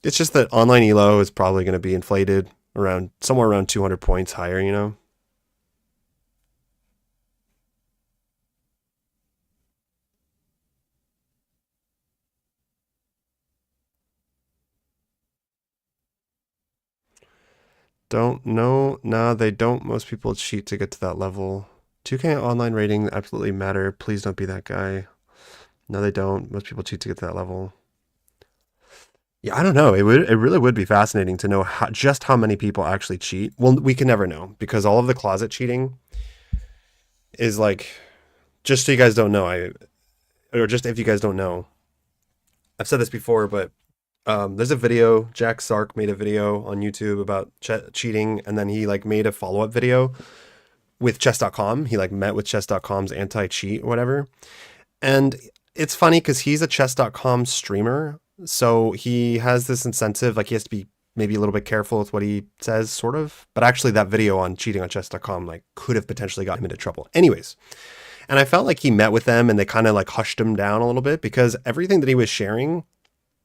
S1: It's just that online elo is probably going to be inflated somewhere around 200 points higher. Don't know. Nah, they don't. Most people cheat to get to that level. 2K online rating absolutely matter. Please don't be that guy. No, they don't. Most people cheat to get to that level. Yeah, I don't know. It really would be fascinating to know just how many people actually cheat. Well, we can never know because all of the closet cheating is like, just so you guys don't know, or just if you guys don't know, I've said this before, but there's a video. Jack Sark made a video on YouTube about cheating, and then he like made a follow-up video with chess.com. He like met with chess.com's anti-cheat or whatever. And it's funny because he's a chess.com streamer. So he has this incentive, like he has to be maybe a little bit careful with what he says, sort of. But actually that video on cheating on chess.com like could have potentially got him into trouble. Anyways, and I felt like he met with them and they kind of like hushed him down a little bit because everything that he was sharing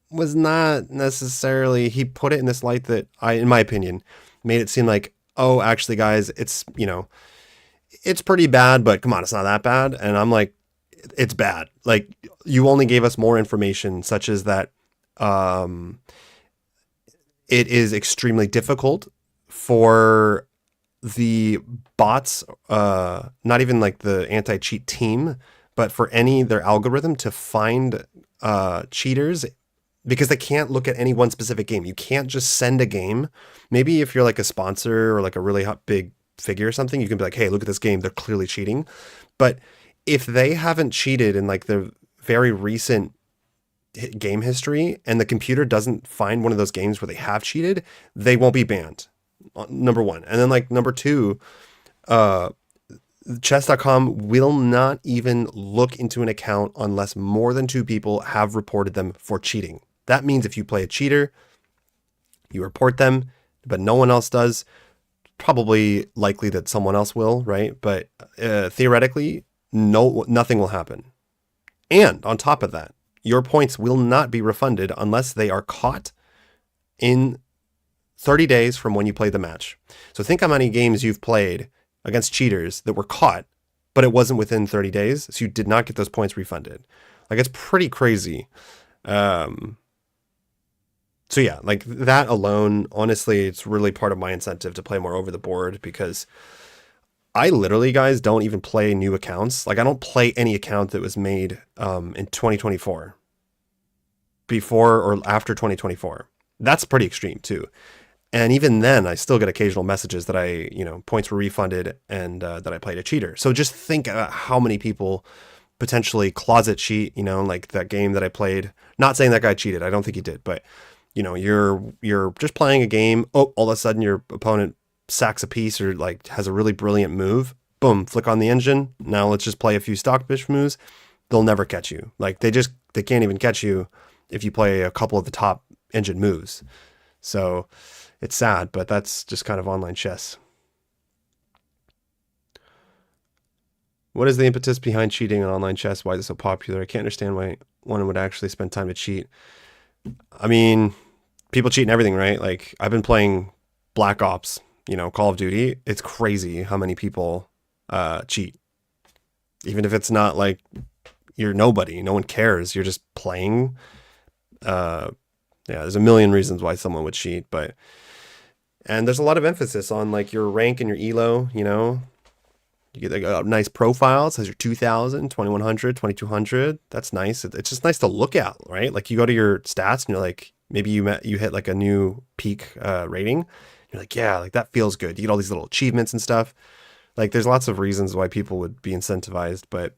S1: was not necessarily, he put it in this light that in my opinion, made it seem like, oh, actually guys, it's, it's pretty bad, but come on, it's not that bad. And I'm like, it's bad. Like you only gave us more information such as that, it is extremely difficult for the bots, not even like the anti-cheat team, but for their algorithm to find cheaters because they can't look at any one specific game. You can't just send a game. Maybe if you're like a sponsor or like a really hot big figure or something, you can be like, hey, look at this game. They're clearly cheating. But if they haven't cheated in like the very recent game history and the computer doesn't find one of those games where they have cheated, they won't be banned. Number one. And then like number two, chess.com will not even look into an account unless more than 2 people have reported them for cheating. That means if you play a cheater, you report them, but no one else does. Probably likely that someone else will, right? But theoretically, nothing will happen. And on top of that, your points will not be refunded unless they are caught in 30 days from when you play the match. So think how many games you've played against cheaters that were caught, but it wasn't within 30 days. So you did not get those points refunded. Like it's pretty crazy. So yeah, like that alone, honestly, it's really part of my incentive to play more over the board because I literally, guys, don't even play new accounts. Like I don't play any account that was made in 2024, before or after 2024. That's pretty extreme too. And even then, I still get occasional messages that points were refunded and that I played a cheater. So just think about how many people potentially closet cheat, like that game that I played. Not saying that guy cheated. I don't think he did, but you're just playing a game. Oh, all of a sudden your opponent sacks a piece or like has a really brilliant move. Boom, flick on the engine. Now let's just play a few stockfish moves. They'll never catch you. Like they can't even catch you if you play a couple of the top engine moves. So it's sad, but that's just kind of online chess. What is the impetus behind cheating in online chess? Why is it so popular? I can't understand why one would actually spend time to cheat. I mean, people cheat in everything, right? Like I've been playing Black Ops, Call of Duty. It's crazy how many people cheat. Even if it's not like you're nobody, no one cares. You're just playing. Yeah, there's a million reasons why someone would cheat, and there's a lot of emphasis on like your rank and your elo, You get like a nice profile. It says you're 2000, 2100, 2200. That's nice. It's just nice to look at, right? Like you go to your stats and you're like, maybe you hit like a new peak rating. You're like, yeah, like that feels good. You get all these little achievements and stuff. Like there's lots of reasons why people would be incentivized, but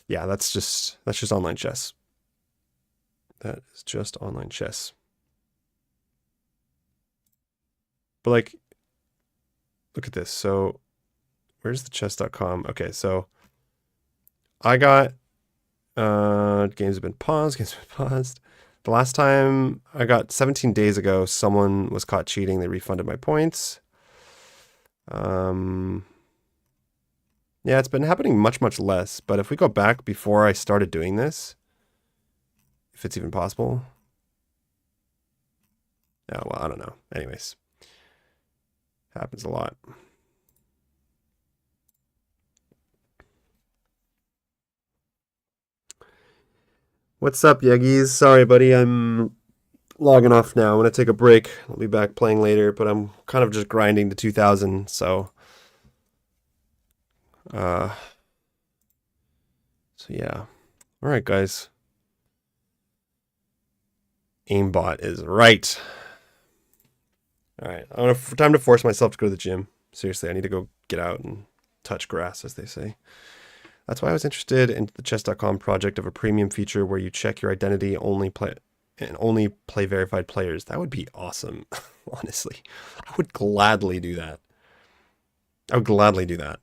S1: yeah, that's just online chess. That is just online chess. But like, look at this. So where's the chess.com? Okay, so I got games have been paused. The last time I got 17 days ago, someone was caught cheating. They refunded my points. Yeah, it's been happening much, much less. But if we go back before I started doing this, if it's even possible. Oh, well, I don't know. Anyways, happens a lot. What's up, Yeggies? Sorry, buddy. I'm logging off now. I'm going to take a break. I'll be back playing later, but I'm kind of just grinding to 2000, so... So yeah. All right, guys. Aimbot is right. All right. Time to force myself to go to the gym. Seriously, I need to go get out and touch grass, as they say. That's why I was interested in the chess.com project of a premium feature where you check your identity only play verified players. That would be awesome. Honestly, I would gladly do that. I would gladly do that.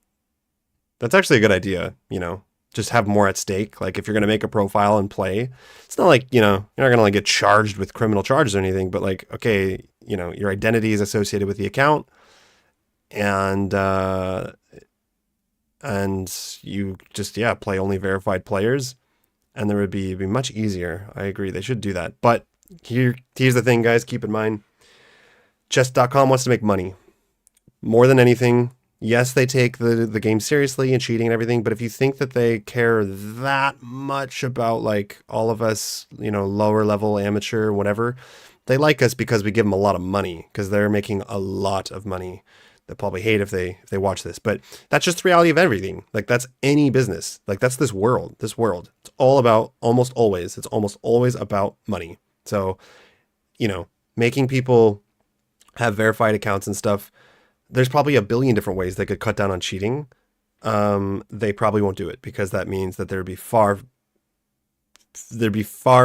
S1: That's actually a good idea, you know. Just have more at stake. Like if you're going to make a profile and play, it's not like, you know, you're not going to like get charged with criminal charges or anything, but like, okay, you know, your identity is associated with the account and you just, yeah, play only verified players and there would be, it'd be much easier. I agree. They should do that. But here's the thing, guys, keep in mind, chess.com wants to make money more than anything. Yes, they take the game seriously and cheating and everything, but if you think that they care that much about like all of us, you know, lower level amateur, whatever, they like us because we give them a lot of money because they're making a lot of money. They'll probably hate if they watch this, but that's just the reality of everything. Like that's any business. Like that's this world. This world. It's all about almost always. It's almost always about money. So, you know, making people have verified accounts and stuff. There's probably a billion different ways they could cut down on cheating. They probably won't do it because that means that there'd be far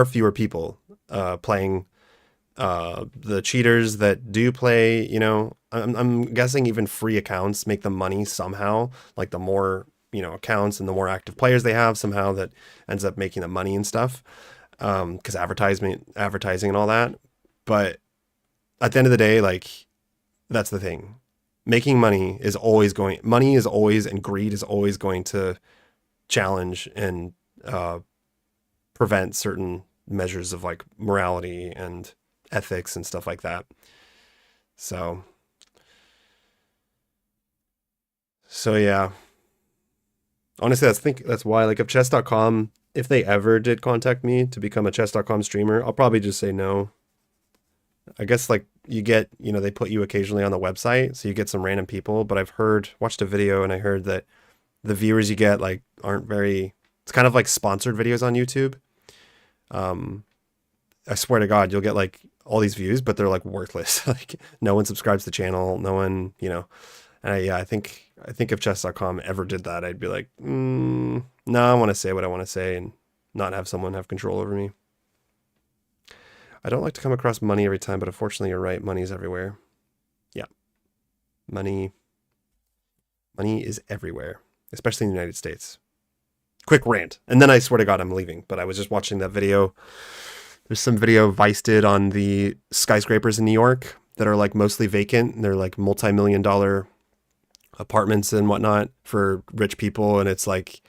S1: fewer people playing. The cheaters that do play, you know, I'm guessing even free accounts make them money somehow. Like the more, you know, accounts and the more active players they have, somehow that ends up making them money and stuff. Because advertising and all that. But at the end of the day, like that's the thing. Making money is always and greed is always going to challenge and prevent certain measures of like morality and ethics and stuff like that. So yeah. Honestly, that's why like if chess.com, if they ever did contact me to become a chess.com streamer, I'll probably just say no. I guess like you get, you know, they put you occasionally on the website, so you get some random people, but watched a video and I heard that the viewers you get like aren't very, it's kind of like sponsored videos on YouTube. I swear to God, you'll get like all these views, but they're like worthless. Like no one subscribes to the channel, no one, you know. And I think if chess.com ever did that, I'd be like, no, I want to say what I want to say and not have someone have control over me. I don't like to come across money every time, but unfortunately you're right. Money is everywhere. Yeah. Money is everywhere, especially in the United States. Quick rant. And then I swear to God, I'm leaving, but I was just watching that video. There's some video Vice did on the skyscrapers in New York that are like mostly vacant. And they're like multi-million-dollar apartments and whatnot for rich people. And it's like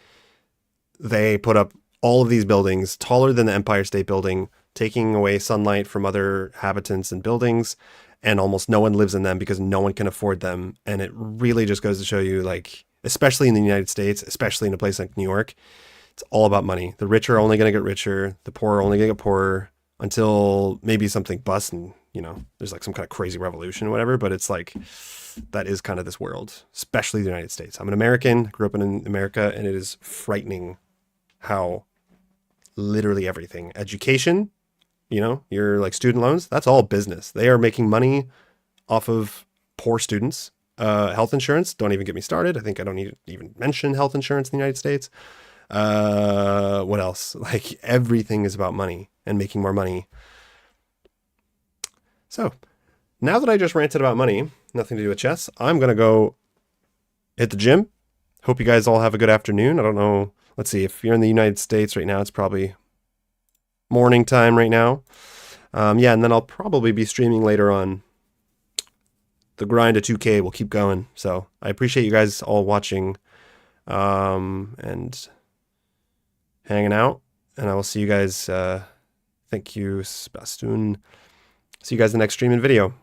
S1: they put up all of these buildings taller than the Empire State Building, taking away sunlight from other habitants and buildings, and almost no one lives in them because no one can afford them. And it really just goes to show you, like, especially in the United States, especially in a place like New York, it's all about money. The rich are only going to get richer. The poor are only going to get poorer until maybe something busts and, you know, there's like some kind of crazy revolution or whatever. But it's like, that is kind of this world, especially the United States. I'm an American, grew up in America, and it is frightening how literally everything, education, you know, your like student loans, that's all business. They are making money off of poor students. Health insurance, don't even get me started. I think I don't need to even mention health insurance in the United States. What else? Like everything is about money and making more money. So now that I just ranted about money, nothing to do with chess, I'm going to go hit the gym. Hope you guys all have a good afternoon. I don't know. Let's see. If you're in the United States right now, it's probably morning time right now. Yeah, and then I'll probably be streaming later on. The grind to 2K will keep going. So I appreciate you guys all watching and hanging out. And I will see you guys. Thank you, Sebastian. See you guys in the next stream and video.